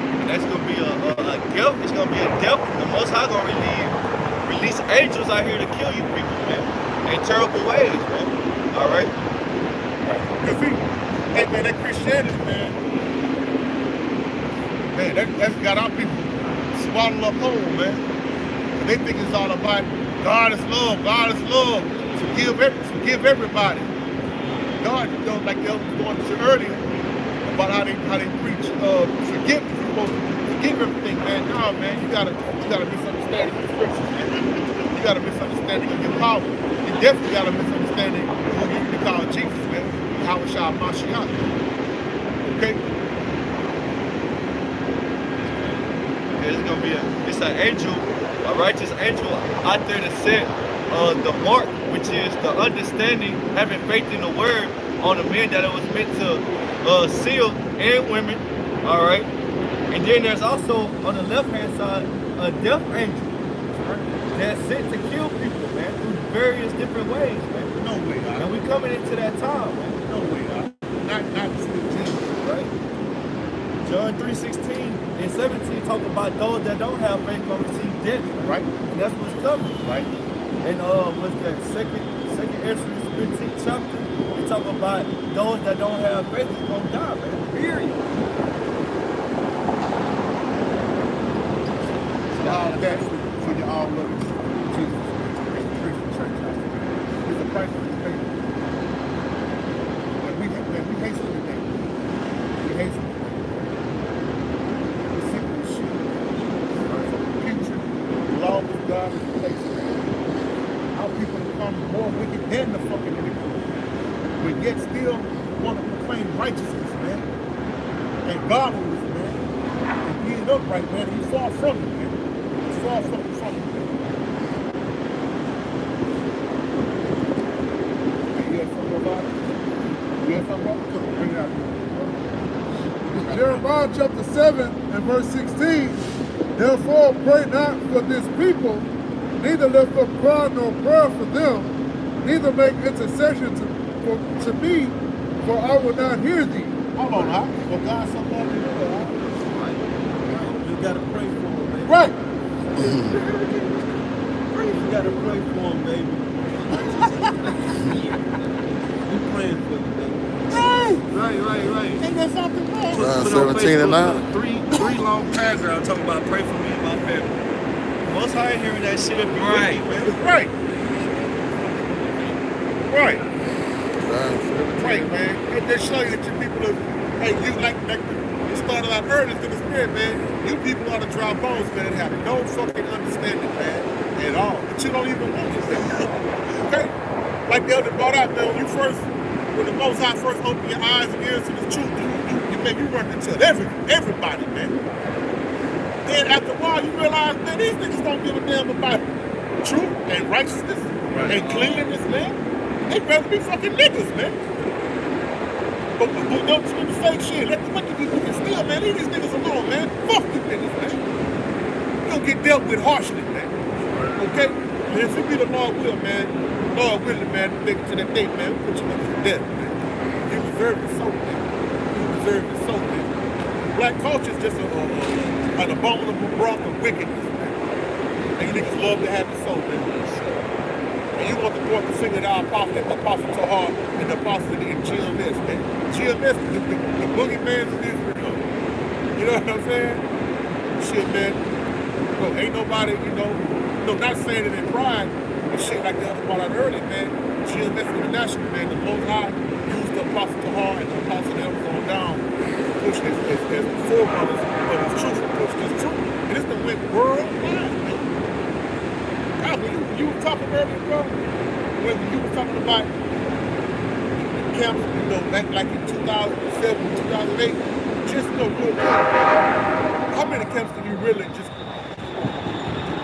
And that's gonna be a gift. It's gonna be a death. The Most High gonna release angels out here to kill you people, man. In terrible ways, man. All right. Cause see, hey man, that Christianity, man, that's got our people swaddled up whole, man. And they think it's all about God is love, forgive everybody. God, you know, like they was going to earlier about how they preach forgiveness. You're supposed to forgive everything, man. No, man, you gotta misunderstanding the scriptures, man. You got a misunderstanding of your power. You definitely got a misunderstanding of who you call Jesus, man. How was y'all Mashiach? Okay? It's an angel, a righteous angel out there to set the mark, which is the understanding, having faith in the word on the men that it was meant to seal, and women. All right. And then there's also on the left hand side a death angel that's sent to kill people, man, through various different ways, man. No way, And we coming into that time, man. no way, not sweet Jesus, Right? John 3:16 and 17 talk about those that don't have faith gonna receive death, right? and that's what's coming. Right? And what's that? Second Ezra 15th chapter. They talk about those that don't have faith is gonna die, man. Period. All that for you all love Jesus, Christian church out there. It's a price to pay. When we hasten today, we hasten today. We're sick of this shit. For the future, the law of God is placed. Our people become more wicked than the fucking wicked, but yet still want to proclaim righteousness, man, and godliness, man, and being upright, man. And you far from it, man. Far from it, man. You have something about it? You have something about it? Come on, bring it out. Jeremiah chapter 7 and verse 16. Therefore pray not for this people, neither lift up cry nor prayer for them, neither make intercession to me, for I will not hear thee. Hold on, huh? Well, God, somebody to do that, huh? You gotta pray for them, baby. Right. You gotta pray for them, baby. We praying for you, baby. Right. Ain't that something, man? John 17 and 9. Three long paragraphs talking about pray for me and my family. Most High hearing that shit every week, man. Right. John 17. Right, man. It just show you that your people are, hey, you like you started out earnest in the spirit, man. You people are the dry bones, man, that have no fucking understanding, man, at all. But you don't even want it, man. Okay? Like the other brought out, man, when the Most High first opened your eyes and ears to the truth, you man, you run to tell everybody, man. Then after a while, you realize, man, these niggas don't give a damn about truth and righteousness and cleanliness, man. They rather be fucking niggas, man. But don't do the fake shit. Let the wicked be wicked still, man. Leave these niggas alone, man. Fuck these niggas, man. You don't get dealt with harshly, man. Okay? And if it be the Lord will, man, Lord willing, man, make it to that date, man, put you niggas to death, man. You deserve it so, man. You deserve it so, man. Black culture is just an abominable broth of wickedness, man. And you niggas love to have it so, man. And you want to point the finger at our apostle, at the apostle Tahar and the apostle in GMS, man. GMS, the boogeyman of Israel. You know what I'm saying? Shit, man. Look, ain't nobody, not saying it in pride and shit like the other part I heard it, man. GMS International, man, the Most High used the apostle Tahar and the apostle that was on down to push as the forerunners of his truth, to push this truth. And it's the went worldwide, man. You were talking earlier, bro, when you were talking about camps, back like in 2007, 2008, just real quick, how many camps can you really just,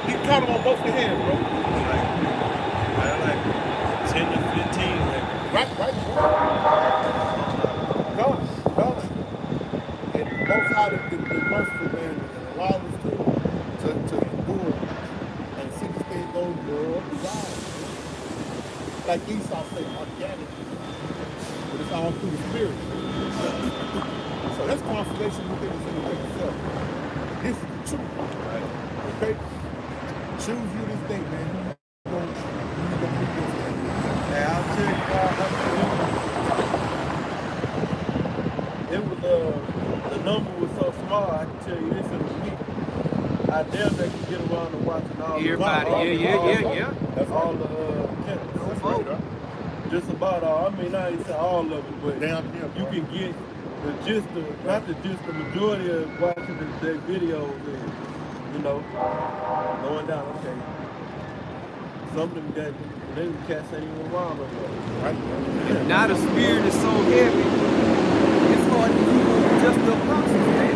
you can count them on both your hands, bro? Like 10 to 15. Right. God. And both sides of the merciful, man, and allow us to endure and see this thing go world wide. Like Esau said, organically. But it's all through the spirit. So that's consolation within itself. This is the truth. Right. Okay? Choose you this day, man. You gonna do this thing. Hey, I'll tell you, it was the number was so small. I can tell you this in a week. I damn they can get around and watching all Everybody, yeah. That's all the camps. That's right, huh? Just about all. I mean, I ain't say all of it, but you can get the gist of, not the gist, the majority of watching their videos and, going down, okay. Some of them got, they cats ain't even around no more. Right? Now the spirit is so heavy, it's hard to keep up with just the apostles, man.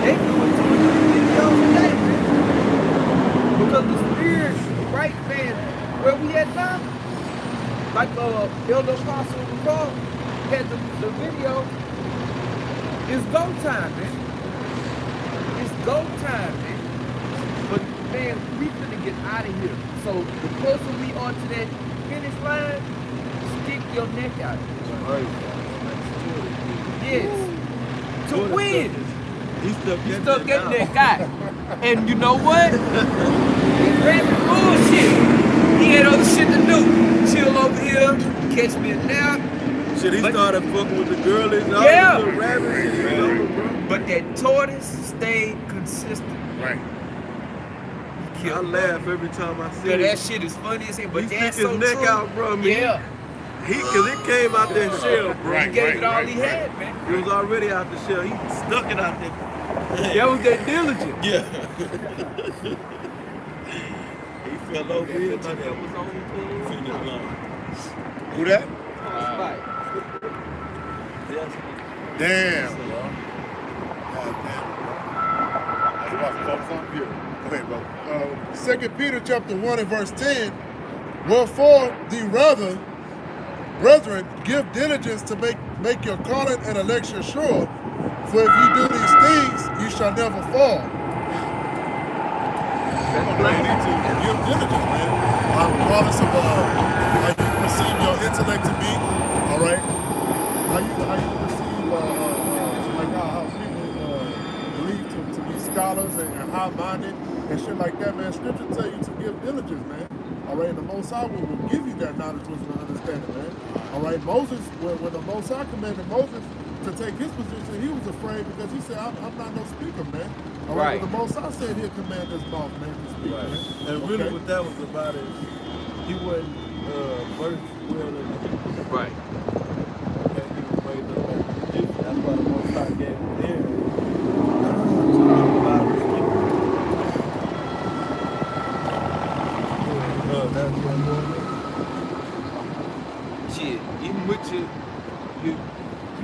They doing 2 or 3 videos a day, man. Because the spirit, right, man, where we at now, like Elder Apostle Paul had the video, it's go time, man. It's go time, man. But man, we finna get out of here. So the closer we are to that finish line, stick your neck out. Yes. To win. He's still getting that guy. And you know what? He grabbing bullshit. He had other shit to do. Chill over here, catch me a nap. Shit, he started fucking with the girlies. Yeah. The rabbits. But that tortoise stayed consistent. Right. I laugh every time I see it. it. That shit is funny as hell, but that's so true. He stick his neck out, bro. Yeah. Cause it came out that shell, bro. He gave it all he had, man. It was already out the shell. He stuck it out there. That was that diligent. Yeah. He fell over here. That was on the finish line. Who that? Damn. Go ahead, bro. 2 Peter chapter 1 and verse 10. Wherefore, the rather, brethren, give diligence to make your calling and election sure. For if you do these things, you shall never fall. Man, give diligence, man. Regardless of how you perceive your intellect to be, all right? How you perceive like how people believe to be scholars and high-minded and shit like that, man. Scripture tell you to give diligence, man. All right, and the Most High will give you that knowledge, wisdom, and understanding, man. All right, Moses, when the Most High commanded Moses to take his position, he was afraid because he said, I'm not no speaker, man. All right, but the Most High said he'll command his mouth, man, to speak, man. And really what that was about is he wasn't versed well in the Hebrew. Right. Okay, he was raised up as an Egyptian. That's why the Most High gave him there. Shit, even with you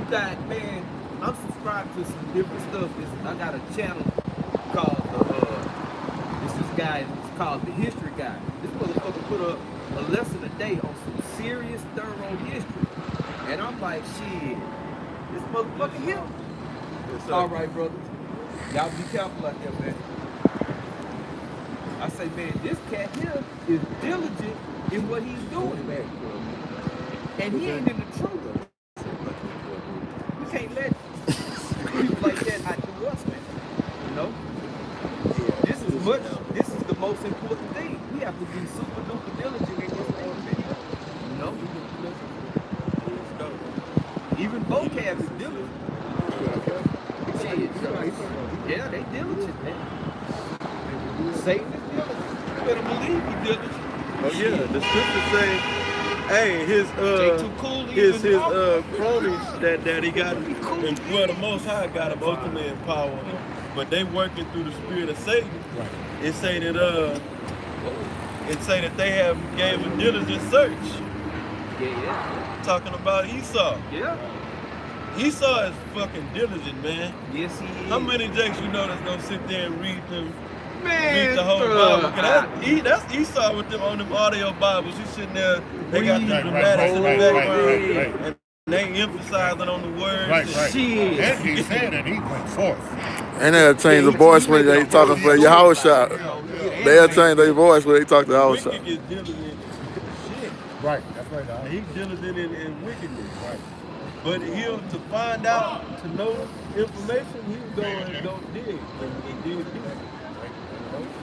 got, man, I'm subscribed to some different stuff. I got a channel called this guy. It's called The History Guy. This motherfucker put up a lesson a day on some serious, thorough history, and I'm like, shit, this motherfucker here. All right, brothers, y'all be careful out there, man. I say, man, this cat here is diligent in what he's doing, man, and he ain't in the truth. We can't let people like that outdo us, man. You know, this is the most important thing. We have to be super duper diligent in this thing, man. You know, even vocab is diligent. Shit, yeah, they diligent, man. Satan is diligent. You better believe he's diligent. Oh yeah, the scriptures say, hey, his cronies that he got, and well, the Most High got him ultimately in power, but they working through the spirit of Satan. Right. It say that they have gave a diligent search. Yeah. Talking about Esau. Yeah. Esau is fucking diligent, man. Yes, he is. How many jakes you know that's gonna sit there and read them? Man, read the whole Bible. That's Esau with them on them audio Bibles. He's sitting there, they got the dramatics in the background, and they emphasizing on the words. Right. Shit. And he said that he went forth. And they'll change the voice when they talking for your house shop. They'll change their voice when they talk to the house shop. Wicked is diligent. Shit. Right, that's right. He's diligent in wickedness. Right. But he'll, to find out, to know information, he's going to go dig and dig deep.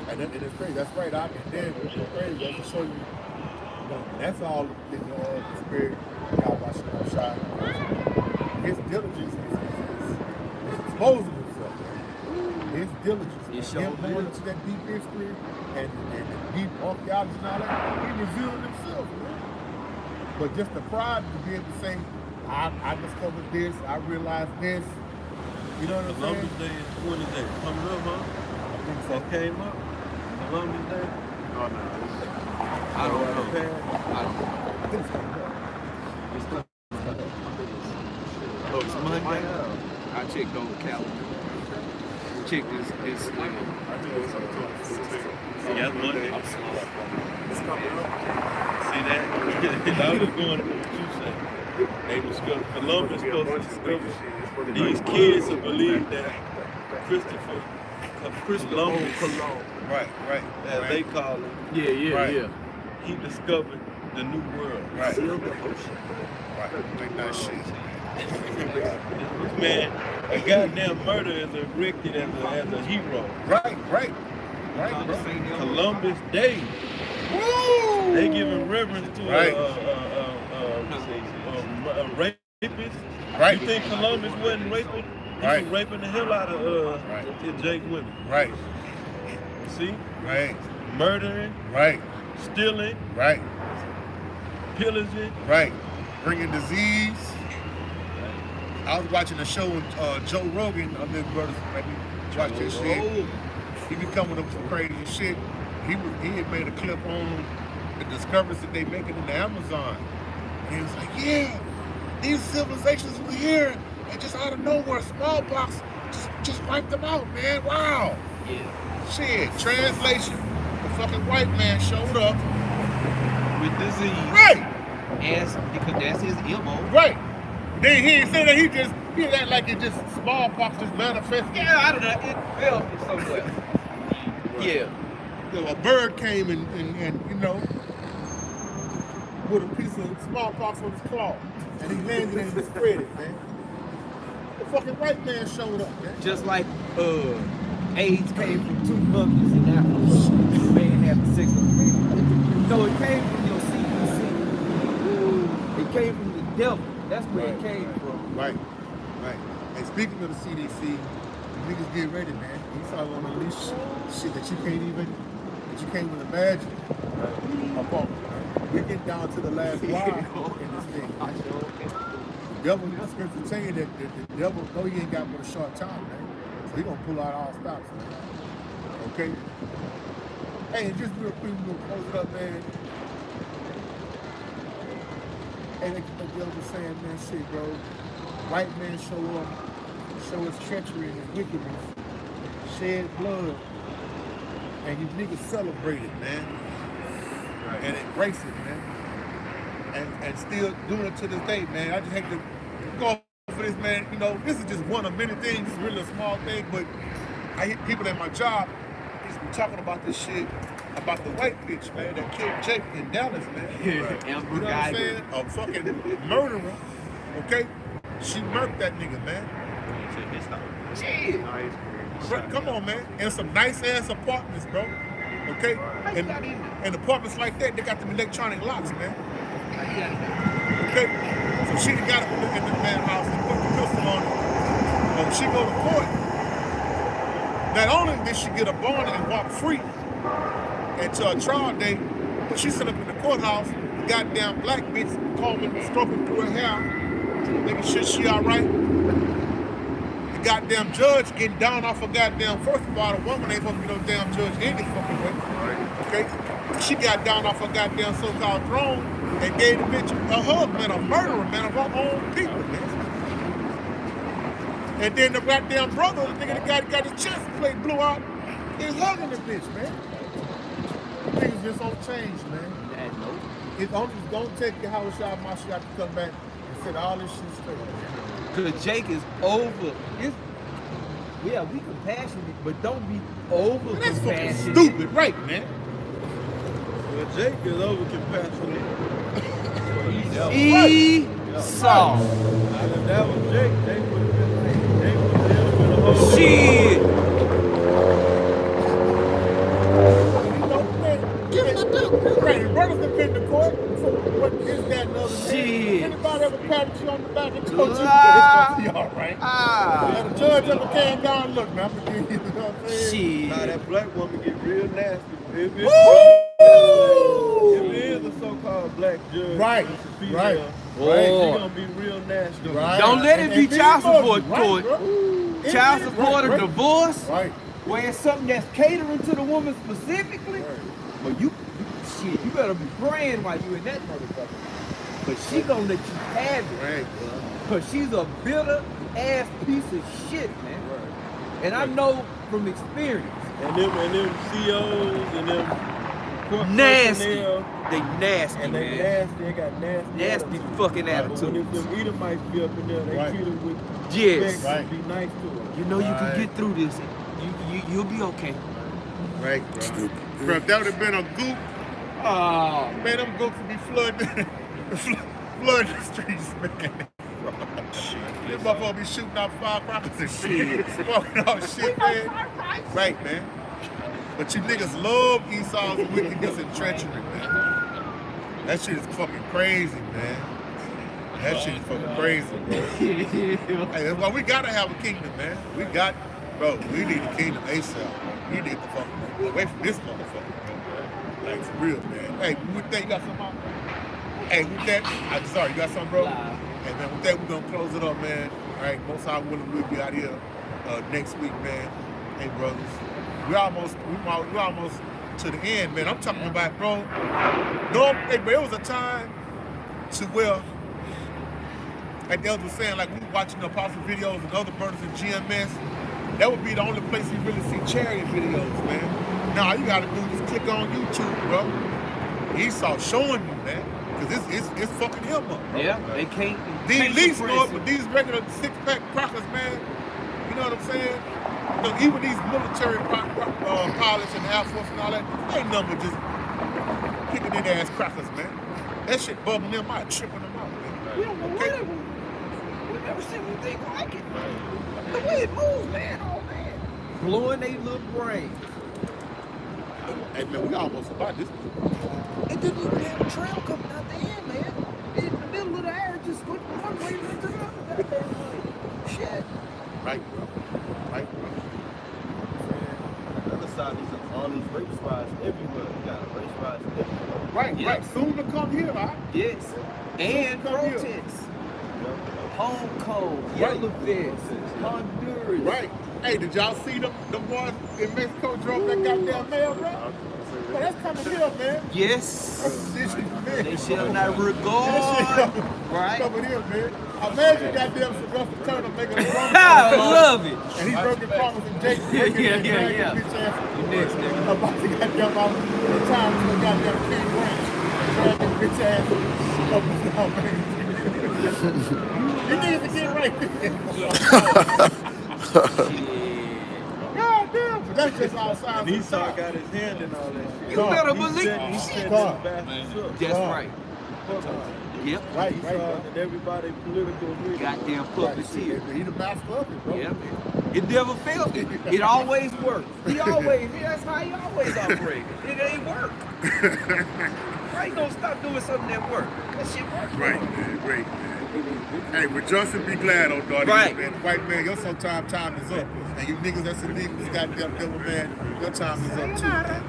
And it's crazy. That's right. And then it's crazy. That's to show you, that's all in the spirit. God watching our shot. His diligence is exposing himself. His diligence. Him going into that deep history and deep archaeology and all that, he revealed himself. Man. But just the pride to be able to say, I discovered this, I realized this. You know what I'm saying? Columbus Day is when is that? Coming up, huh? I think so. That came up? Columbus Day? Oh, no. I don't know. I think it's coming up. Oh, it's Monday? I checked on the calendar. Check this. Yeah, that's Monday. It's coming up. See that? I was going to what you said. They discovered Columbus supposed to discover. These kids who believe that Christopher Columbus, Right. as they call it, Yeah. he discovered the new world. Right. Like that shit. Man, a goddamn murder is erected as a hero. Right. Columbus Day. Woo! They giving reverence to a rapist. Right. You think Columbus wasn't raping? He was raping the hell out of his Jake women. Right. See? Right. Murdering. Right. Stealing. Right. Pillaging. Right. Bringing disease. I was watching a show with Joe Rogan. I mean, brothers, maybe watch this shit. He be coming up with some crazy shit. He had made a clip on the discoveries that they making in the Amazon. And he was like, yeah, these civilizations were here, and just out of nowhere, smallpox just wiped them out, man. Wow. Yeah. Shit. Translation: the fucking white man showed up With disease. Right. Because that's his MO. Right. Then he didn't say that he act like it just smallpox just manifested. Yeah, I don't know. It fell from somewhere. Yeah. A bird came and with a piece of smallpox on his claw, and he landed and spread it, man. The fucking white man showed up, man. Just like AIDS came from two monkeys in Africa. The man having sex with me. No, it came from your CDC. It came from the devil. That's where it came from. Right. And speaking of the CDC, the niggas get ready, man. Esau gonna unleash shit that you can't even imagine. We're getting down to the last wire in this thing. The devil, the scripture saying that the devil, no, he ain't got but a short time, man. So he gonna pull out all stops, man. Okay? Hey, and just real quick, we're gonna close it up, man. Hey, like the devil was saying, man, shit, bro. White man show up, show his treachery and his wickedness, shed blood, and you niggas celebrate it, man. And embrace it, man. And still doing it to this day, man. I just hate to go for this, man. You know, this is just one of many things. It's really a small thing, but I hear people at my job just be talking about this shit, about the white bitch, man, that killed Jake in Dallas, man. You know what I'm saying? A fucking murderer, okay? She murked that nigga, man. Shit. Come on, man. And some nice ass apartments, bro. Okay? And apartments like that, they got them electronic locks, man. Okay? So she got up in the man's house and put the pistol on her. When she go to court, not only did she get a bond and walk free until a trial date, but she set up in the courthouse, the goddamn black bitch combing, stroking through her hair, making sure she all right. The goddamn judge getting down off her goddamn, first of all, the woman ain't supposed to be no damn judge any fucking way. Okay? She got down off her goddamn so-called throne and gave the bitch a hug, man, a murderer, man, of her own people, man. And then the goddamn brother, the nigga that got his chest plate blew out, is hugging the bitch, man. Niggas just don't change, man. It's only gonna take the Howard Shah Mashiach to come back and set all this shit straight. Cause Jake is over. Yeah, we compassionate, but don't be over That's fucking compassionate. stupid, right, man? Well, Jake is over compassionate. Esau. If that was Jake, they would have been like, they would have been a whole Shit. Give it a duck. Right, brothers have been to court for what is that and other thing. Anybody ever patted you on the back and told you it's gonna be all right? And the judge ever came down and look, man, I'm gonna give you, you know what I'm saying? Shit. Nah, that black woman get real nasty. If it is a so-called black judge, Right, it's a female, right. She gonna be real nasty. Right. Don't let it be child support court. Right, Child support or divorce. Right. Where it's something that's catering to the woman specifically. But you better be praying while you in that motherfucker. But she gonna let you have it. Right, Cause she's a bitter ass piece of shit, man. And I know from experience. And them COs and them court Nasty. personnel, They nasty, and they man. nasty. They got nasty. Nasty attitudes. fucking But when attitudes. them Edomites be up in there, they treat them with Yes. respect and be nice to them. You know you can get through this. You'll be okay. Right, bro. Bro, if that would have been a goop, man, them goops would be flooding the streets, man. This motherfucker be shooting out firecrackers and shit. Smoking out shit, man. Right, man. But you niggas love Esau's wickedness and treachery, man. That shit is fucking crazy, man. That shit is fucking crazy, bro. Hey, that's why we gotta have a kingdom, man. We need a kingdom ASAP. We need to fucking away from this motherfucker, bro. Like, for real, man. Hey, with that, you got something on? Hey, with that, I'm sorry, you got something, bro? Hey, man, with that, we're gonna close it up, man. All right, most high willing, we'll be out here next week, man. Hey, brothers, we're almost to the end, man. I'm talking about, bro. No, hey, bro, it was a time to where, like the elder was saying, like we were watching the apostle videos and other brothers in GMS. That would be the only place you really see chariot videos, man. Now all you gotta do is just click on YouTube, bro. Esau showing you, man. Cause it's fucking him up, bro. Yeah, they can't. The elites know it, but these regular six-pack crackers, man, you know what I'm saying? You know, even these military pilots and Air Force and all that, ain't nothing but just picking their ass crackers, man. That shit bugging them out, tripping them out, man. We don't know what it was. We never seen anything like it. The way it moves, man. Oh, man. Blowing they little brains. Hey, man, we almost about this. And then you have a trail coming out the end, man. In the middle of the air, just going one way into the other. Shit. Right, bro. Right, bro. The other side is all these race riots everywhere. You got race riots everywhere. Right, Yeah. right. Soon to come here, right? Yes. And Come here. protests. Hong Kong, Yellow Vest, Honduras. Right. Hey, did y'all see them boys in Mexico drove that goddamn mail, bro? Well, that's coming here, man. Yes. They shall not regard. Right. Coming here, man. Imagine goddamn Sylvester Turner making a promise. I love it. And he broke the promise and Jake breaking it and dragging the bitch ass. Next nigga. About to goddamn out the time to the goddamn King Ranch and dragging the bitch ass up and down, man. You niggas to get right there. God damn, but that's just outside. And Esau got his hand in all that shit. You better believe He it. set God. his bastards up. That's right. Yep. Right, Esau right, bro. and everybody political leader. Goddamn puppeteer. He the master of it, bro. Yeah, man. It never failed it. It always worked. He always, that's how he always operated. It ain't work. Why you gonna stop doing something that work? That shit work. Right, man. Great, man. Hey, rejoice and be glad, oh daughter. Right. Man. White man, your sometime time is up. And you niggas that's in this goddamn devil, man, your time is up too, man.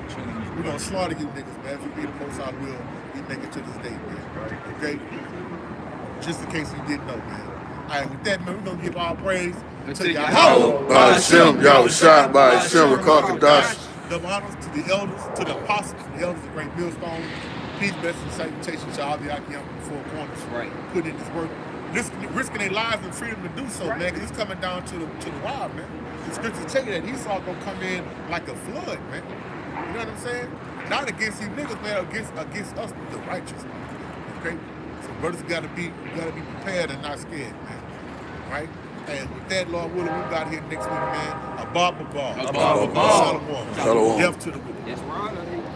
We're gonna slaughter you niggas, man. If you be the most I will, we make it to this day, man. Okay? Just in case you didn't know, man. Alright, with that, man, we're gonna give all praise to Yahweh. By Hashem, Yahushua, by Hashem, Rakakadash. Double honors to the elders, to the apostles, the elders of Great Millstone. Peace, blessings, salutations to all the Akim from the four corners. Right. Put in this work, risking their lives and freedom to do so, man. Because it's coming down to the wild, man. The scriptures tell you that Esau gonna come in like a flood, man. You know what I'm saying? Not against these niggas, man, against us, the righteous. Okay? So brothers gotta be prepared and not scared, man. Right? And with that, Lord willing, we got here next week, man. A bar. Shalom. Death to the wicked. That's right.